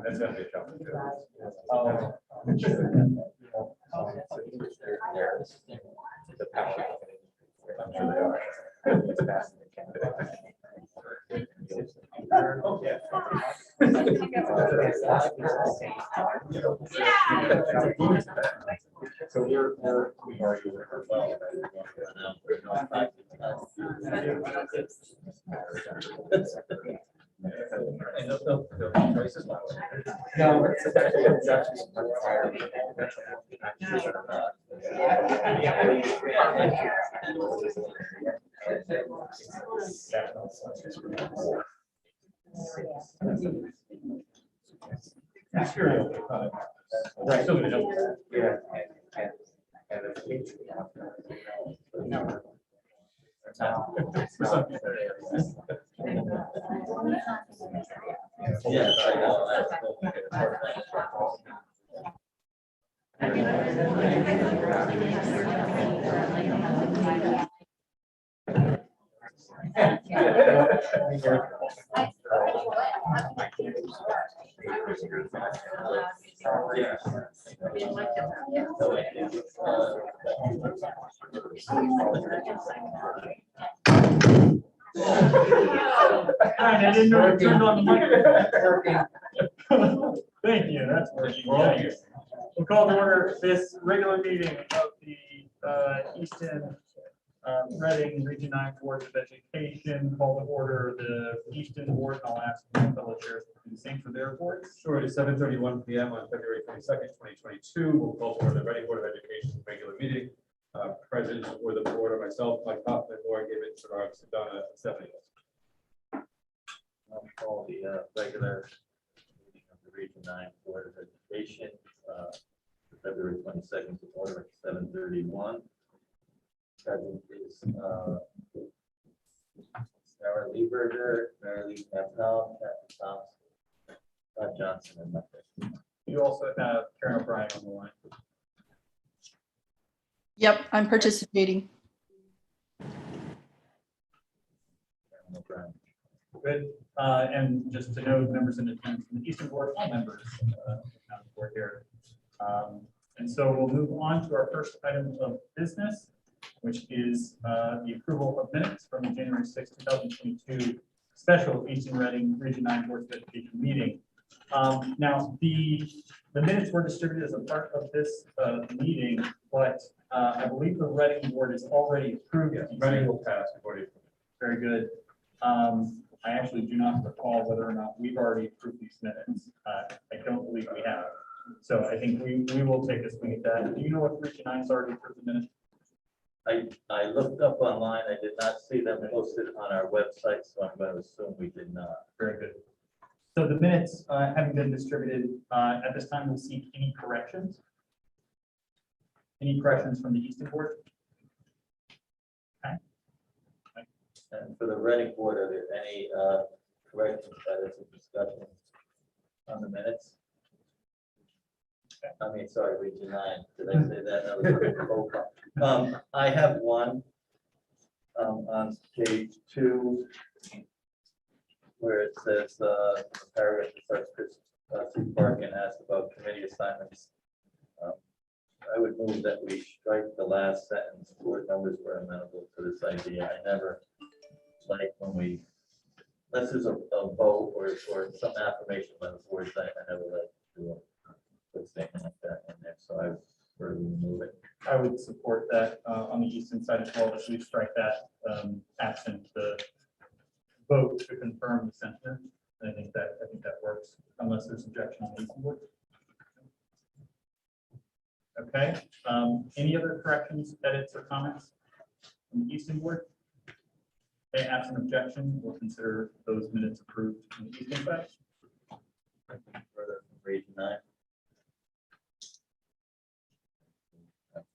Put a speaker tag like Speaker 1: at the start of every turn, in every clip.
Speaker 1: That's going to be a challenge. The power. I'm sure they are. It's fascinating. Okay. So we are right. So yeah. Yes, I know.
Speaker 2: I didn't know you turned on the mic. Thank you. That's working. Yeah. We'll call to order this regular meeting of the Easton Reading Region 9 Board of Education. Call to order the Easton Board. I'll ask my fellow chairs to do the same for their boards.
Speaker 1: Sure, it is 7:31 p.m. on February 22nd, 2022. We'll call for the Reading Board of Education regular meeting. President for the board are myself, Mike Hoffman, Laura Gibbons, Bernard Sedona, and Stephanie.
Speaker 3: I'll call the regular meeting of the Region 9 Board of Education, February 22nd, to order at 7:31. Present is Sarah Lieberger, Mary Lee Capel, Kathy Thompson, Todd Johnson, and myself.
Speaker 2: You also have Karen O'Brien on the line.
Speaker 4: Yep, I'm participating.
Speaker 2: Good. And just to note, members in attendance from the Eastern Board, all members of the board here. And so we'll move on to our first item of business, which is the approval of minutes from the January 6, 2022 special Easton Reading Region 9 Board of Education meeting. Now, the minutes were distributed as a part of this meeting, but I believe the Reading Board is already approved.
Speaker 1: Yes, Reading will pass. We've already approved.
Speaker 2: Very good. I actually do not recall whether or not we've already approved these minutes. I don't believe we have. So I think we will take a swing at that. Do you know if Region 9's already approved the minutes?
Speaker 3: I looked up online. I did not see them posted on our website, so I'm going to assume we did not.
Speaker 2: Very good. So the minutes having been distributed at this time, we'll seek any corrections. Any corrections from the Easton Board? Okay.
Speaker 3: And for the Reading Board, are there any corrections, edits, or discussions on the minutes? I mean, sorry, Region 9. Did I say that? I have one on page 2 where it says the paragraph that starts Chris C. Parkin asked about committee assignments. I would move that we strike the last sentence. Board members were amenable to this idea. I never like when we, unless there's a vote or some affirmation by the board, I never like to do a statement like that in there. So I would prefer to remove it.
Speaker 2: I would support that on the Easton side as well, as we strike that absent the vote to confirm the sentence. I think that works unless there's objection on the Easton Board. Okay. Any other corrections, edits, or comments from the Easton Board? Okay, absent objection, we'll consider those minutes approved on the Easton side.
Speaker 3: Further from Region 9.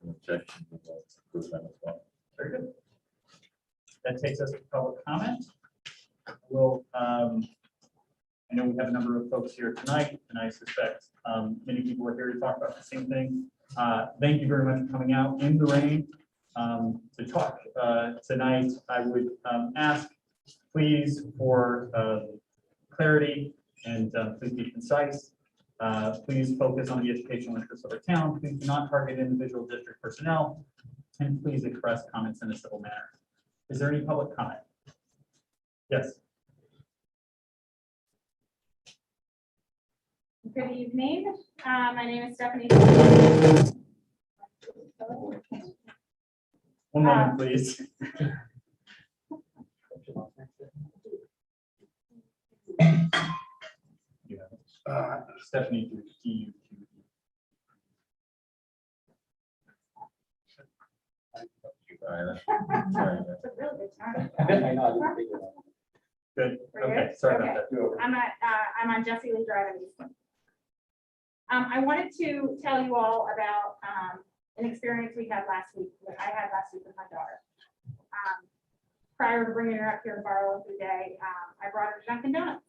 Speaker 3: Objection, we'll approve them as well.
Speaker 2: Very good. That takes us to public comment. We'll, I know we have a number of folks here tonight, and I suspect many people are here to talk about the same thing. Thank you very much for coming out in the rain to talk tonight. I would ask, please, for clarity and please be concise. Please focus on the educational interests of our town. Please do not target individual district personnel. And please express comments in a civil manner. Is there any public comment? Yes.
Speaker 5: Good evening. My name is Stephanie.
Speaker 2: One moment, please. Stephanie, you.
Speaker 5: It's a really good time.
Speaker 3: I know, I didn't think of that.
Speaker 2: Good.
Speaker 5: We're
Speaker 2: Okay,
Speaker 5: good?
Speaker 2: sorry
Speaker 5: Okay.
Speaker 2: about that.
Speaker 5: I'm on Jesse Lee Drive in Easton. I wanted to tell you all about an experience we had last week, that I had last week with my daughter. Prior to bringing her up here to borrow every day, I brought her to Dunkin' Donuts.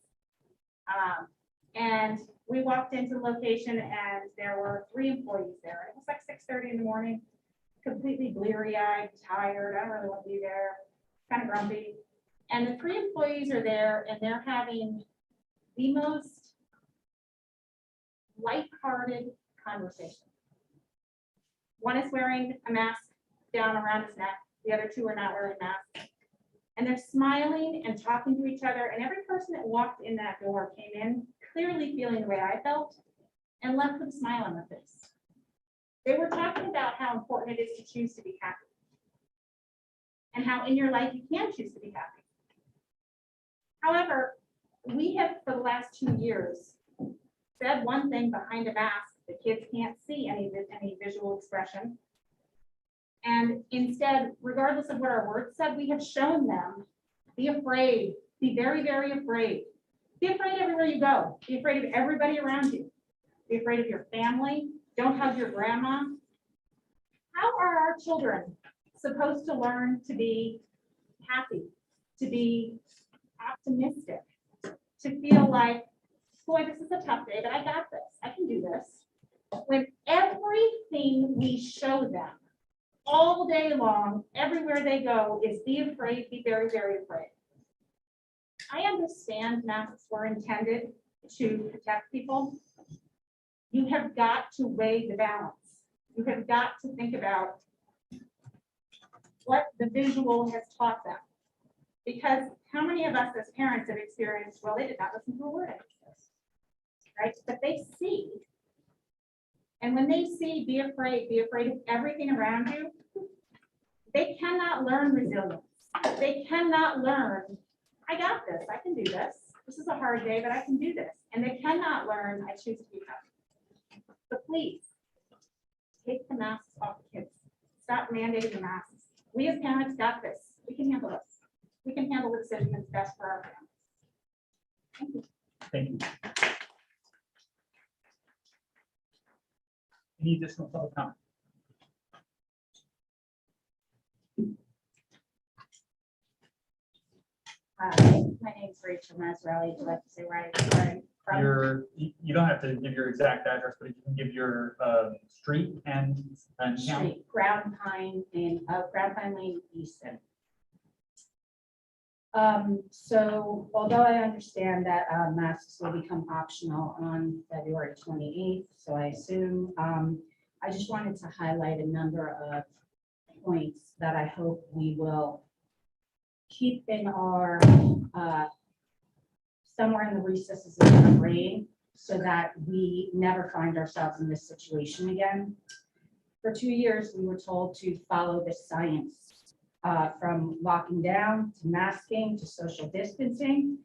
Speaker 5: And we walked into the location and there were 3 employees there. It was like 6:30 in the morning, completely bleary-eyed, tired. I don't really want to be there, kind of grumpy. And the 3 employees are there and they're having the most lighthearted conversation. One is wearing a mask down around his neck. The other 2 are not wearing masks. And they're smiling and talking to each other. And every person that walked in that door came in clearly feeling the way I felt and left with a smile on their face. They were talking about how important it is to choose to be happy and how in your life you can choose to be happy. However, we have for the last 2 years said one thing behind a mask. The kids can't see any visual expression. And instead, regardless of what our words said, we have shown them, be afraid, be very, very afraid. Be afraid everywhere you go. Be afraid of everybody around you. Be afraid of your family. Don't hug your grandma. How are our children supposed to learn to be happy, to be optimistic, to feel like, boy, this is a tough day, but I got this. I can do this. When everything we show them all day long, everywhere they go, is be afraid, be very, very afraid. I understand masks were intended to protect people. You have got to weigh the balance. You have got to think about what the visual has taught them. Because how many of us as parents have experienced, well, they did not listen to a word I said, right? But they see. And when they see, be afraid of everything around you, they cannot learn resilience. They cannot learn, I got this, I can do this. This is a hard day, but I can do this. And they cannot learn, I choose to be happy. So please, take the masks off the kids. Stop mandating the masks. We as parents got this. We can handle this. We can handle the decision that's best for our families. Thank you.
Speaker 2: Thank you. Any additional public comment?
Speaker 5: Hi, my name is Rachel Mazzarelli. Would you like to say where I'm from?
Speaker 2: You don't have to give your exact address, but you can give your street and town.
Speaker 5: Street, Ground Pine Lane, Easton. So although I understand that masks will become optional on February 28th, so I assume, I just wanted to highlight a number of points that I hope we will keep in our, somewhere in the recesses of our brain, so that we never find ourselves in this situation again. For 2 years, we were told to follow the science, from locking down to masking to social distancing.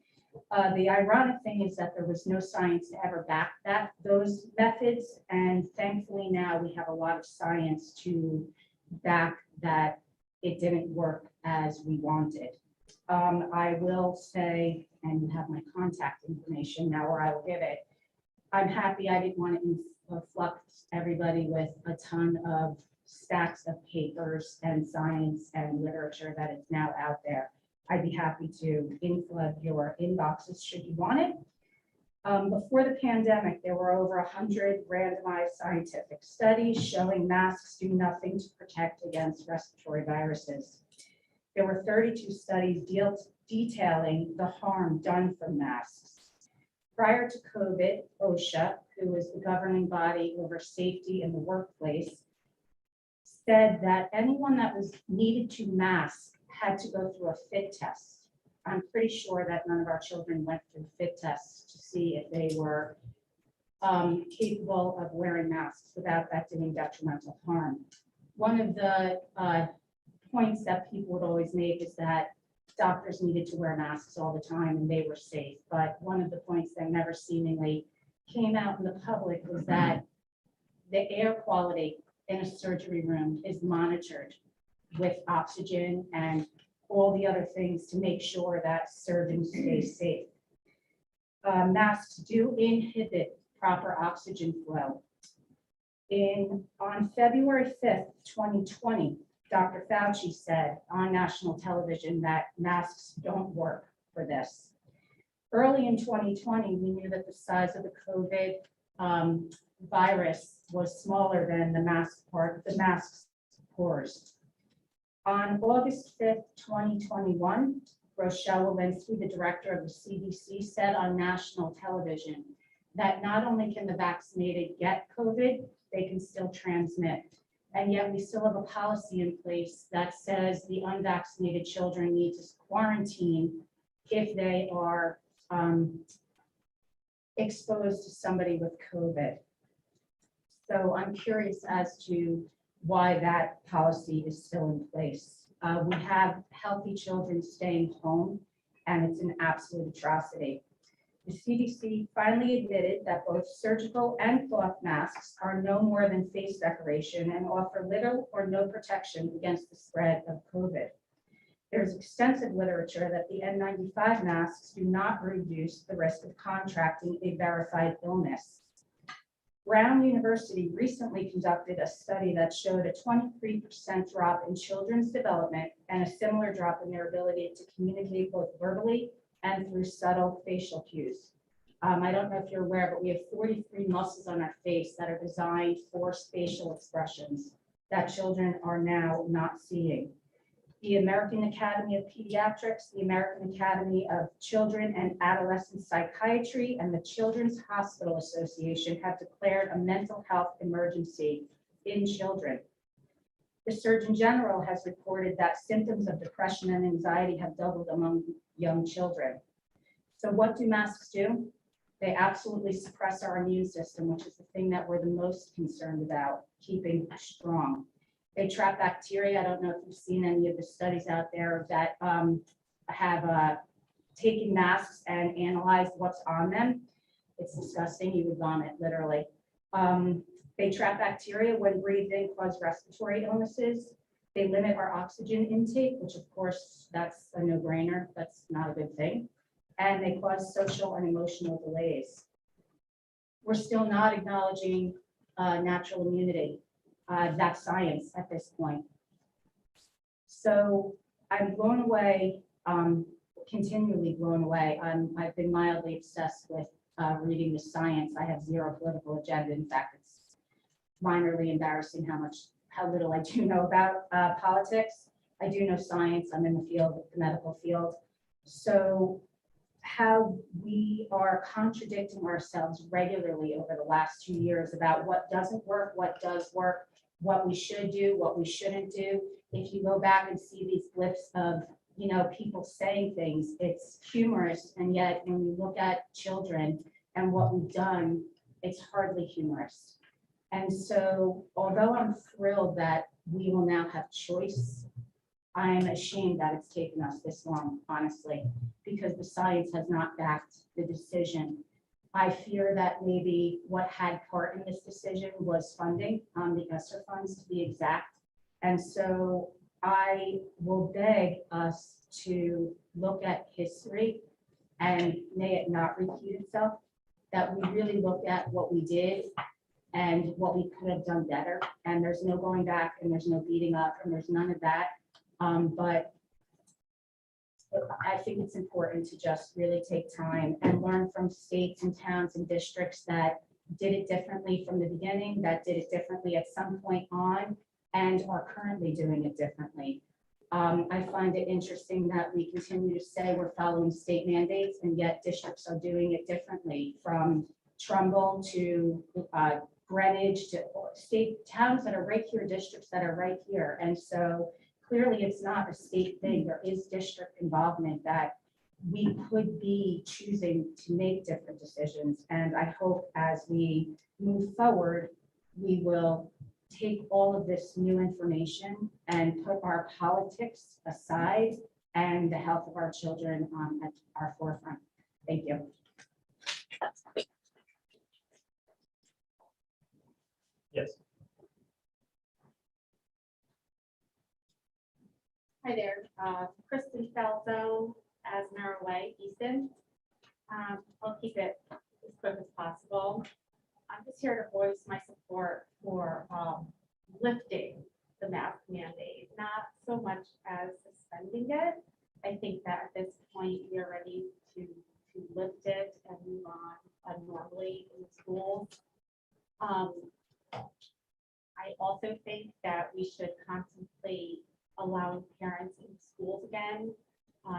Speaker 5: The ironic thing is that there was no science to ever back those methods, and thankfully now we have a lot of science to back that it didn't work as we wanted. I will say, and you have my contact information now, or I will give it. I'm happy. I didn't want to influx everybody with a ton of stacks of papers and science and literature that is now out there. I'd be happy to inflood your inboxes should you want it. Before the pandemic, there were over 100 randomized scientific studies showing masks do nothing to protect against respiratory viruses. There were 32 studies detailing the harm done from masks. Prior to COVID, OSHA who is the governing body over safety in the workplace, said that anyone that was needed to mask had to go through a fit test. I'm pretty sure that none of our children went through fit tests to see if they were capable of wearing masks without that doing detrimental harm. One of the points that people would always make is that doctors needed to wear masks all the time and they were safe. But one of the points that never seemingly came out in the public was that the air quality in a surgery room is monitored with oxygen and all the other things to make sure that surgeons stay safe. Masks do inhibit proper oxygen flow. On February 5th, 2020, Dr. Fauci said on national television that masks don't work for this. Early in 2020, we knew that the size of the COVID virus was smaller than the mask's pores. On August 5th, 2021, Rochelle Walensky, the director of the CDC, said on national television that not only can the vaccinated get COVID, they can still transmit. And yet we still have a policy in place that says the unvaccinated children need to quarantine if they are exposed to somebody with COVID. So I'm curious as to why that policy is still in place. We have healthy children staying home, and it's an absolute atrocity. The CDC finally admitted that both surgical and cloth masks are no more than face decoration and offer little or no protection against the spread of COVID. There's extensive literature that the N95 masks do not reduce the risk of contracting a verified illness. Brown University recently conducted a study that showed a 23% drop in children's development and a similar drop in their ability to communicate both verbally and through subtle facial cues. I don't know if you're aware, but we have 43 muscles on our face that are designed for spatial expressions that children are now not seeing. The American Academy of Pediatrics, the American Academy of Children and Adolescent Psychiatry, and the Children's Hospital Association have declared a mental health emergency in children. The Surgeon General has reported that symptoms of depression and anxiety have doubled among young children. So what do masks do? They absolutely suppress our immune system, which is the thing that we're the most concerned about keeping strong. They trap bacteria. I don't know if you've seen any of the studies out there that have taken masks and analyzed what's on them. It's disgusting. You would vomit, literally. They trap bacteria when breathed in, cause respiratory illnesses. They limit our oxygen intake, which of course, that's a no-brainer. That's not a good thing. And they cause social and emotional delays. We're still not acknowledging natural immunity. That's science at this point. So I'm blown away, continually blown away. I've been mildly obsessed with reading the science. I have zero political agenda. In fact, it's minorly embarrassing how little I do know about politics. I do know science. I'm in the field, the medical field. So how we are contradicting ourselves regularly over the last 2 years about what doesn't work, what does work, what we should do, what we shouldn't do. If you go back and see these clips of, people saying things, it's humorous. And yet when you look at children and what we've done, it's hardly humorous. And so although I'm thrilled that we will now have choice, I'm ashamed that it's taken us this long, honestly, because the science has not backed the decision. I fear that maybe what had part in this decision was funding, the ESSER funds to be exact. And so I will beg us to look at history, and may it not repeat itself, that we really look at what we did and what we could have done better. And there's no going back, and there's no beating up, and there's none of that. But I think it's important to just really take time and learn from states and towns and districts that did it differently from the beginning, that did it differently at some point on, and are currently doing it differently. I find it interesting that we continue to say we're following state mandates, and yet districts are doing it differently, from Trumbull to Greenwich to state towns that are right here, districts that are right here. And so clearly it's not a state thing. There is district involvement that we could be choosing to make different decisions. And I hope as we move forward, we will take all of this new information and put our politics aside and the health of our children at our forefront. Thank you.
Speaker 2: Yes.
Speaker 6: Hi there, Kristen Falzo as Way, Easton. I'll keep it as quick as possible. I'm just here to voice my support for lifting the mask mandate, not so much as suspending it. I think that at this point, we are ready to lift it and move on normally in school. I also think that we should contemplate allowing parents in schools again,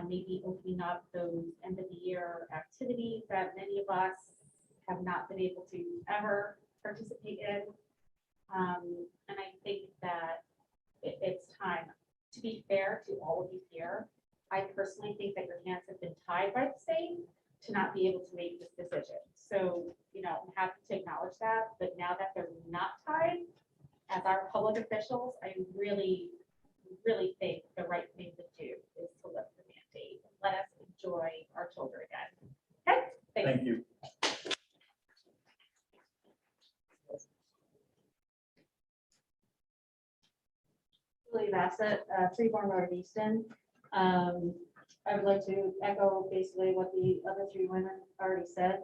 Speaker 6: maybe opening up those end of the year activities that many of us have not been able to ever participate in. And I think that it's time. To be fair to all of you here, I personally think that your hands have been tied by the state to not be able to make this decision. So, you know, I'm happy to acknowledge that, but now that they're not tied, as our public officials, I really think the right thing to do is to lift the mandate and let us enjoy our children again. Okay, thanks.
Speaker 2: Thank you.
Speaker 7: Julie Bassett, Freeborn Road, Easton. I would like to echo basically what the other three women already said.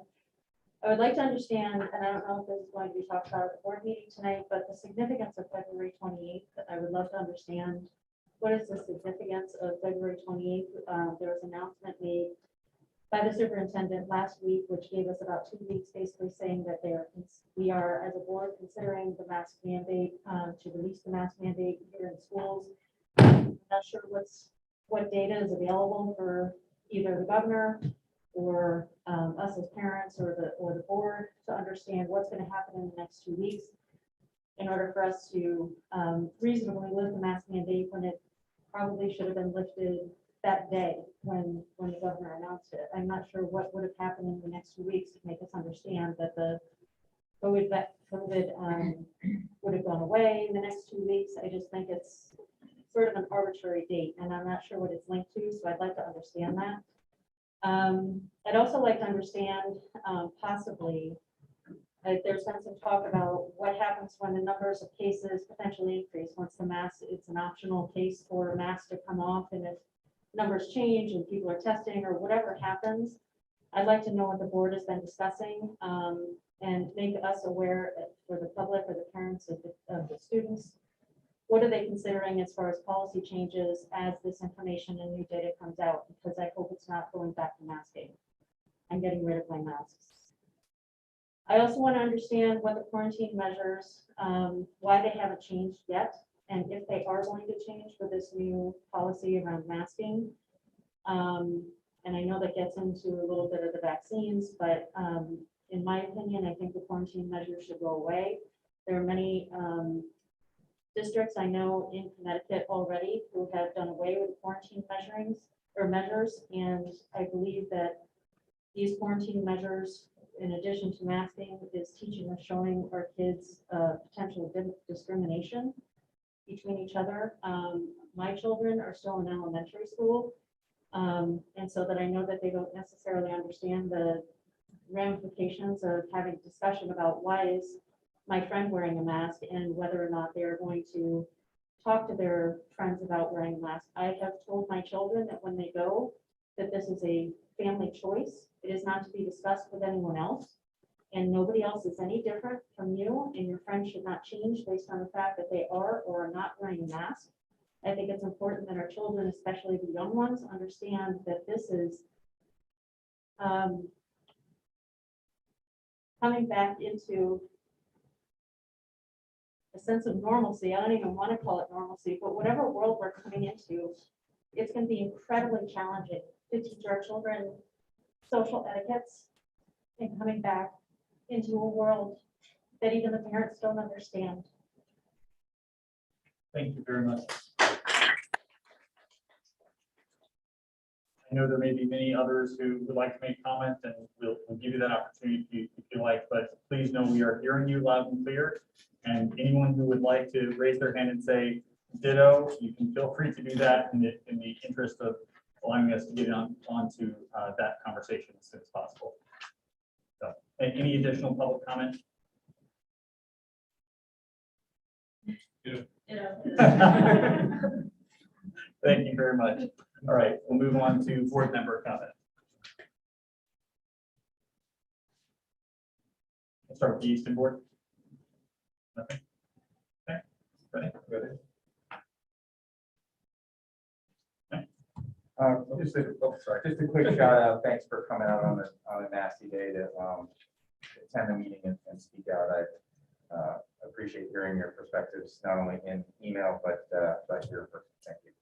Speaker 7: I would like to understand, and I don't know if this is going to be talked about at the board meeting tonight, but the significance of February 28th. I would love to understand what is the significance of February 28th. There was an announcement made by the superintendent last week, which gave us about 2 weeks, basically saying that we are, as a board, considering the mask mandate, to release the mask mandate here in schools. I'm not sure what data is available for either the governor or us as parents or the board to understand what's going to happen in the next 2 weeks in order for us to reasonably lift the mask mandate when it probably should have been lifted that day when the governor announced it. I'm not sure what would have happened in the next 2 weeks to make us understand that the COVID would have gone away in the next 2 weeks. I just think it's sort of an arbitrary date, and I'm not sure what it's linked to, so I'd like to understand that. I'd also like to understand possibly, there's been some talk about what happens when the numbers of cases potentially increase once the mask, it's an optional case for masks to come off, and if numbers change and people are testing or whatever happens, I'd like to know what the board has been discussing and make us aware for the public or the parents of the students. What are they considering as far as policy changes as this information and new data comes out? Because I hope it's not going back to masking and getting rid of my masks. I also want to understand what the quarantine measures, why they haven't changed yet, and if they are going to change for this new policy around masking. And I know that gets into a little bit of the vaccines, but in my opinion, I think the quarantine measures should go away. There are many districts I know in Connecticut already who have done away with quarantine measures, and I believe that these quarantine measures, in addition to masking, is teaching and showing our kids potential discrimination between each other. My children are still in elementary school, and so that I know that they don't necessarily understand the ramifications of having a discussion about why is my friend wearing a mask and whether or not they're going to talk to their friends about wearing a mask. I have told my children that when they go, that this is a family choice. It is not to be discussed with anyone else, and nobody else is any different from you, and your friends should not change based on the fact that they are or are not wearing a mask. I think it's important that our children, especially the young ones, understand that this is coming back into a sense of normalcy. I don't even want to call it normalcy, but whatever world we're coming into, it's going to be incredibly challenging to teach our children social etiquettes and coming back into a world that even the parents don't understand.
Speaker 2: Thank you very much. I know there may be many others who would like to make comment, and we'll give you that opportunity if you like, but please know we are hearing you loud and clear. And anyone who would like to raise their hand and say ditto, you can feel free to do that in the interest of allowing us to get onto that conversation as soon as possible. So, any additional public comment? Thank you very much. All right, we'll move on to board member comment. Let's start with the Easton board. Nothing? Okay, ready?
Speaker 8: Just a quick shout out. Thanks for coming out on a nasty day to attend the meeting and speak out. I appreciate hearing your perspectives, not only in email, but here. Thank you.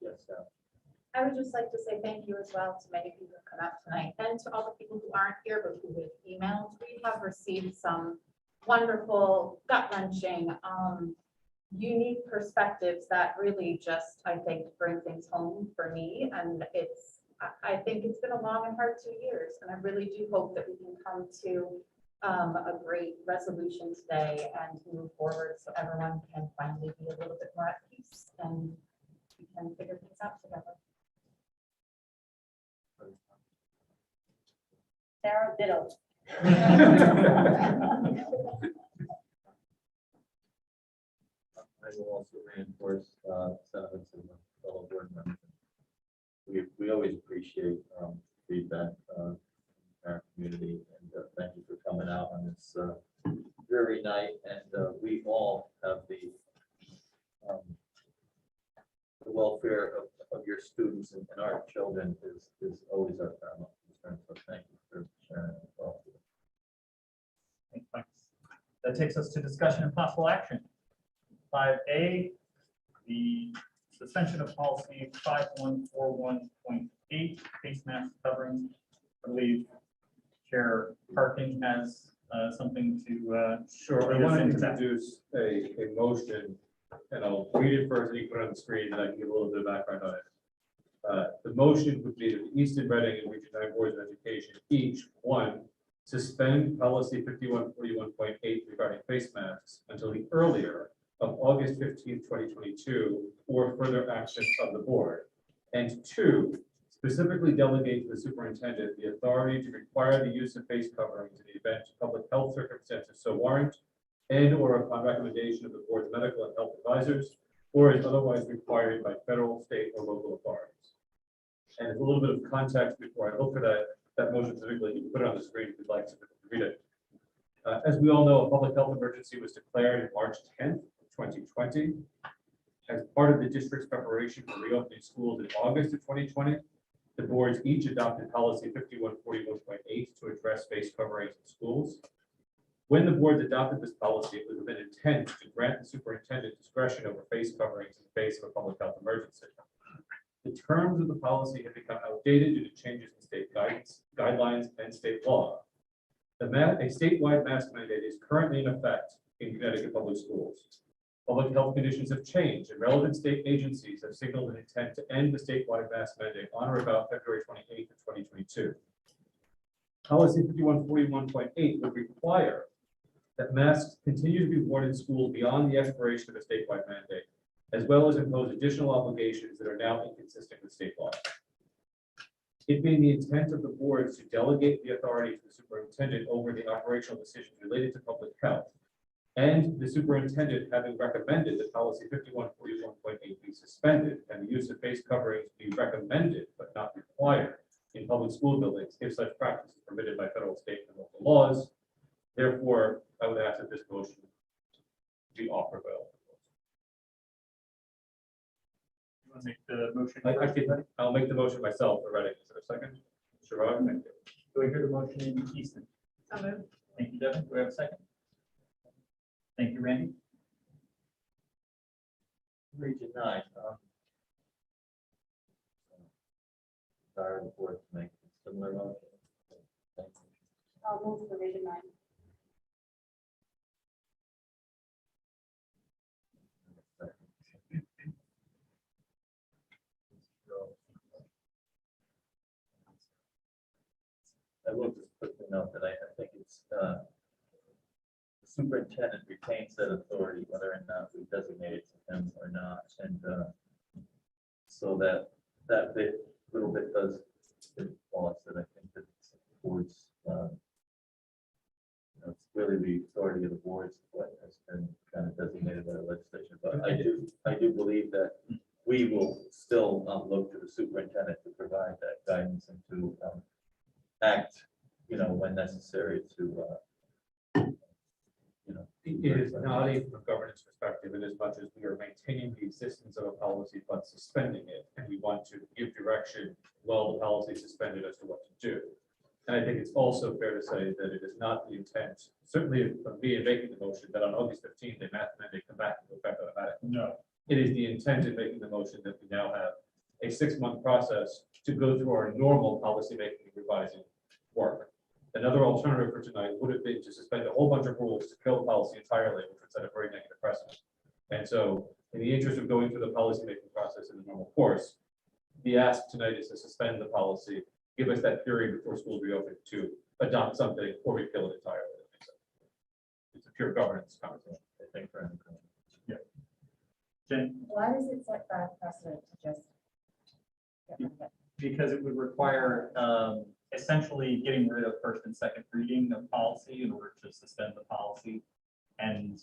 Speaker 3: Yes,
Speaker 9: I would just like to say thank you as well to many people who come out tonight and to all the people who aren't here but who have emailed. We have received some wonderful, gut-wrenching, unique perspectives that really just, I think, bring things home for me. And I think it's been a long and hard 2 years. And I really do hope that we can come to a great resolution today and move forward so everyone can finally be a little bit more at peace and we can figure things out together.
Speaker 7: Sarah, ditto.
Speaker 3: I will also reinforce sentiments of my fellow board members. We always appreciate feedback from our community, and thank you for coming out on this dreary night. And we all have the welfare of your students and our children is always our paramount concern. So thank you for sharing it with all.
Speaker 2: Thanks. That takes us to discussion and possible action. 5A, the suspension of policy 5141.8, face mask coverings. I believe Chair Parkin has something to.
Speaker 1: Sure, I
Speaker 2: lead us
Speaker 1: want to
Speaker 2: into that.
Speaker 1: introduce a motion, and I'll read it first, and you can put it on the screen, and I can give a little bit of background on it. The motion would be that the Easton, Reading, and Region 9 Boards of Education each, one, suspend policy 5141.8 regarding face masks until the earlier of August 15th, 2022, or further action of the board. And two, specifically delegate to the superintendent the authority to require the use of face coverings in the event public health circumstances so warrant, and or upon recommendation of the board's medical and health advisors, or is otherwise required by federal, state, or local authorities. And a little bit of context before I look for that motion specifically, you can put it on the screen if you'd like to read it. As we all know, a public health emergency was declared on March 10th, 2020. As part of the district's preparation for reopening schools in August of 2020, the boards each adopted policy 5141.8 to address face coverings in schools. When the boards adopted this policy, it was with an intent to grant the superintendent discretion over face coverings in the face of a public health emergency. The terms of the policy have become outdated due to changes in state guidelines, and state law. A statewide mask mandate is currently in effect in Connecticut public schools. Public health conditions have changed, and relevant state agencies have signaled an intent to end the statewide mask mandate on or about February 28th of 2022. Policy 5141.8 would require that masks continue to be worn in schools beyond the expiration of a statewide mandate, as well as impose additional obligations that are now inconsistent with state law. It being the intent of the boards to delegate the authority to the superintendent over the operational decisions related to public health, and the superintendent having recommended that policy 5141.8 be suspended and the use of face coverings be recommended but not required in public school buildings if such practice is permitted by federal, state, and local laws. Therefore, I would ask that this motion be offered by all.
Speaker 2: You want to make the motion?
Speaker 1: Actually, I'll make the motion myself for Reading. Is there a second? Sure, thank you.
Speaker 2: Do I hear the motion in Easton?
Speaker 9: So moved.
Speaker 2: Thank you, Devin. Do we have a second? Thank you, Randy.
Speaker 3: Region 9. Sorry, the board to make this similar motion. Thank you.
Speaker 7: I'll move for Region 9.
Speaker 3: I will just quickly note that I think it's, the superintendent retains that authority, whether or not we designate it to him or not, and, so that bit, little bit does, it falls, that I think that it's the board's, it's really the authority of the boards, what has been kind of designated by the legislation, but I do believe that we will still, look to the superintendent to provide that guidance and to, act, when necessary to,
Speaker 1: It is not a from a governance perspective in as much as we are maintaining the existence of a policy but suspending it. And we want to give direction while the policy is suspended as to what to do. And I think it's also fair to say that it is not the intent, certainly from me in making the motion, that on August 15th, they come back and go back automatically.
Speaker 2: No.
Speaker 1: It is the intent in making the motion that we now have a 6-month process to go through our normal policy making and revising work. Another alternative for tonight would have been to suspend a whole bunch of rules to kill the policy entirely, which would set a very negative precedent. And so in the interest of going through the policy making process in the normal course, the ask tonight is to suspend the policy, give us that period before schools reopen to adopt something or repeal it entirely. It's a pure governance conversation, I think.
Speaker 2: Yeah. Jen,
Speaker 7: Why does it set that precedent to just?
Speaker 2: because it would require essentially getting rid of first and second reading of policy in order to suspend the policy. And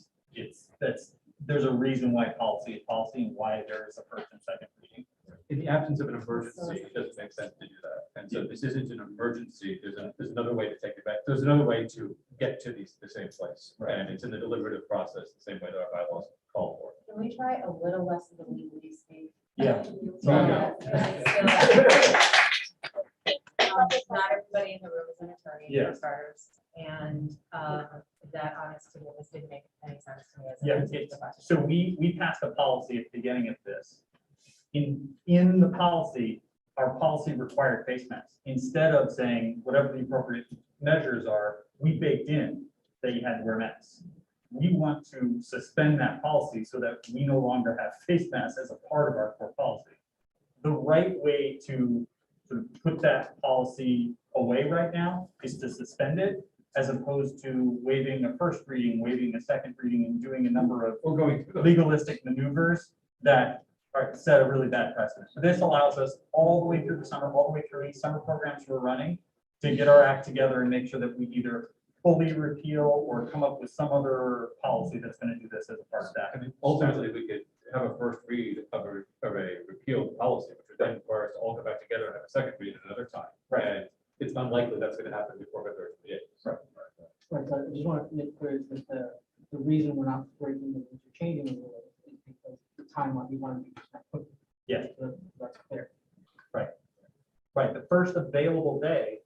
Speaker 2: there's a reason why policy is policy and why there is a first and second reading.
Speaker 1: In the absence of an emergency, it doesn't make sense to do that. And so this isn't an emergency. There's another way to take it back. There's another way to get to the same place.
Speaker 2: Right.
Speaker 1: And it's in the deliberative process, the same way that our bylaws call for.
Speaker 7: Can we try a little less of the legally speak?
Speaker 2: Yeah.
Speaker 7: Not everybody in the room is an attorney,
Speaker 2: Yeah.
Speaker 7: for starters, and that honest to goodness didn't make any sense to me. As
Speaker 2: Yeah, so we passed a policy at the beginning of this. In the policy, our policy required face masks. Instead of saying whatever the appropriate measures are, we baked in that you had to wear masks. We want to suspend that policy so that we no longer have face masks as a part of our core policy. The right way to sort of put that policy away right now is to suspend it, as opposed to waiving a first reading, waiving a second reading, and doing a number of
Speaker 1: We're going through those.
Speaker 2: legalistic maneuvers that set a really bad precedent. So this allows us all the way through the summer, all the way through these summer programs we're running, to get our act together and make sure that we either fully repeal or come up with some other policy that's going to do this as a part of that.
Speaker 1: I mean, ultimately, we could have a first read of a repealed policy, which would then require us to all come back together and have a second read at another time.
Speaker 2: Right.
Speaker 1: And it's unlikely that's going to happen before February 28th.
Speaker 2: Right.
Speaker 10: Right, so I just want to make clear that the reason we're not breaking the rules or changing the rules is because the timeline, we want to do this quickly.
Speaker 2: Yeah.
Speaker 10: So that's clear.
Speaker 2: Right, the first available day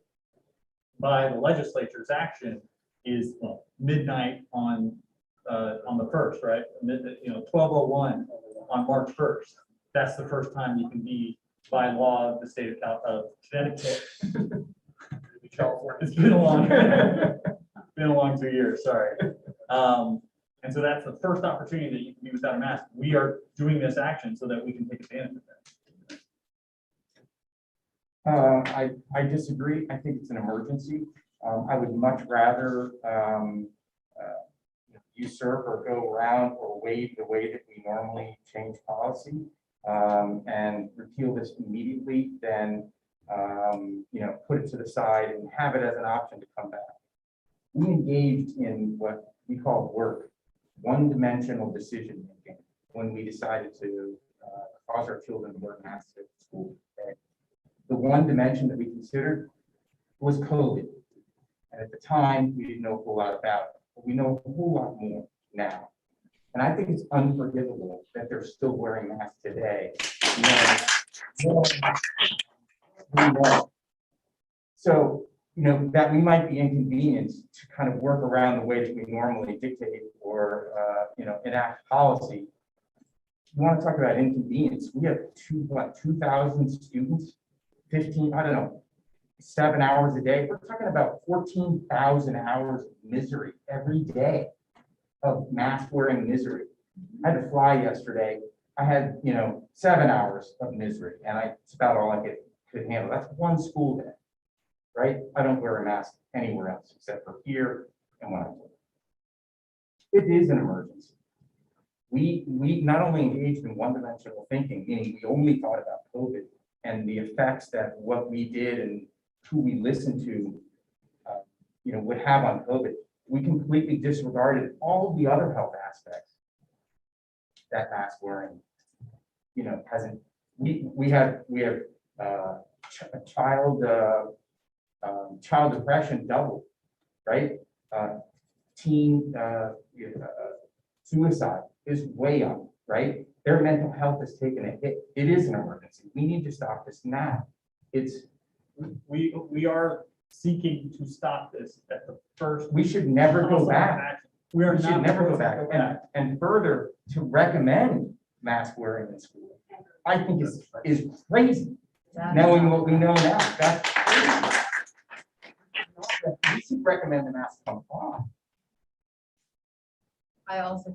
Speaker 2: by the legislature's action is midnight on the first, right? 12:01 on March 1st. That's the first time you can be, by law of the state of Connecticut. It's been a long 2 years, sorry. And so that's the first opportunity that you can be without a mask. We are doing this action so that we can take advantage of that.
Speaker 8: I disagree. I think it's an emergency. I would much rather usurp or go around or waive the way that we normally change policy and repeal this immediately than put it to the side and have it as an option to come back. We engaged in what we call work, one-dimensional decision making when we decided to cause our children to wear masks at school. Okay? The one dimension that we considered was COVID. And at the time, we didn't know a whole lot about it, but we know a whole lot more now. And I think it's unforgivable that they're still wearing masks today. So, that we might be inconvenienced to kind of work around the way that we normally dictate or, enact policy. You want to talk about inconvenience? We have 2,000 students, 15, I don't know, 7 hours a day. We're talking about 14,000 hours of misery every day of mask wearing misery. I had to fly yesterday. I had, 7 hours of misery, and it's about all I could handle. That's one school day, right? I don't wear a mask anywhere else except for here and when I work. It is an emergency. We not only engaged in one-dimensional thinking, meaning we only thought about COVID and the effects that what we did and who we listened to, would have on COVID. We completely disregarded all of the other health aspects that mask wearing, hasn't. We have child depression doubled, right? Teen suicide is way up, right? Their mental health has taken a hit. It is an emergency. We need to stop this now.
Speaker 2: We are seeking to stop this at the first.
Speaker 8: We should never go
Speaker 2: possible
Speaker 8: back.
Speaker 2: action. We are
Speaker 8: We should
Speaker 2: not
Speaker 8: never go
Speaker 2: proposing to
Speaker 8: back. And further, to recommend mask wearing in school, I think is crazy, knowing what we know now. That's crazy. We should recommend the mask come off.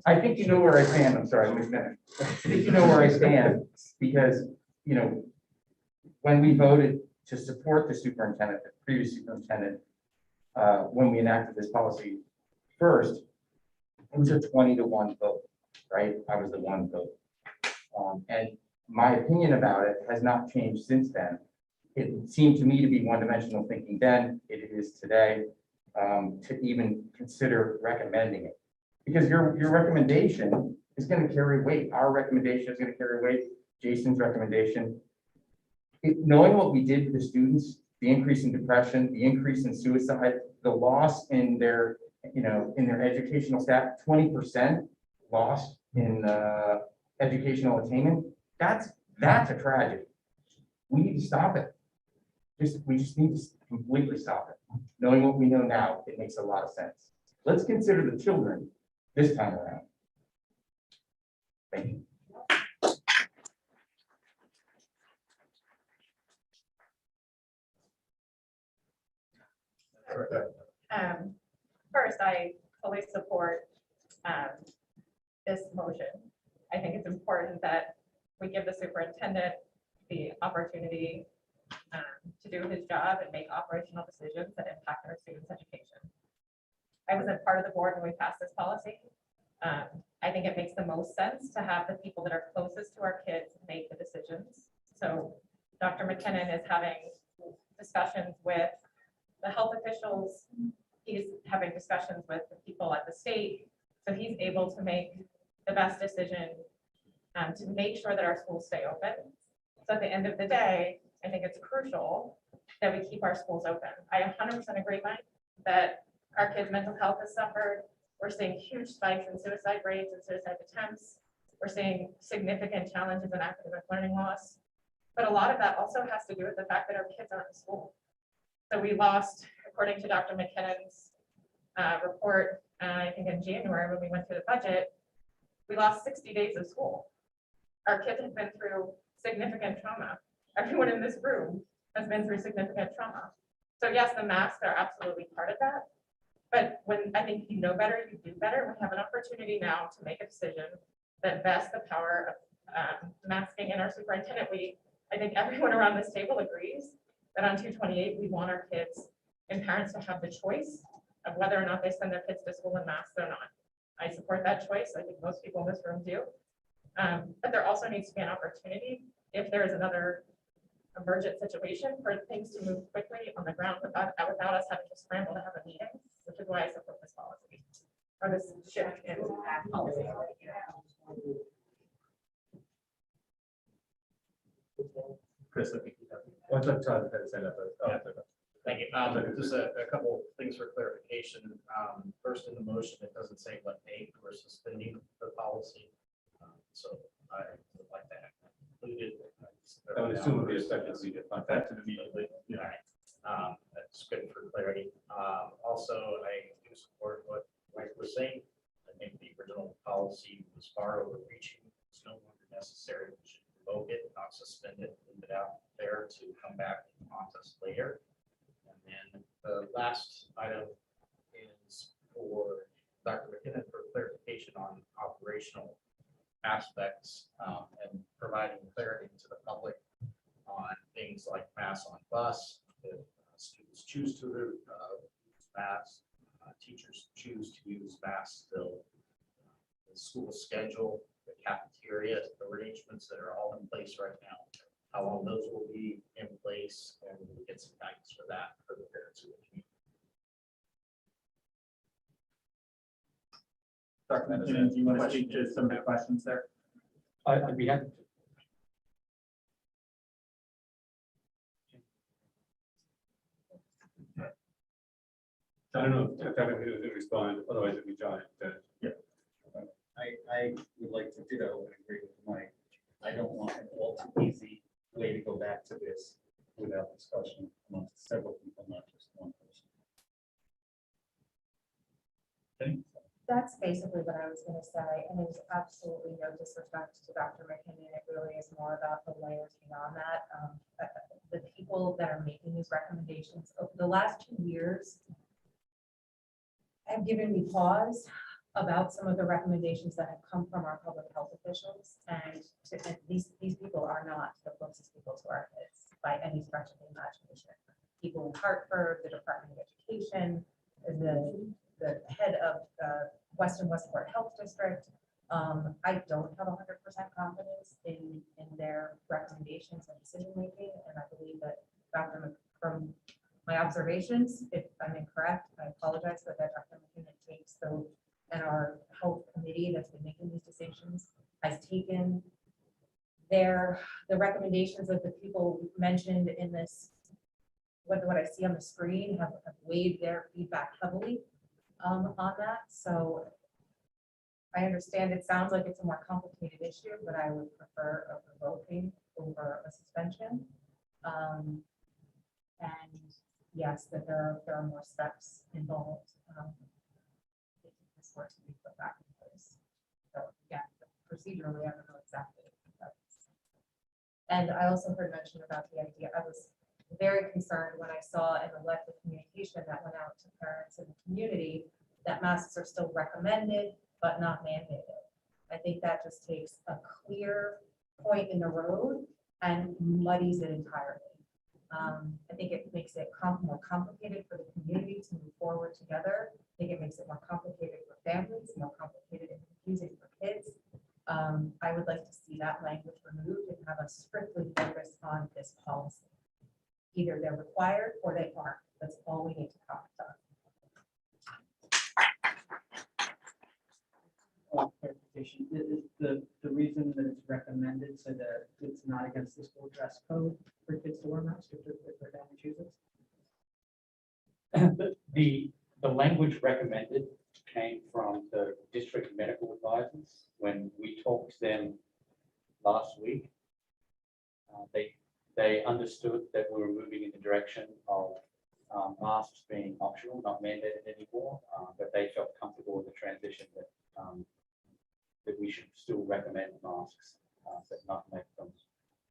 Speaker 8: I think you know where I stand. I'm sorry, let me finish. I think you know where I stand because, when we voted to support the superintendent, the previous superintendent, when we enacted this policy first, it was a 20-to-1 vote, right? I was the one vote. And my opinion about it has not changed since then. It seemed to me to be one-dimensional thinking then, it is today, to even consider recommending it. Because your recommendation is going to carry weight. Our recommendation is going to carry weight. Jason's recommendation. Knowing what we did to the students, the increase in depression, the increase in suicide, the loss in their, in their educational staff, 20% loss in educational attainment. That's a tragedy. We need to stop it. We just need to completely stop it. Knowing what we know now, it makes a lot of sense. Let's consider the children this time around. Thank you.
Speaker 9: First, I fully support this motion. I think it's important that we give the superintendent the opportunity to do his job and make operational decisions that impact our students' education. I was a part of the board when we passed this policy. I think it makes the most sense to have the people that are closest to our kids make the decisions. So Dr. McKinnon is having discussions with the health officials. He's having discussions with the people at the state. So he's able to make the best decision to make sure that our schools stay open. So at the end of the day, I think it's crucial that we keep our schools open. I 100% agree, Mike, that our kids' mental health has suffered. We're seeing huge spikes in suicide rates and suicide attempts. We're seeing significant challenges in academic learning loss. But a lot of that also has to do with the fact that our kids aren't in school. So we lost, according to Dr. McKinnon's report, I think in January when we went through the budget, we lost 60 days of school. Our kids have been through significant trauma. Everyone in this room has been through significant trauma. So yes, the masks are absolutely part of that. But when I think you know better, you do better. We have an opportunity now to make a decision that vests the power of masking in our superintendent. I think everyone around this table agrees that on 228, we want our kids and parents to have the choice of whether or not they send their kids to school in masks or not. I support that choice. I think most people in this room do. But there also needs to be an opportunity if there is another emergent situation for things to move quickly on the ground without us having to scramble to have a meeting, which is why I support this policy or this shift in policy.
Speaker 2: Chris, I think you have.
Speaker 1: What's up, Todd? Say that, but,
Speaker 11: Thank you. Just a couple things for clarification. First, in the motion, it doesn't say what date we're suspending the policy. So I would like that included.
Speaker 1: I would assume it would be effective
Speaker 2: Immediately.
Speaker 11: All right. That's good for clarity. Also, I do support what Mike was saying. I think the original policy was far overreaching. It's no longer necessary. We should revoke it, not suspend it, leave it out there to come back and haunt us later. last item is for Dr. McKinnon for clarification on operational aspects and providing clarity to the public on things like masks on bus, if students choose to use masks, teachers choose to use masks still, the school schedule, the cafeteria arrangements that are all in place right now, how long those will be in place, and we'll get some guidance for that for the parents who are.
Speaker 2: Dr. McKinnon, do you want to speak to some of the questions there?
Speaker 1: I'd be happy to. I don't know if Kevin will respond, otherwise it'd be John.
Speaker 12: I would like to ditto and agree with Mike. I don't want an all too easy way to go back to this without discussion amongst several people, not just one person.
Speaker 9: That's basically what I was gonna say, and there's absolutely no disrespect to Dr. McKinnon. It really is more about the layers beyond that. The people that are making these recommendations over the last 2 years have given me pause about some of the recommendations that have come from our public health officials. And these people are not the closest people to our kids by any stretch of the imagination. People in Hartford, the Department of Education, the head of the Westport Health District. I don't have 100% confidence in their recommendations and decision-making. And I believe that from my observations, if I'm incorrect, I apologize, but that Dr. McKinnon takes and our health committee that's been making these decisions has taken the recommendations of the people mentioned in this, what I see on the screen, have weighed their feedback heavily on that. So I understand it sounds like it's a more complicated issue, but I would prefer a revoking over a suspension. And yes, that there are more steps involved. If this were to be put back in place. So yeah, procedurally, I don't know exactly. And I also heard mention about the idea, I was very concerned when I saw an elected communication that went out to parents in the community that masks are still recommended, but not mandated. I think that just takes a clear point in the road and muddies it entirely. I think it makes it more complicated for the community to move forward together. I think it makes it more complicated for families, more complicated and confusing for kids. I would like to see that language removed and have us strictly focus on this policy. Either they're required or they aren't. That's all we need to comment on.
Speaker 10: Clarification, is the reason that it's recommended so that it's not against the school dress code for kids to wear masks if their family chooses?
Speaker 12: The language recommended came from the district medical advisors. When we talked to them last week, they understood that we were moving in the direction of masks being optional, not mandated anymore, but they felt comfortable with the transition that that we should still recommend masks, but not make them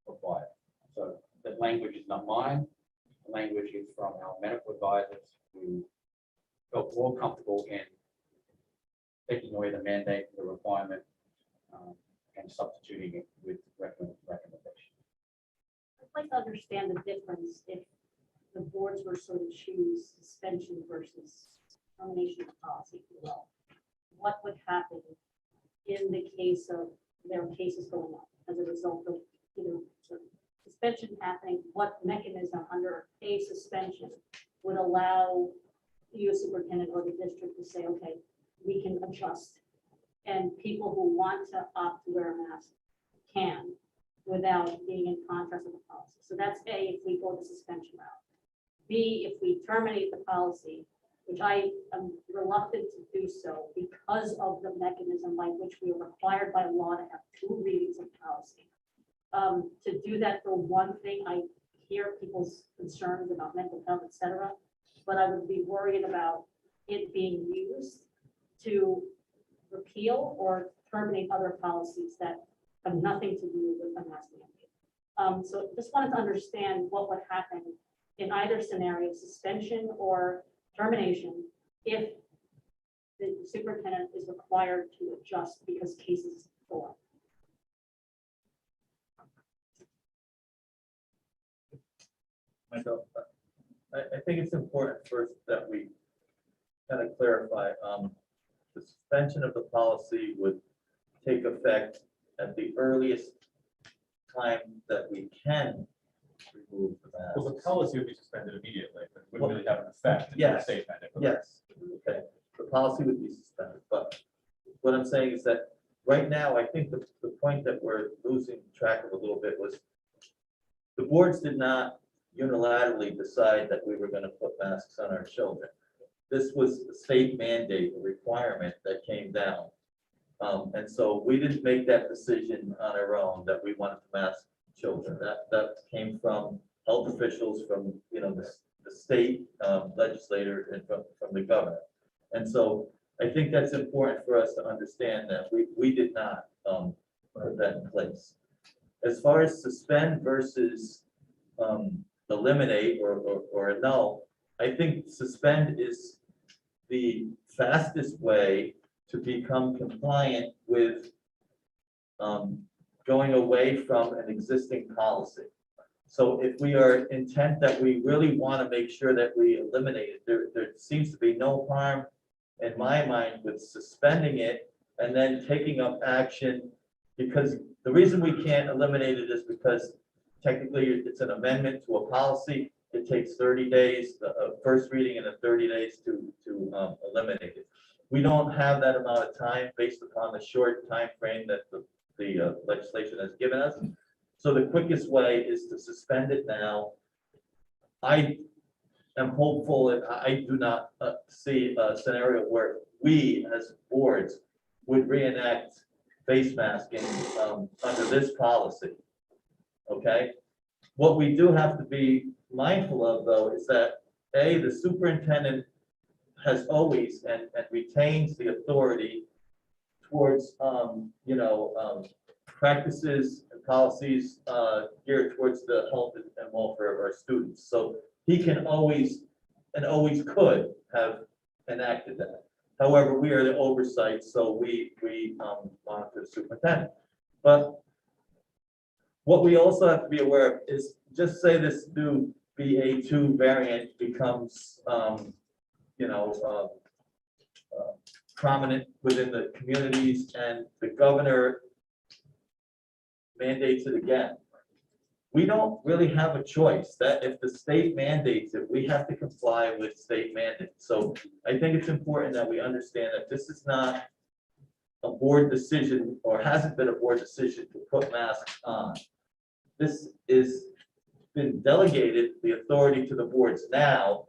Speaker 12: required. So the language is not mine. The language is from our medical advisors who felt more comfortable in taking away the mandate, the requirement, and substituting it with recommendation.
Speaker 7: I'd like to understand the difference if the boards were sort of choose suspension versus termination of policy, if you will. What would happen in the case of there are cases going on as a result of sort of suspension happening? What mechanism under a suspension would allow you, superintendent, or the district to say, okay, we can adjust, and people who want to opt to wear a mask can, without being in contrast with the policy? So that's A, if we go the suspension route. B, if we terminate the policy, which I am reluctant to do so because of the mechanism by which we are required by law to have 2 readings of policy. To do that for one thing, I hear people's concerns about mental health, et cetera, but I would be worried about it being used to repeal or terminate other policies that have nothing to do with the mask mandate. So just wanted to understand what would happen in either scenario, suspension or termination, if the superintendent is required to adjust because cases go up.
Speaker 3: So, I think it's important first that we kind of clarify, the suspension of the policy would take effect at the earliest time that we can remove the
Speaker 1: Well, the
Speaker 3: mask.
Speaker 1: policy would be suspended immediately, but it wouldn't really have an effect. until the
Speaker 3: Yes.
Speaker 1: state mandate.
Speaker 3: Yes, okay, the policy would be suspended, but what I'm saying is that right now, I think the point that we're losing track of a little bit was the boards did not unilaterally decide that we were gonna put masks on our children. This was a state mandate, a requirement that came down. And so we didn't make that decision on our own that we wanted to mask children. That came from health officials, from, the state legislator and from the governor. And so I think that's important for us to understand that we did not put that in place. As far as suspend versus eliminate or annul, I think suspend is the fastest way to become compliant with going away from an existing policy. So if we are intent that we really want to make sure that we eliminate it, there seems to be no harm in my mind with suspending it and then taking up action, because the reason we can't eliminate it is because technically it's an amendment to a policy. It takes 30 days, first reading, and then 30 days to eliminate it. We don't have that amount of time based upon the short time frame that the legislation has given us. So the quickest way is to suspend it now. I am hopeful, and I do not see a scenario where we as boards would reenact face masking under this policy. Okay? What we do have to be mindful of, though, is that the superintendent has always and retains the authority towards, practices and policies geared towards the health and welfare of our students. So he can always and always could have enacted that. However, we are the oversight, so we monitor the superintendent. But what we also have to be aware of is, just say this new BA2 variant becomes, prominent within the communities, and the governor mandates it again. We don't really have a choice. That if the state mandates it, we have to comply with state mandates. So I think it's important that we understand that this is not a board decision, or hasn't been a board decision, to put masks on. This is been delegated the authority to the boards now,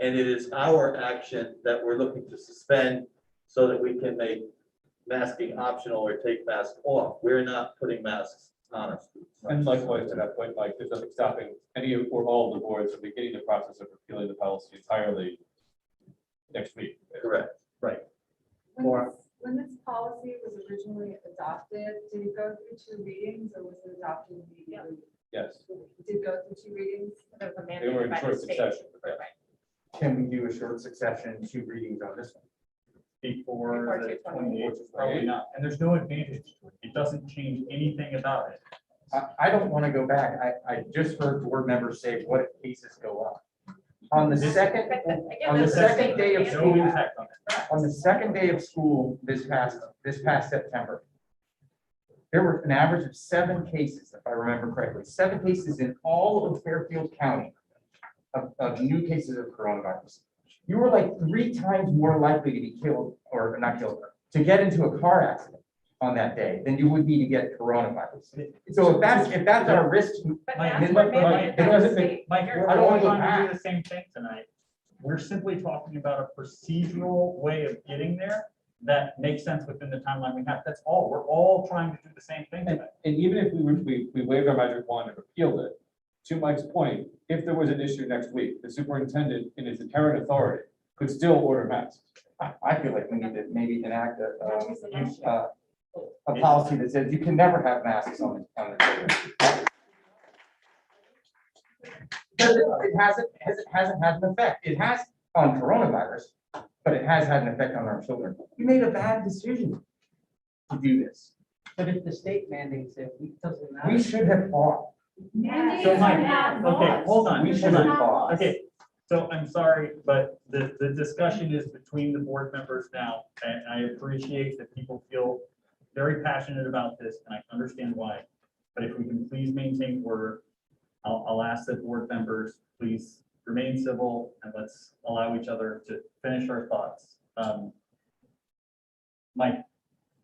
Speaker 3: and it is our action that we're looking to suspend so that we can make masking optional or take masks off. We're not putting masks on us.
Speaker 1: And likewise, to that point, like, there's nothing stopping any or all of the boards from beginning the process of repealing the policy entirely next week.
Speaker 3: Correct.
Speaker 13: When this policy was originally adopted, did it go through 2 readings or was it adopted immediately?
Speaker 1: Yes,
Speaker 13: Did it go through 2 readings?
Speaker 6: There was a
Speaker 1: they were
Speaker 6: mandate
Speaker 1: in
Speaker 6: by the
Speaker 1: short
Speaker 6: state.
Speaker 1: succession.
Speaker 8: Can we do a short succession, 2 readings on this one?
Speaker 2: Before the
Speaker 6: 2/28.
Speaker 2: 28th, probably not. And there's no advantage to it. It doesn't change anything about it.
Speaker 8: I don't want to go back. I just heard board members say, what if cases go up? On the second,
Speaker 6: Again,
Speaker 8: on the
Speaker 6: that's
Speaker 8: second day of
Speaker 6: mandate.
Speaker 2: No
Speaker 8: school,
Speaker 2: impact on it.
Speaker 8: on the second day of school this past September, there were an average of 7 cases, if I remember correctly, 7 cases in all of Fairfield County of new cases of coronavirus. You were like 3 times more likely to be killed, or not killed, to get into a car accident on that day than you would be to get coronavirus. So if that's our risk,
Speaker 6: But
Speaker 2: Mike,
Speaker 6: that's
Speaker 8: Mike,
Speaker 6: what mandated by the
Speaker 8: doesn't
Speaker 6: state.
Speaker 2: Mike,
Speaker 6: You're-
Speaker 2: we're
Speaker 8: I don't
Speaker 2: all
Speaker 8: wanna go
Speaker 2: trying to do
Speaker 8: back.
Speaker 2: the same thing tonight. We're simply talking about a procedural way of getting there that makes sense within the timeline we have. That's all. We're all trying to do the same thing
Speaker 1: And,
Speaker 2: tonight.
Speaker 1: and even if we waived our magic wand and repealed it, to Mike's point, if there was an issue next week, the superintendent in his inherent authority could still order masks.
Speaker 8: I feel like we need to maybe enact a policy that says you can never have masks on the children. Because it hasn't had an effect. It has on coronavirus, but it has had an effect on our children. We made a bad decision to do this.
Speaker 10: But if the state mandates it, it doesn't matter.
Speaker 8: We should have fought.
Speaker 2: So Mike, okay, hold on.
Speaker 8: We
Speaker 2: hold
Speaker 8: should
Speaker 2: on.
Speaker 8: have fought.
Speaker 2: Okay, so I'm sorry, but the discussion is between the board members now, and I appreciate that people feel very passionate about this, and I understand why. But if we can please maintain order, I'll ask the board members, please remain civil, and let's allow each other to finish our thoughts. Mike,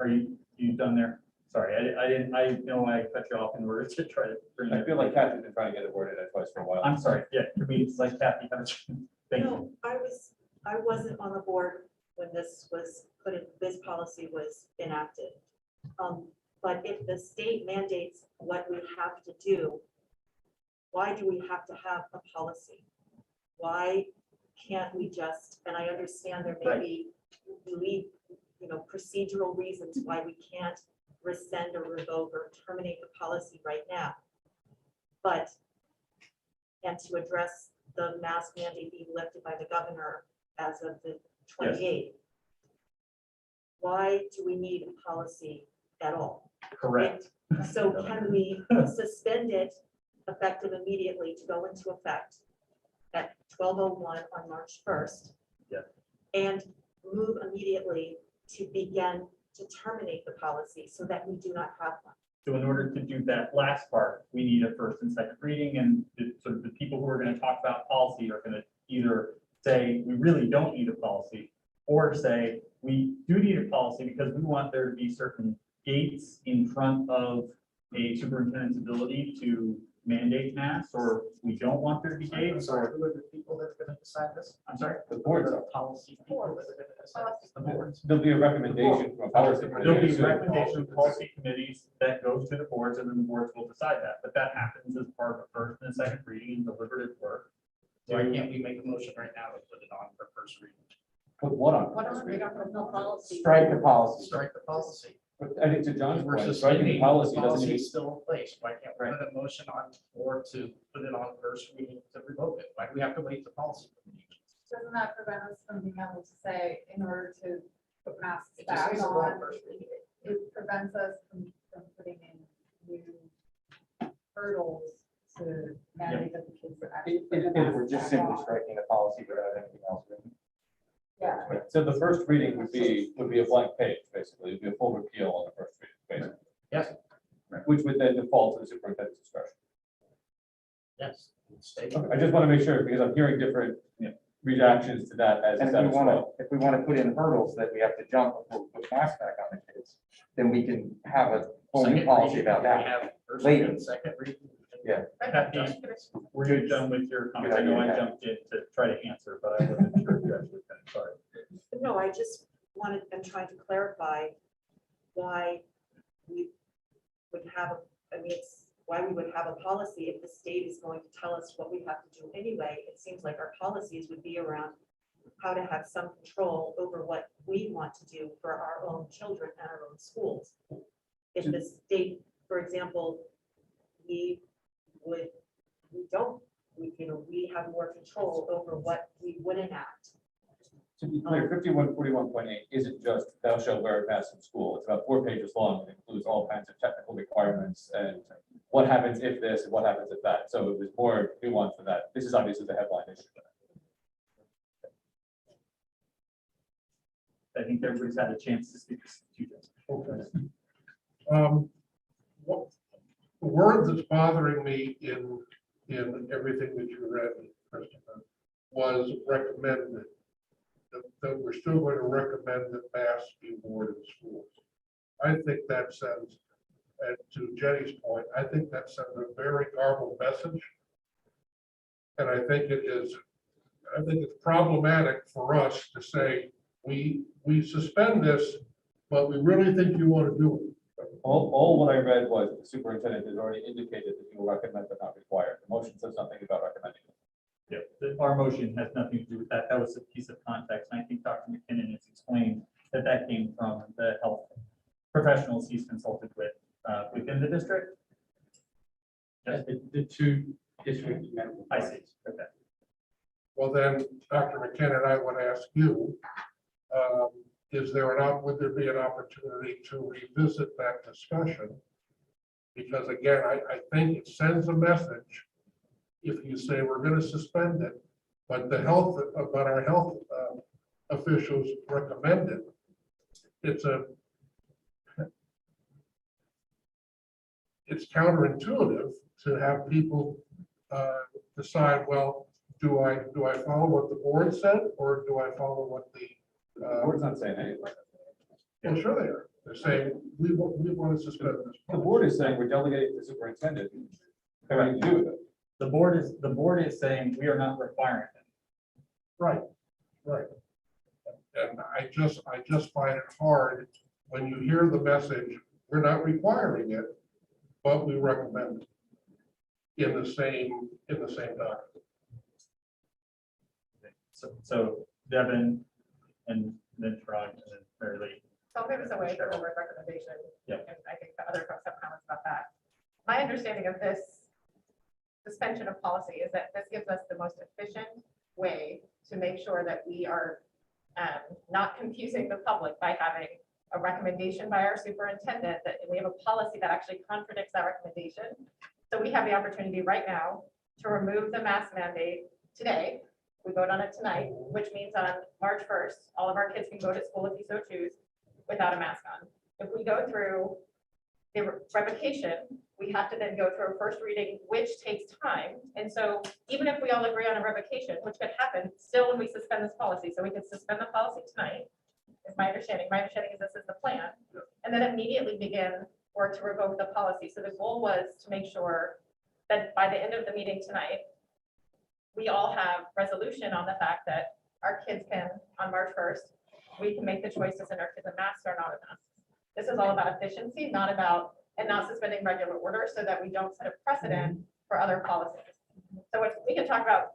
Speaker 2: are you done there? Sorry, I know I cut you off in order to try to bring.
Speaker 1: I feel like Kathy's been trying to get it worded twice for a while.
Speaker 2: I'm sorry, yeah, can we, like Kathy, have a, thank you.
Speaker 14: No, I wasn't on the board when this was put in, this policy was enacted. But if the state mandates what we have to do, why do we have to have a policy? Why can't we just, and I understand there may be, procedural reasons why we can't rescind or revoke or terminate the policy right now. But, and to address the mask mandate being lifted by the governor as of the 28th. Why do we need a policy at all?
Speaker 2: Correct.
Speaker 14: So can we suspend it effective immediately to go into effect at 12:01 on March 1st?
Speaker 2: Yeah.
Speaker 14: And move immediately to begin to terminate the policy so that we do not have one.
Speaker 2: So in order to do that last part, we need a first and second reading, and sort of the people who are going to talk about policy are going to either say, we really don't need a policy, or say, we do need a policy because we want there to be certain gates in front of a superintendent's ability to mandate masks, or we don't want there to be gates, or,
Speaker 11: Who are the people that are going to decide this?
Speaker 2: I'm sorry?
Speaker 1: The boards
Speaker 11: The
Speaker 1: are.
Speaker 11: policy people that are going to decide this. The boards.
Speaker 1: There'll be a recommendation from a policy.
Speaker 2: There'll be
Speaker 1: committee.
Speaker 2: recommendation of policy committees that goes to the boards, and then the boards will decide that, but that happens as part of a first and second reading and deliberative work.
Speaker 11: Why can't we make a motion right now to put it on for first reading?
Speaker 1: Put what on?
Speaker 7: What are we don't have no policy?
Speaker 8: Strike the policy.
Speaker 11: Strike the policy.
Speaker 1: But I think to John's
Speaker 11: We're
Speaker 1: point, striking the
Speaker 11: suspending,
Speaker 1: policy
Speaker 11: the
Speaker 1: doesn't
Speaker 11: policy
Speaker 1: mean.
Speaker 11: is still in place. Why can't we put a motion on or to put it on first reading to revoke it? Why do we have to wait the policy?
Speaker 13: Doesn't that prevent us from being able to say, in order to put masks
Speaker 11: It just
Speaker 13: back
Speaker 11: needs to go on
Speaker 13: on?
Speaker 11: first reading.
Speaker 13: It prevents us from putting in new hurdles to mandate that the kids actually. put the
Speaker 8: If we're
Speaker 13: masks
Speaker 8: just
Speaker 13: back
Speaker 8: simply
Speaker 13: on.
Speaker 8: striking the policy without anything else.
Speaker 13: Yeah.
Speaker 1: So the first reading would be a blank page, basically. It'd be a full repeal on the first reading, basically.
Speaker 11: Yes.
Speaker 1: Which would then default to the superintendent's discretion.
Speaker 11: Yes. State.
Speaker 1: Okay, I just want to make sure, because I'm hearing different reactions to that as.
Speaker 8: And if we want to put in hurdles that we have to jump before we put masks back on the kids, then we can have a whole new
Speaker 11: Second
Speaker 8: policy
Speaker 11: reading,
Speaker 8: about
Speaker 11: we
Speaker 8: that.
Speaker 11: have first
Speaker 8: Later.
Speaker 11: reading, second reading.
Speaker 8: Yeah.
Speaker 2: Kathy, were you done with your comments? I know I jumped in to try to answer, but I wasn't sure if you actually finished. Sorry.
Speaker 14: No, I just wanted, I'm trying to clarify why we would have, why we would have a policy if the state is going to tell us what we have to do anyway. It seems like our policies would be around how to have some control over what we want to do for our own children and our own schools. If the state, for example, we have more control over what we would enact.
Speaker 1: To be clear, 5141.8 isn't just thou shalt wear a mask in school. It's about 4 pages long. It includes all kinds of technical requirements and what happens if this and what happens if that. So it was more nuanced than that. This is obviously the headline issue.
Speaker 2: I think everybody's had a chance to speak.
Speaker 15: What the word that's bothering me in everything that you read, Christopher, was recommended. That we're still going to recommend that masks be worn in schools. I think that sends, and to Jenny's point, I think that sends a very garbled message. And I think it's problematic for us to say, we suspend this, but we really think you want to do it.
Speaker 1: All what I read was the superintendent has already indicated that he will recommend but not require. The motion says nothing about recommending.
Speaker 2: Yeah, our motion has nothing to do with that. That was a piece of context. And I think Dr. McKinnon has explained that that came from the health professionals he's consulted with within the district.
Speaker 1: The two
Speaker 12: district medical.
Speaker 2: I see, okay.
Speaker 15: Well, then, Dr. McKenna, I would ask you, would there be an opportunity to revisit that discussion? Because again, I think it sends a message if you say we're going to suspend it, but our health officials recommend it. It's counterintuitive to have people decide, well, do I follow what the board said, or do I follow what the
Speaker 1: Board's not saying anything.
Speaker 15: well, sure they are. They're saying, we want to suspend this.
Speaker 1: The board is saying we're delegating to the superintendent. Having to do with it.
Speaker 2: The board is saying we are not requiring it.
Speaker 15: Right. And I just find it hard when you hear the message, we're not requiring it, but we recommend it in the same document.
Speaker 2: So Devin and then Trog and then Mary Lee.
Speaker 9: So I'll give us away for the word recommendation.
Speaker 2: Yeah.
Speaker 9: And I think the other folks have comments about that. My understanding of this suspension of policy is that this gives us the most efficient way to make sure that we are not confusing the public by having a recommendation by our superintendent, that we have a policy that actually contradicts that recommendation. So we have the opportunity right now to remove the mask mandate today. We vote on it tonight, which means on March 1st, all of our kids can go to school if you so choose without a mask on. If we go through the revocation, we have to then go through a first reading, which takes time. And so even if we all agree on a revocation, which could happen still when we suspend this policy, so we could suspend the policy tonight, is my understanding. My understanding is this is the plan. And then immediately begin work to revoke the policy. So the goal was to make sure that by the end of the meeting tonight, we all have resolution on the fact that our kids can, on March 1st, we can make the choice to send our kids a mask or not a mask. This is all about efficiency, not about, and not suspending regular order so that we don't set a precedent for other policies. So if we can talk about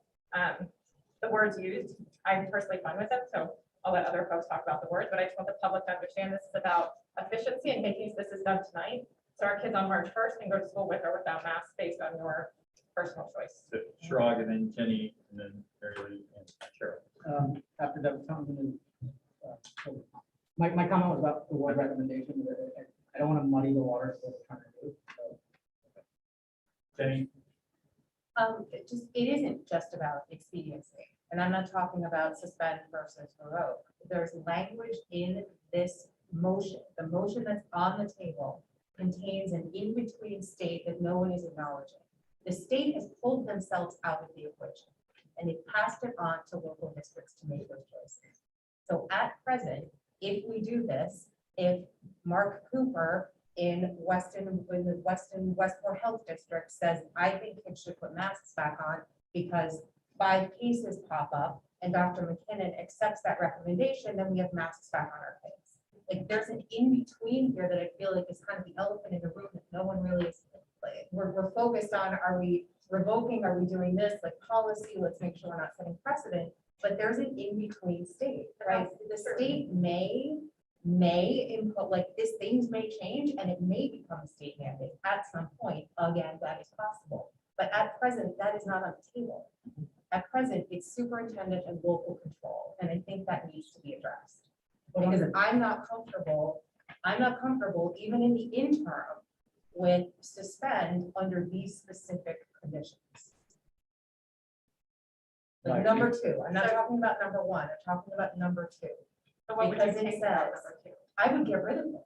Speaker 9: the words used, I'm personally fine with them. So I'll let other folks talk about the words, but I just want the public to understand this is about efficiency in making this is done tonight. So our kids on March 1st can go to school with or without masks based on your personal choice.
Speaker 2: So Trog and then Jenny and then Mary Lee and Cheryl.
Speaker 10: After that, my comment was about the word recommendation. I don't want to muddy the waters of what we're trying to do. So.
Speaker 2: Jenny,
Speaker 16: It isn't just about expediency, and I'm not talking about suspend versus revoke. There's language in this motion. The motion that's on the table contains an in-between state that no one is acknowledging. The state has pulled themselves out of the equation, and it passed it on to local districts to make those choices. So at present, if we do this, if Mark Cooper in the Westport Health District says, I think kids should put masks back on because 5 cases pop up and Dr. McKinnon accepts that recommendation, then we have masks back on our kids. Like there's an in-between here that I feel like is kind of the elephant in the room that no one really is, like, we're focused on, are we revoking, are we doing this, like policy, let's make sure we're not setting precedent, but there's an in-between state, right? The state may input, like this, things may change and it may become a state mandate at some point. Again, that is possible. But at present, that is not on the table. At present, it's superintendent and local control. And I think that needs to be addressed. Because I'm not comfortable even in the interim with suspend under these specific conditions. Like number 2, I'm not talking about number 1, I'm talking about number 2.
Speaker 9: So what would you
Speaker 16: Because it
Speaker 9: take out
Speaker 16: says,
Speaker 9: number 2?
Speaker 16: I would get rid of it.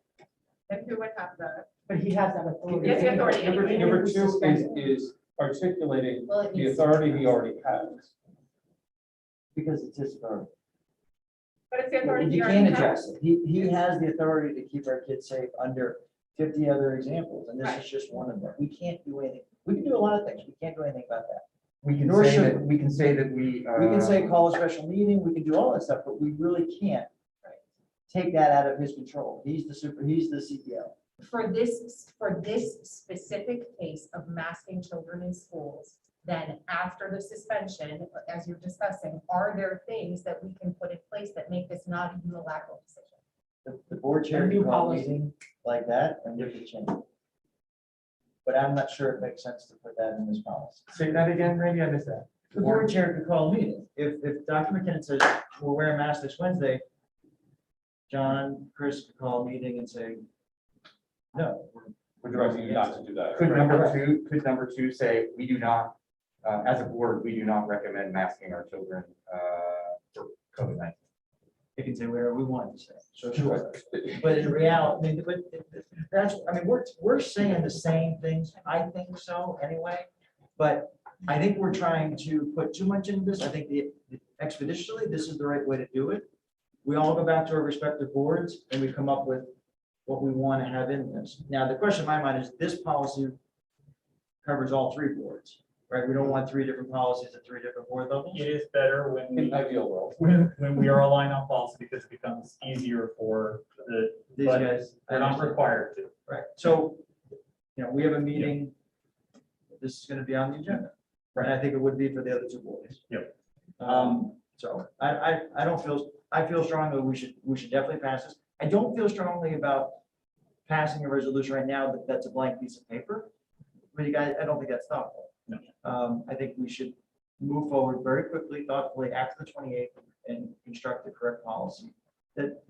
Speaker 9: Then who would have the?
Speaker 10: But he has that authority.
Speaker 9: Yes, the authority.
Speaker 1: Number 2 is articulating
Speaker 16: Well, it
Speaker 1: the
Speaker 16: needs to
Speaker 1: authority
Speaker 16: be
Speaker 1: he already has.
Speaker 3: Because it's his authority.
Speaker 9: But it's the authority.
Speaker 3: You
Speaker 9: he
Speaker 3: can't
Speaker 9: already has.
Speaker 3: adjust it. He has the authority to keep our kids safe under 50 other examples, and this is just one of them. We can't do anything. We can do a lot of things. We can't do anything about that.
Speaker 8: We can
Speaker 3: Nor
Speaker 8: say
Speaker 3: should
Speaker 8: that, we can say that we.
Speaker 3: We can say call a special meeting, we can do all that stuff, but we really can't take that out of his control. He's the CEO.
Speaker 16: For this specific case of masking children in schools, then after the suspension, as you're discussing, are there things that we can put in place that make this not a unilateral decision?
Speaker 3: The board chair
Speaker 10: A new
Speaker 3: can call a
Speaker 10: policy.
Speaker 3: meeting like that and we can change.
Speaker 17: but I'm not sure it makes sense to put that in this policy.
Speaker 8: Say that again, Randy, I missed that.
Speaker 17: The board chair could call a meeting. If Dr. McKinnon says, we're wearing masks this Wednesday, John, Chris could call a meeting and say, no.
Speaker 1: We're directing you not to do that.
Speaker 8: Could number two say, we do not, as a board, we do not recommend masking our children for COVID-19?
Speaker 17: They can say whatever we want to say. So sure. But in reality, I mean, but that's, I mean, we're saying the same things. I think so anyway. But I think we're trying to put too much into this. I think expeditiously, this is the right way to do it. We all go back to our respective boards and we come up with what we want to have in this. Now, the question in my mind is this policy covers all three boards, right? We don't want three different policies at three different board levels.
Speaker 2: It is better when
Speaker 1: In
Speaker 2: we,
Speaker 1: ideal world.
Speaker 2: when we are aligned on policy because it becomes easier for
Speaker 17: These
Speaker 2: but
Speaker 17: guys.
Speaker 2: we're not required to.
Speaker 17: Right, so, you know, we have a meeting, this is gonna be on the agenda, right? I think it would be for the other two boards.
Speaker 2: Yep.
Speaker 17: So I don't feel, I feel strongly we should definitely pass this. I don't feel strongly about passing a resolution right now that that's a blank piece of paper. But you guys, I don't think that's thoughtful.
Speaker 2: No.
Speaker 17: I think we should move forward very quickly, thoughtfully after the 28th and construct the correct policy that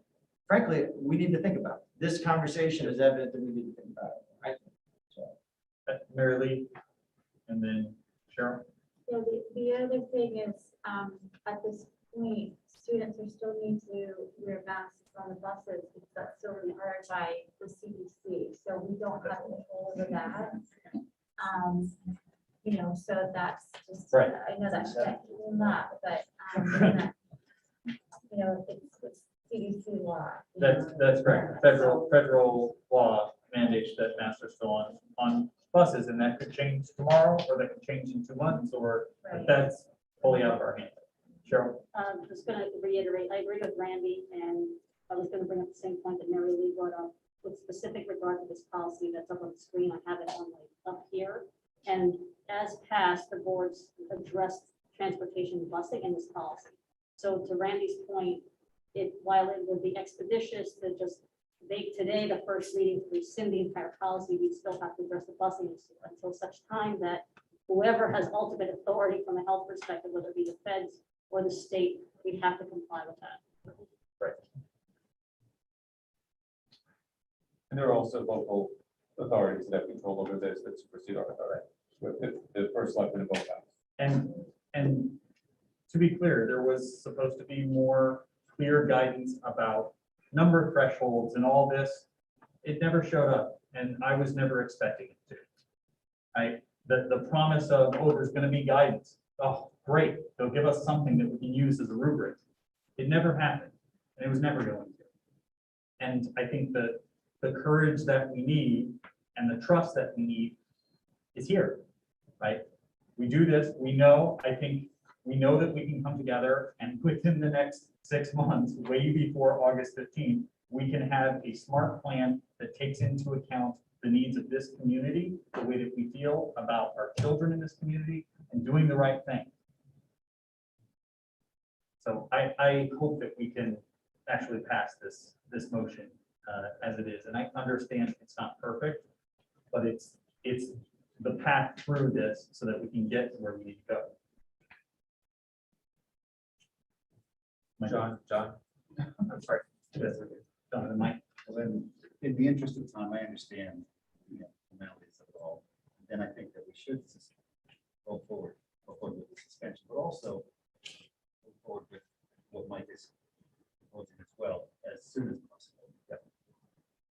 Speaker 17: frankly, we need to think about. This conversation is evident that we need to think about it. I think. So,
Speaker 2: Mary Lee, and then Cheryl.
Speaker 7: So the other thing is, at this point, students are still need to wear masks on the buses because that's still required by the CDC. So we don't have control over that. You know, so that's just,
Speaker 2: Right.
Speaker 7: I know that's not, but, you know, it's CDC law. you know.
Speaker 2: That's correct. Federal law mandates that masks are still on buses, and that could change tomorrow, or that could change in 2 months, or
Speaker 7: Right.
Speaker 2: that's fully out of our hands. Cheryl?
Speaker 18: Just going to reiterate, I agree with Randy, and I was going to bring up the same point that Mary Lee brought up with specific regard to this policy that's up on the screen. I have it on up here. And as passed, the boards addressed transportation busing in this policy. So to Randy's point, while it would be expeditious to just make today the first reading to rescind the entire policy, we'd still have to address the busing issue until such time that whoever has ultimate authority from a health perspective, whether it be the feds or the state, we'd have to comply with that.
Speaker 2: Right.
Speaker 1: And there are also local authorities that have control over this that supersede our authority. With the first selectman in both houses.
Speaker 2: And to be clear, there was supposed to be more clear guidance about number thresholds and all this. It never showed up, and I was never expecting it to. The promise of, oh, there's going to be guidance. Oh, great, they'll give us something that we can use as a rubric. It never happened, and it was never going to. And I think that the courage that we need and the trust that we need is here, right? We do this, we know, I think we know that we can come together and within the next 6 months, way before August 15th, we can have a smart plan that takes into account the needs of this community, the way that we feel about our children in this community, and doing the right thing. So I hope that we can actually pass this motion as it is. And I understand it's not perfect, but it's the path through this so that we can get to where we need to go.
Speaker 1: John?
Speaker 2: I'm sorry. Yes, okay. John and Mike.
Speaker 19: Then, in the interest of time, I understand, you know, the formalities of it all. Then I think that we should go forward with the suspension, but also move forward with what Mike is proposing as well, as soon as possible.
Speaker 2: Yep.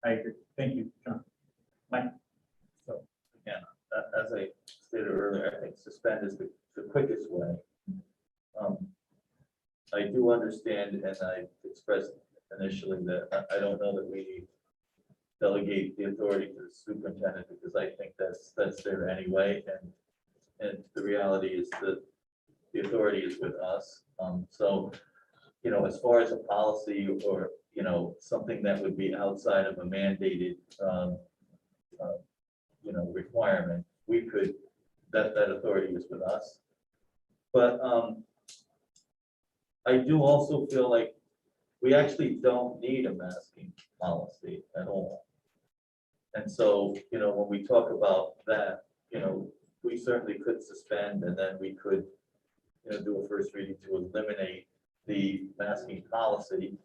Speaker 2: I agree. Thank you, John. Mike?
Speaker 3: So again, as I stated earlier, I think suspend is the quickest way. I do understand, and I expressed initially that I don't know that we delegate the authority to the superintendent because I think that's there anyway, and the reality is that the authority is with us. So, you know, as far as a policy or, you know, something that would be outside of a mandated, you know, requirement, we could, that authority is with us. But I do also feel like we actually don't need a masking policy at all. And so, when we talk about that, we certainly could suspend and then we could, do a first reading to eliminate the masking policy,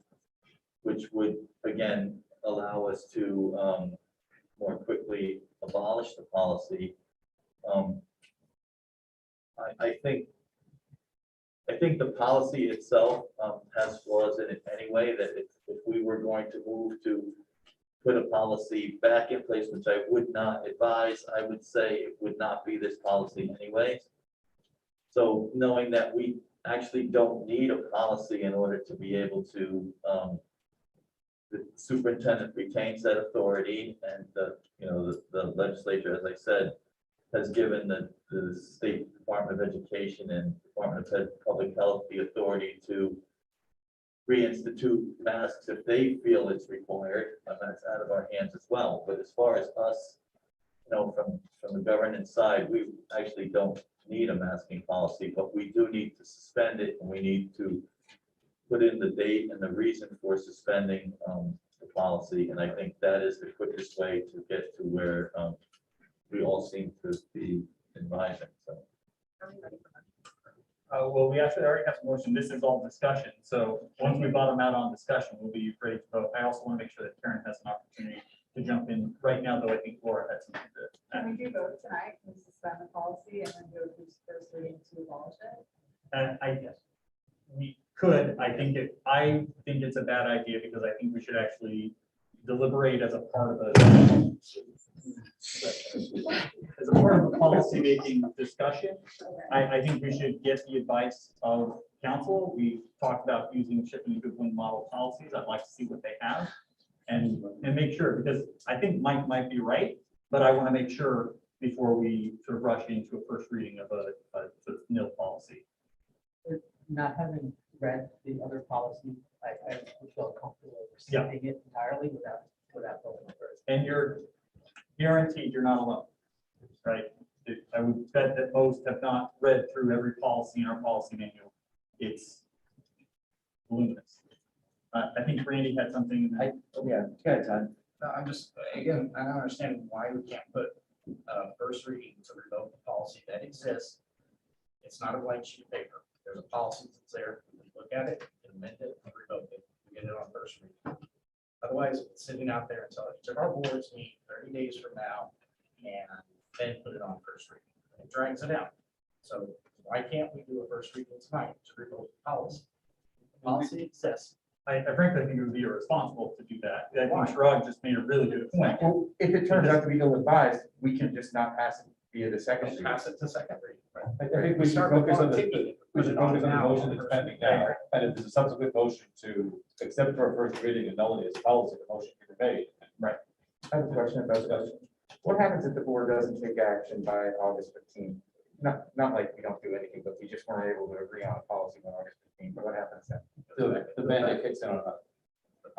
Speaker 3: which would, again, allow us to more quickly abolish the policy. I think the policy itself has flaws in it anyway, that if we were going to move to put a policy back in place, which I would not advise, I would say it would not be this policy anyways. So knowing that we actually don't need a policy in order to be able to, the superintendent retains that authority, and the legislature, as I said, has given the State Department of Education and Department of Public Health the authority to reinstitute masks if they feel it's required, and that's out of our hands as well. But as far as us, from the governance side, we actually don't need a masking policy, but we do need to suspend it, and we need to put in the date and the reason for suspending the policy. And I think that is the quickest way to get to where we all seem to be advising. So.
Speaker 2: Well, we actually already have a motion. This is all discussion. So once we bottom out on discussion, we'll be ready to vote. I also want to make sure that Karen has an opportunity to jump in right now, though I think Laura has something to add.
Speaker 13: Can we do both tonight? Can we suspend the policy and then go through first reading to abolish it?
Speaker 2: We could, I think it's a bad idea because I think we should actually deliberate as a part of the policy making discussion. I think we should get the advice of council. We talked about using shipping good win model policies. I'd like to see what they have and make sure, because I think Mike might be right, but I want to make sure before we sort of rush into a first reading of a sort of nil policy.
Speaker 10: Not having read the other policy, I would feel comfortable receiving it entirely without voting for it.
Speaker 2: And you're guaranteed you're not alone, right? I would bet that most have not read through every policy in our policy manual. It's voluminous. I think Randy had something.
Speaker 11: Yeah, good, Todd. No, I'm just, again, I don't understand why we can't put first reading to revoke the policy that exists. It's not a blank sheet of paper. There's a policy that's there. We can look at it, amend it, and revoke it. We get it on first reading. Otherwise, it's sitting out there until each of our boards meet 30 days from now and then put it on first reading. It drags it out. So why can't we do a first reading tonight to revoke the policy? The policy exists.
Speaker 2: I frankly think it would be irresponsible to do that. I think Shrug just made a really good point.
Speaker 8: Well, if it turns out to be ill-advised, we can just not pass it via the second.
Speaker 11: Just pass it to second reading.
Speaker 1: I think we should focus on the motion that's pending now, and if there's a subsequent motion to accept for a first reading and nullity as policy, the motion can be made.
Speaker 2: Right.
Speaker 8: I have a question about that. What happens if the board doesn't take action by August 15th? Not like we don't do anything, but we just weren't able to agree on a policy by August 15th, but what happens then?
Speaker 1: The mandate kicks in on that.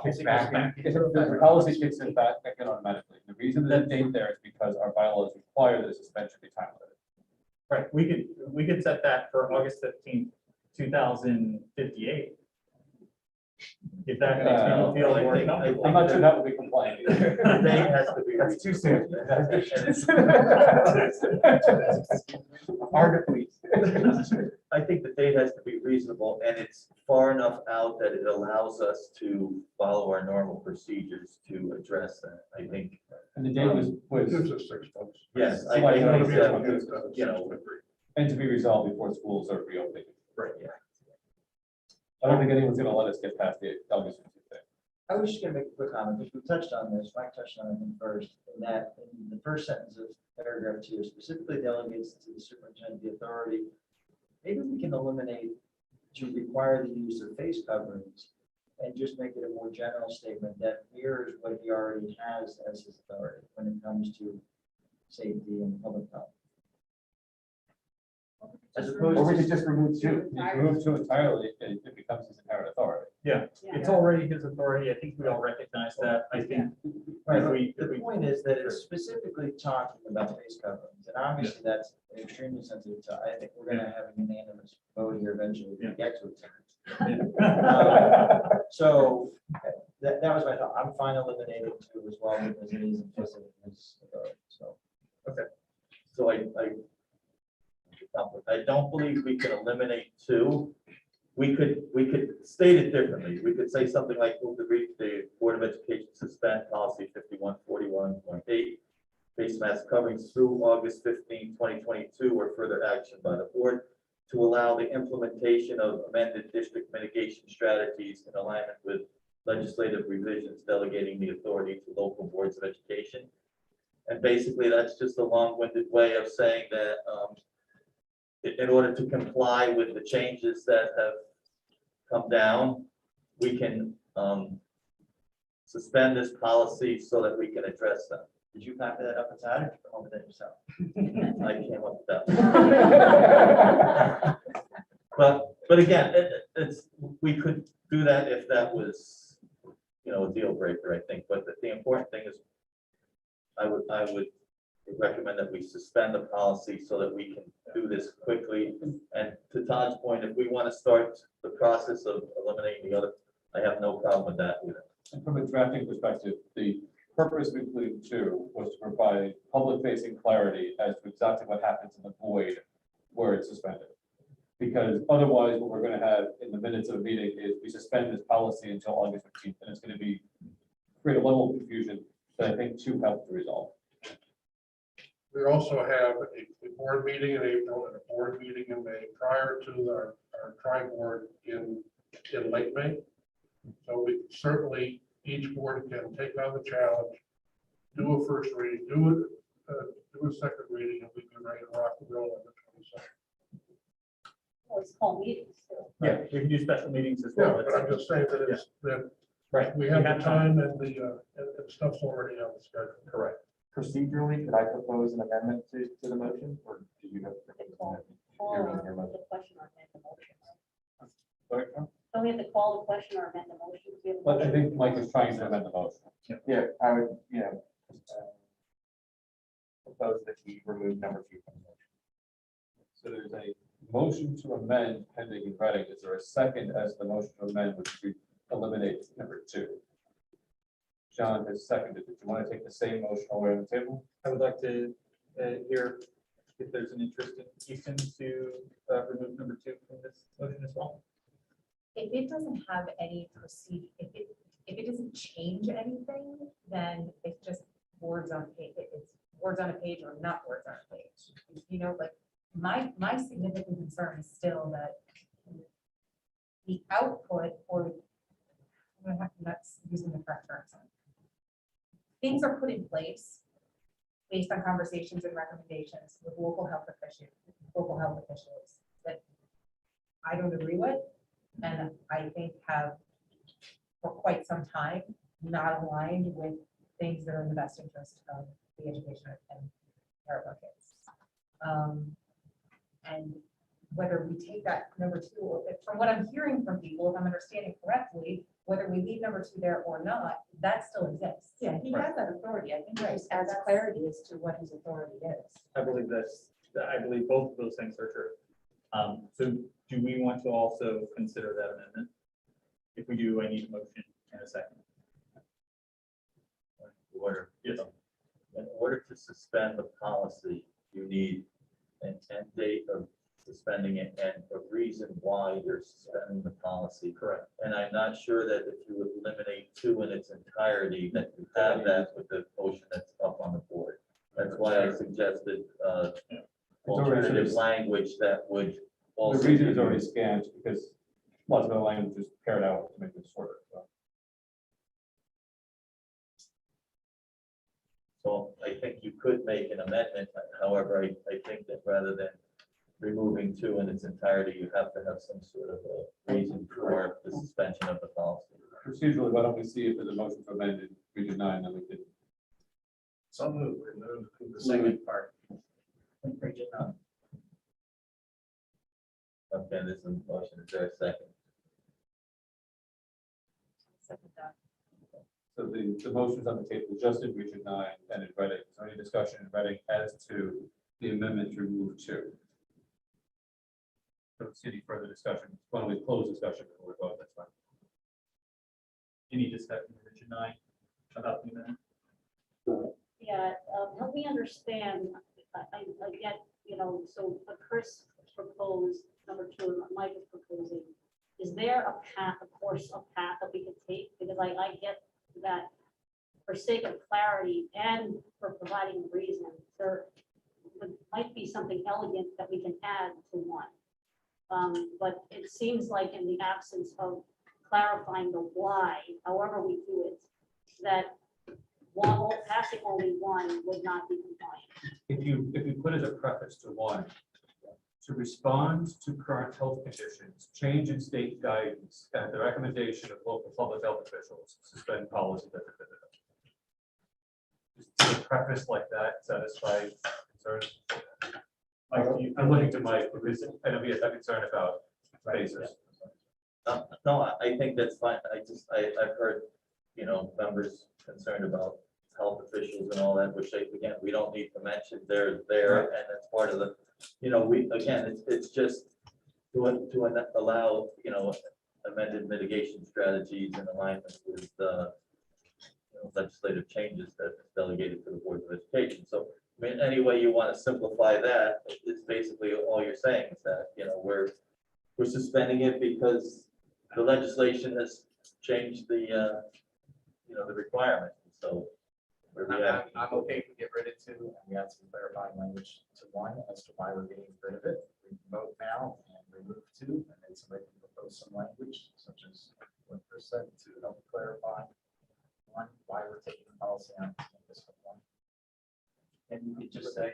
Speaker 8: Kicks back in?
Speaker 1: The policy kicks in back in automatically. The reason that date there is because our bylaws require that the suspension be time limited.
Speaker 2: Right, we could set that for August 15th, 2058. If that makes people feel more comfortable.
Speaker 1: I'm not sure that would be compliant.
Speaker 3: The date has to be.
Speaker 8: That's too soon. Hard to please.
Speaker 3: I think the date has to be reasonable, and it's far enough out that it allows us to follow our normal procedures to address that, I think.
Speaker 1: And the date was,
Speaker 15: Gives us 6 months.
Speaker 3: Yes, I
Speaker 1: Somebody
Speaker 3: think
Speaker 1: knows
Speaker 3: that, you know,
Speaker 1: and to be resolved before schools are reopening.
Speaker 3: right, yeah.
Speaker 1: I don't think anyone's gonna let us get past the August 15th thing.
Speaker 17: I was just gonna make a quick comment, because we touched on this, Mike touched on it first, and that in the first sentence of paragraph 2 specifically delegates to the superintendent the authority. Maybe we can eliminate to require the use of face coverings and just make it a more general statement that mirrors what he already has as his authority when it comes to safety and public health. As opposed
Speaker 1: Or we
Speaker 17: to
Speaker 1: could just remove two entirely, it becomes his inherent authority.
Speaker 2: Yeah, it's already his authority. I think we all recognize that. I think
Speaker 17: The point is that it's specifically talking about face coverings, and obviously that's extremely sensitive to, I think we're gonna have a unanimous vote here eventually to get to it. So that was my thought. I'm fine eliminating 2 as well because it is implicit in this, so.
Speaker 3: So I don't believe we can eliminate 2. We could state it differently. We could say something like, move the Board of Education suspend policy 5141.8, face mask coverings through August 15, 2022, or further action by the board to allow the implementation of amended district mitigation strategies in alignment with legislative revisions delegating the authority to local boards of education. And basically, that's just a long-winded way of saying that in order to comply with the changes that have come down, we can suspend this policy so that we can address them.
Speaker 17: Did you copy that up inside or did you come up with it yourself?
Speaker 3: I came up with that. But again, it's, we could do that if that was, a deal breaker, I think. But the important thing is, I would recommend that we suspend the policy so that we can do this quickly. And to Todd's point, if we want to start the process of eliminating the other, I have no problem with that either.
Speaker 1: And from a drafting perspective, the purpose of including 2 was to provide public-facing clarity as to exactly what happens in the void where it's suspended. Because otherwise, what we're going to have in the minutes of a meeting is we suspend this policy until August 15th, and it's going to be create a level of confusion that I think 2 helped to resolve.
Speaker 15: We also have a board meeting in April and a board meeting in May prior to our tri-board in late May. So we certainly, each board can take on the challenge, do a first reading, do a second reading, and we can ready to rock and roll on the 22nd.
Speaker 18: Well, it's called meetings, too.
Speaker 2: Yeah, we can do special meetings as
Speaker 15: Yeah,
Speaker 2: well.
Speaker 15: but I'm just saying that it's, that
Speaker 2: Right.
Speaker 15: we have the time and and stuff's already on the schedule.
Speaker 2: Correct.
Speaker 8: Procedurally, could I propose an amendment to the motion, or do you have?
Speaker 18: Or the question or amend the motion. Don't we have to call the question or amend the motion? We have a
Speaker 1: But I
Speaker 18: motion.
Speaker 1: think Mike is trying to amend the motion.
Speaker 8: Yeah, I would, propose that we remove number 2 from the motion.
Speaker 1: So there's a motion to amend pending in writing. Is there a second as the motion to amend, which we eliminate number 2? John has seconded. Did you want to take the same motion all the way on the table?
Speaker 2: I would like to hear if there's an interest in Easton to remove number 2 from this motion as well.
Speaker 16: If it doesn't have any if it doesn't change anything, then it's just words on page. It's words on a page or not words on a page. Like my significant concern is still that the output, or I'm not using the correct terms. Things are put in place based on conversations and recommendations with local health officials that I don't agree with, and I think have for quite some time not aligned with things that are in the best interest of the education and care of our kids. And whether we take that number 2, or from what I'm hearing from people, if I'm understanding correctly, whether we leave number 2 there or not, that still exists.
Speaker 5: Yeah, he has that authority. I think he just adds
Speaker 16: That's-
Speaker 5: clarity as to what his authority is.
Speaker 2: I believe both of those things are true. So do we want to also consider that amendment? If we do, I need a motion and a second.
Speaker 3: Order.
Speaker 2: Yes.
Speaker 3: In order to suspend the policy, you need an end date of suspending it and a reason why you're suspending the policy.
Speaker 2: Correct.
Speaker 3: And I'm not sure that if you eliminate 2 in its entirety, that you have that with the motion that's up on the board. That's why I suggested alternative language that would also.
Speaker 1: The reason is already scanned because lots of the language is paired out to make it shorter.
Speaker 3: So I think you could make an amendment. However, I think that rather than removing 2 in its entirety, you have to have some sort of a reason for the suspension of the policy.
Speaker 1: Procedurally, why don't we see if there's a motion to amend in Region 9, then we could.
Speaker 11: So move, remove the second part.
Speaker 2: Region 9.
Speaker 3: Okay, this is a motion. Is there a second?
Speaker 16: Second that.
Speaker 1: So the motion's on the table, just in Region 9 and in Reading. Is there any discussion in Reading as to the amendment to remove 2? Don't see any further discussion. Why don't we close discussion before we vote? That's fine.
Speaker 2: Any discussion in Region 9 about the amendment?
Speaker 18: Yeah, help me understand, I get, so what Chris proposed, number 2, and what Mike is proposing, is there a path, a path that we could take? Because I get that for sake of clarity and for providing a reason, there might be something elegant that we can add to 1. But it seems like in the absence of clarifying the why, however we do it, that passing only 1 would not be compliant.
Speaker 1: If you put as a preface to 1, to respond to current health conditions, change in state guidance, and the recommendation of local public health officials, suspend policy. Just a preface like that satisfy concerns. I'm looking to Mike, because I know he has a concern about basis.
Speaker 3: No, I think that's fine. I've heard, members concerned about health officials and all that, which again, we don't need to mention. They're there, and that's part of the, it's just to allow, amended mitigation strategies in alignment with legislative changes that is delegated to the Board of Education. So, I mean, any way you want to simplify that, it's basically all you're saying is that, we're suspending it because the legislation has changed the, the requirement. So
Speaker 11: I'm okay if we get rid of 2, and we add some clarifying language to 1 as to why we're getting rid of it. We vote now and remove 2, and then somebody can propose some language such as what Chris said to help clarify 1, why we're taking the policy on this 1.
Speaker 17: And you could just say,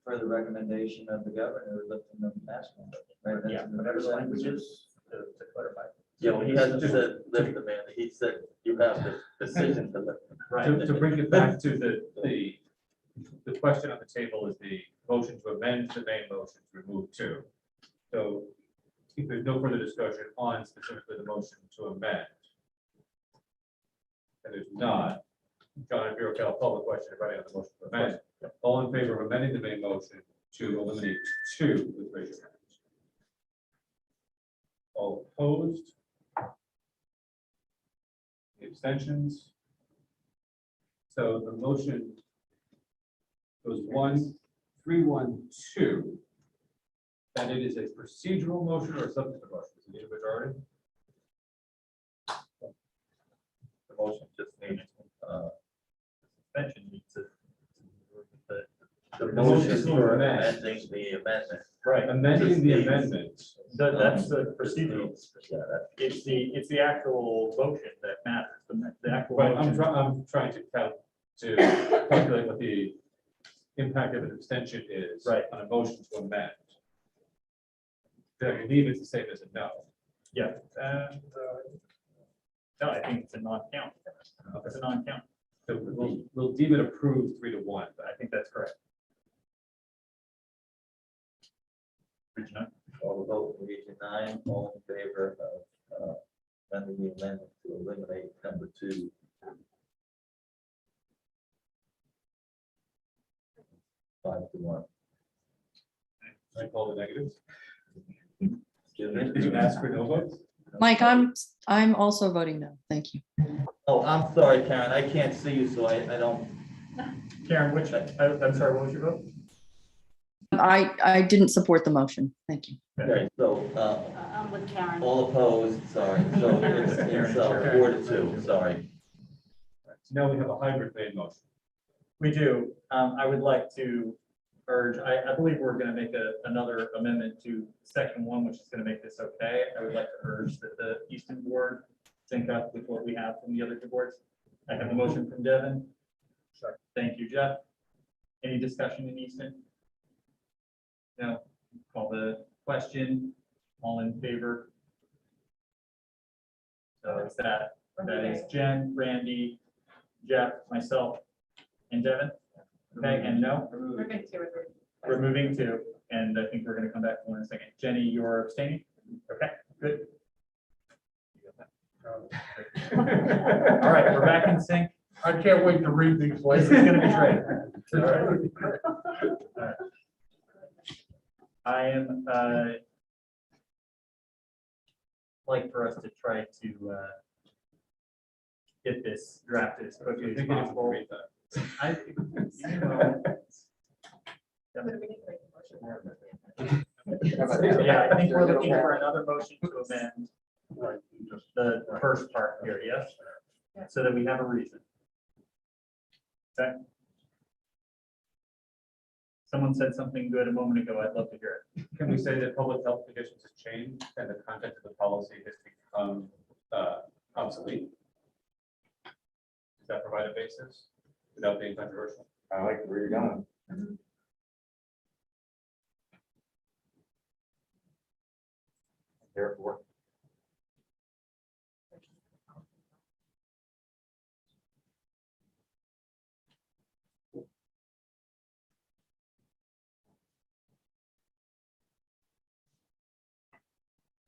Speaker 17: for the recommendation of the governor, lifting the mask.
Speaker 11: Yeah, whatever the language is to clarify.
Speaker 3: Yeah, well, he hasn't said lift the man. He said you have the decision to lift.
Speaker 1: Right. To bring it back to the question on the table is the motion to amend the main motion to remove 2. So if there's no further discussion on specifically the motion to amend, and there's not, John, if you're okay, I'll call the question regarding the motion to amend. All in favor of amending the main motion to eliminate 2, with raise your hands. All opposed? Any abstentions? So the motion goes 1-3-1-2. And it is a procedural motion or a substantive motion? Is it need a majority?
Speaker 3: The motion just needs,
Speaker 2: Suspension needs to.
Speaker 3: the motion for amending the amendment.
Speaker 2: Right.
Speaker 1: Amending the amendment.
Speaker 2: That's the procedural.
Speaker 3: Yeah,
Speaker 2: It's the actual motion that matters. The actual.
Speaker 1: Right,
Speaker 2: motion.
Speaker 1: I'm trying to calculate what the impact of an abstention is
Speaker 2: Right.
Speaker 1: on a motion to amend. I believe it's the same as a no.
Speaker 2: Yeah. And, no, I think it's a non-count. It's a non-count.
Speaker 1: So we'll deem it approved 3-1.
Speaker 2: I think that's correct. Region 9.
Speaker 3: all the vote in Region 9, all in favor of amending the amendment to eliminate number 2. Five to 1.
Speaker 1: I call the negatives.
Speaker 3: Excuse me?
Speaker 1: Did you ask for no votes?
Speaker 4: Mike, I'm also voting no. Thank you.
Speaker 3: Oh, I'm sorry, Karen, I can't see you, so I don't.
Speaker 2: Karen, I'm sorry, what was your vote?
Speaker 4: I didn't support the motion. Thank you.
Speaker 3: Okay, so
Speaker 18: I'm with Karen.
Speaker 3: all opposed, sorry. So it's 4-2, sorry.
Speaker 1: So now we have a hybrid main motion.
Speaker 2: We do. I would like to urge, I believe we're going to make another amendment to section 1, which is going to make this okay. I would like to urge that the Easton board sync up with what we have from the other 2 boards. I have a motion from Devin. Sorry. Thank you, Jeff. Any discussion in Easton? No. Call the question. All in favor? So is that is Jen, Randy, Jeff, myself, and Devin. Okay, and no?
Speaker 9: Moving 2 or 3.
Speaker 2: We're moving 2, and I think we're going to come back to 1 in a second. Jenny, you're abstaining? Okay, good. All right, we're back in sync.
Speaker 15: I can't wait to read these
Speaker 2: This is going to be great.
Speaker 15: later.
Speaker 2: All right. I am like for us to try to get this drafted as quickly as
Speaker 1: Thinking if we
Speaker 2: possible.
Speaker 1: read that.
Speaker 2: I, you know, yeah, I think we're looking for another motion to amend
Speaker 15: Right.
Speaker 2: the first part here, yes? So that we have a reason. Okay. Someone said something good a moment ago. I'd love to hear it.
Speaker 1: Can we say that public health conditions has changed and the content of the policy has become obsolete? Does that provide a basis without being controversial?
Speaker 8: I like where you're going. Therefore.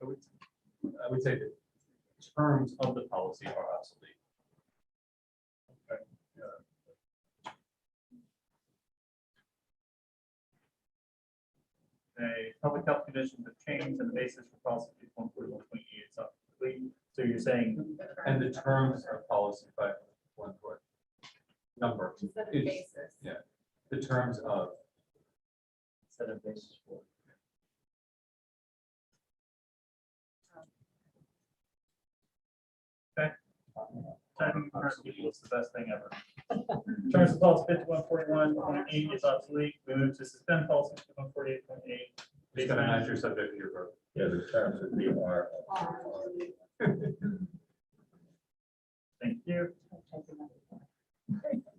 Speaker 1: I would say the terms of the policy are obsolete. Okay.
Speaker 2: Public health conditions have changed and the basis for policy 141.8 is obsolete. So you're saying,
Speaker 1: And the terms of policy 514 number.
Speaker 13: Instead of
Speaker 1: is-
Speaker 13: basis.
Speaker 1: Yeah, the terms of.
Speaker 17: Instead of basis for.
Speaker 2: time people is the best thing ever. In terms of policy 5141.8 is obsolete. We move to suspend policy 5148.8.
Speaker 1: Just gonna match your subject to your verb.
Speaker 3: Yeah, the terms would be are.
Speaker 2: Thank you.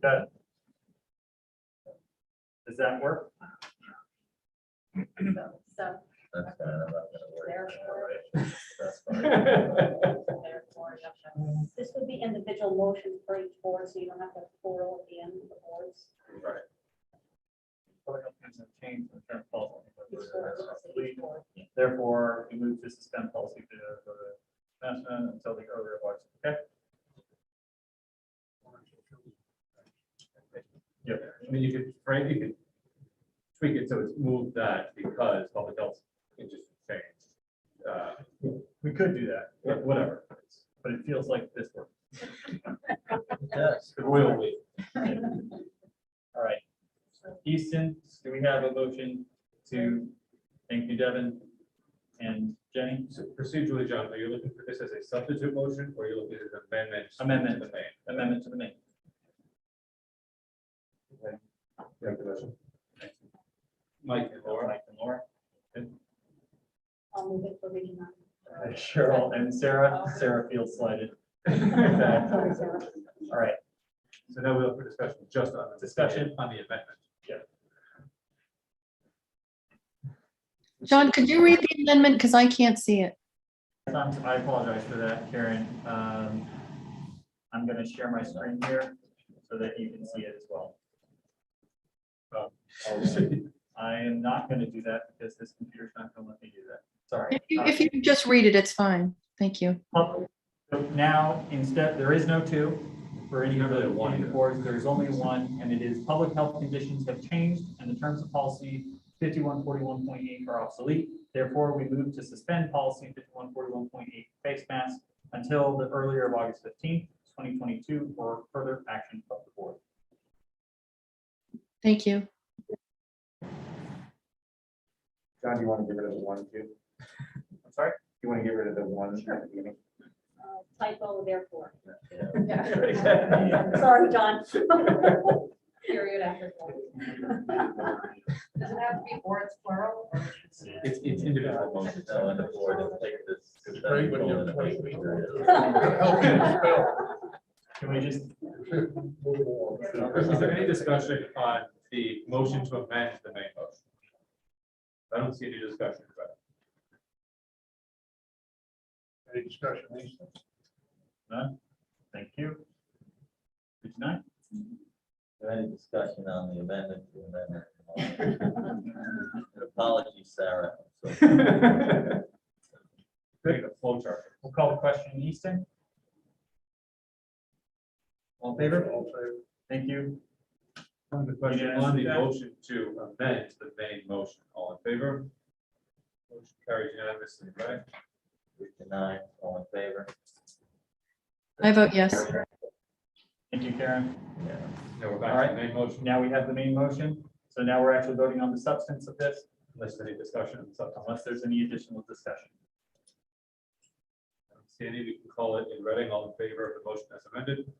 Speaker 2: Got it. Does that work?
Speaker 7: So
Speaker 3: That's fine, I'm not gonna worry.
Speaker 7: therefore,
Speaker 3: That's fine.
Speaker 7: therefore,
Speaker 18: This would be individual motions for each board, so you don't have to plural at the end of the boards.
Speaker 1: Right.
Speaker 2: Public health conditions have changed in the current policy. Obsolete. Therefore, we move to suspend policy for the until the earlier of August. Okay.
Speaker 1: Yeah, I mean, you could, frankly, you could tweak it so it's moved that because public health conditions changed.
Speaker 2: We could do that, but whatever. But it feels like this works.
Speaker 3: Yes.
Speaker 1: The royal we.
Speaker 2: All right. Easton, do we have a motion to, thank you, Devin and Jenny?
Speaker 1: So procedurally, John, are you looking for this as a substitute motion or are you looking at an amendment?
Speaker 2: Amendment.
Speaker 1: to the main?
Speaker 2: Amendment to the main.
Speaker 1: You have the motion? Mike and Laura.
Speaker 2: Mike and Laura.
Speaker 18: I'll move it for Region 9.
Speaker 2: Cheryl and Sarah. Sarah feels slighted. All
Speaker 18: Sorry, Sarah.
Speaker 2: right.
Speaker 1: So now we're up for discussion just on the
Speaker 2: Discussion.
Speaker 1: on the amendment.
Speaker 4: John, could you read the amendment? Because I can't see it.
Speaker 2: I apologize for that, Karen. I'm going to share my screen here so that you can see it as well. I am not going to do that because this computer's not going to let me do that. Sorry.
Speaker 4: If you just read it, it's fine. Thank you.
Speaker 2: So now, instead, there is no two for any of
Speaker 1: Never
Speaker 2: the
Speaker 1: one.
Speaker 2: boards. There's only one, and it is public health conditions have changed, and the terms of policy 5141.8 are obsolete. Therefore, we move to suspend policy 5141.8 face mask until the earlier of August 15th, 2022, for further action of the board.
Speaker 4: Thank you.
Speaker 8: John, do you want to get rid of the 1, 2?
Speaker 2: I'm sorry?
Speaker 8: You want to get rid of the 1 at the beginning?
Speaker 18: Typo, therefore.
Speaker 7: Yeah.
Speaker 18: Sorry, John.
Speaker 7: Period after.
Speaker 13: Does it have to be boards plural? Or
Speaker 1: It's individual motion.
Speaker 3: No, and the board will take this.
Speaker 15: It's great when you have 20 people.
Speaker 2: Can we just,
Speaker 1: Is there any discussion on the motion to amend the main motion? I don't see any discussion about it.
Speaker 15: Any discussion, Lisa?
Speaker 2: none? Thank you. Region 9?
Speaker 3: Any discussion on the amendment to amendment? Apologies, Sarah.
Speaker 1: Great, a flow chart.
Speaker 2: We'll call the question Easton. All in favor?
Speaker 15: All in favor?
Speaker 2: Thank you.
Speaker 1: On the question
Speaker 2: Unanimous
Speaker 1: on the
Speaker 2: feedback?
Speaker 1: motion to amend the main motion, all in favor? Motion carries unanimously, right?
Speaker 3: Region 9, all in favor?
Speaker 4: I vote yes.
Speaker 2: Thank you, Karen.
Speaker 1: Now we're
Speaker 2: All
Speaker 1: back
Speaker 2: right.
Speaker 1: to the main motion,
Speaker 2: Now we have the main motion. So now we're actually voting on the substance of this,
Speaker 1: unless there's any discussion on the substance.
Speaker 2: unless there's any additional discussion.
Speaker 1: Sandy, we can call it in Reading, all in favor of the motion as amended.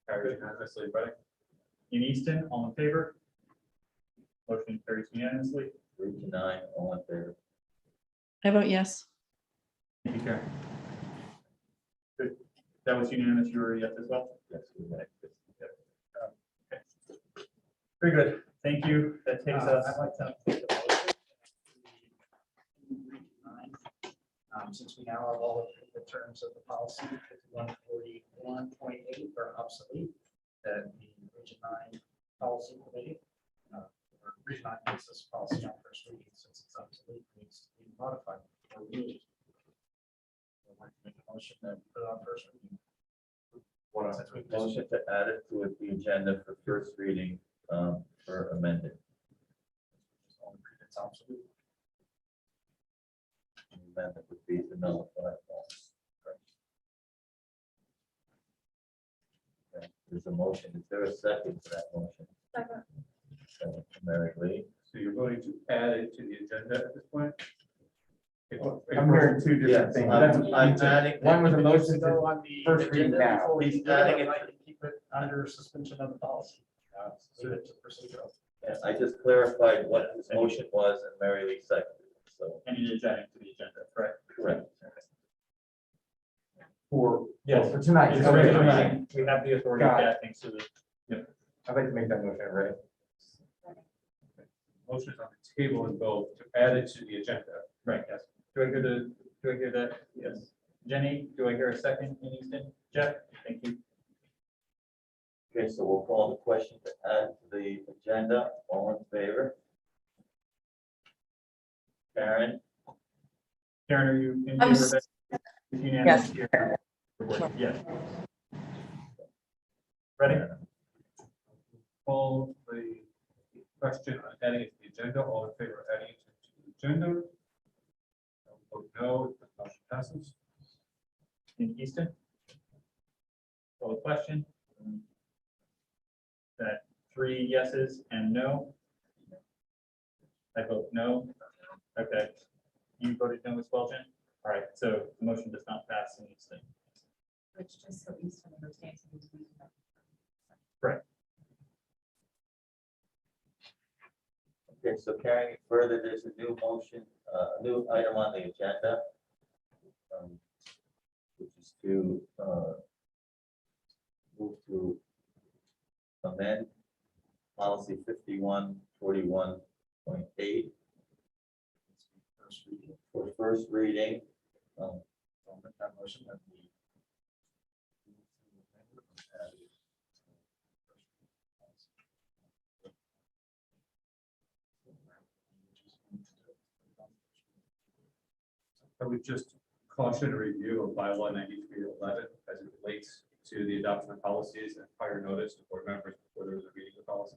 Speaker 1: Carried unanimously in Reading.
Speaker 2: In Easton, all in favor? Motion carries unanimously.
Speaker 3: Region 9, all in favor.
Speaker 4: I vote yes.
Speaker 2: Thank you, Karen. Good. That was unanimous. You were a yes as well?
Speaker 3: Yes, we may.
Speaker 2: Very good. Thank you. That takes us.
Speaker 11: I'd like to make a motion. Since we now have all of the terms of the policy, 5141.8 are obsolete, that the Region 9 Policy Committee, or Region 9 makes this policy on first reading, since it's obsolete, needs to be modified or removed. I'd like to make a motion that put it on first reading. Since we've just-
Speaker 3: Motion to add it to the agenda for first reading for amended.
Speaker 11: It's obsolete.
Speaker 3: Amendment would be the nullified clause. Okay, there's a motion. Is there a second to that motion?
Speaker 9: Second.
Speaker 3: Second from Mary Lee.
Speaker 1: So you're going to add it to the agenda at this point?
Speaker 8: I'm hearing two different things.
Speaker 3: I'm adding.
Speaker 8: One was a
Speaker 11: It needs
Speaker 8: motion
Speaker 11: to go
Speaker 8: to
Speaker 11: on the
Speaker 8: first reading
Speaker 11: agenda
Speaker 8: now.
Speaker 11: before we
Speaker 3: He's
Speaker 11: do it,
Speaker 3: adding
Speaker 11: and
Speaker 3: it
Speaker 11: I
Speaker 3: to-
Speaker 11: can keep it under suspension of the policy. Leave it to procedural.
Speaker 3: And I just clarified what his motion was and Mary Lee seconded. So,
Speaker 2: And it is adding to the agenda, correct?
Speaker 3: correct.
Speaker 8: For,
Speaker 2: Yes.
Speaker 8: for tonight.
Speaker 2: It's
Speaker 8: Okay,
Speaker 2: already
Speaker 8: tonight.
Speaker 2: done. We have the authority to
Speaker 8: Got it.
Speaker 2: add things to the.
Speaker 8: I'd like to make that motion, right?
Speaker 1: Motion is on the table and vote to add it to the agenda.
Speaker 2: Right, yes. Do I hear that? Yes. Jenny, do I hear a second in Easton? Jeff, thank you.
Speaker 3: Okay, so we'll call the question to add to the agenda. All in favor? Karen?
Speaker 2: Karen, are you in
Speaker 4: I'm
Speaker 2: favor of that? Unanimous here. Yes. Ready?
Speaker 1: Call the question on adding it to the agenda. All in favor of adding it to the agenda? Vote no, the motion passes.
Speaker 2: In Easton? Call the question. That 3 yeses and no. I vote no. Okay. You voted no as well, Jen? All right, so the motion does not pass in Easton.
Speaker 16: Which just so Easton understands. it is reasonable.
Speaker 2: Right.
Speaker 3: Okay, so carrying it further, there's a new motion, a new item on the agenda. Which is to move to amend policy 5141.8 for first reading.
Speaker 11: I'll make that motion that we.
Speaker 1: I would just caution a review of bylaw 9311 as it relates to the adoption of policies and prior notice to board members before there was a reading of the policy.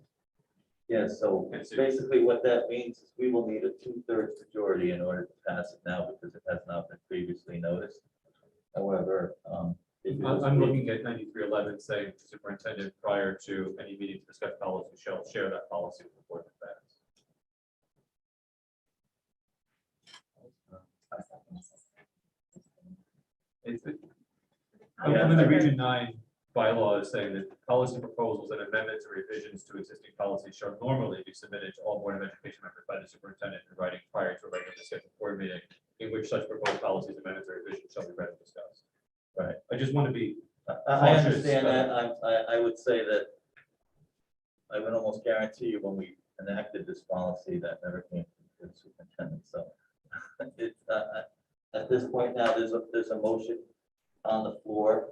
Speaker 3: Yeah, so basically what that means is we will need a 2/3 majority in order to pass it now because it has not been previously noticed. However, if it was
Speaker 1: I'm looking at 9311 saying the superintendent prior to any meeting to discuss policy shall share that policy with the board of members. I'm in the Region 9 bylaw is saying that policy proposals and amendments or revisions to existing policies shall normally be submitted to all Board of Education members by the superintendent in writing prior to a regular scheduled board meeting in which such proposed policies, amendments, or revisions shall be read and discussed. Right. I just want to be.
Speaker 3: I understand that. I would say that I would almost guarantee you when we enacted this policy that never came to the superintendent. So it, at this point now, there's a motion on the floor.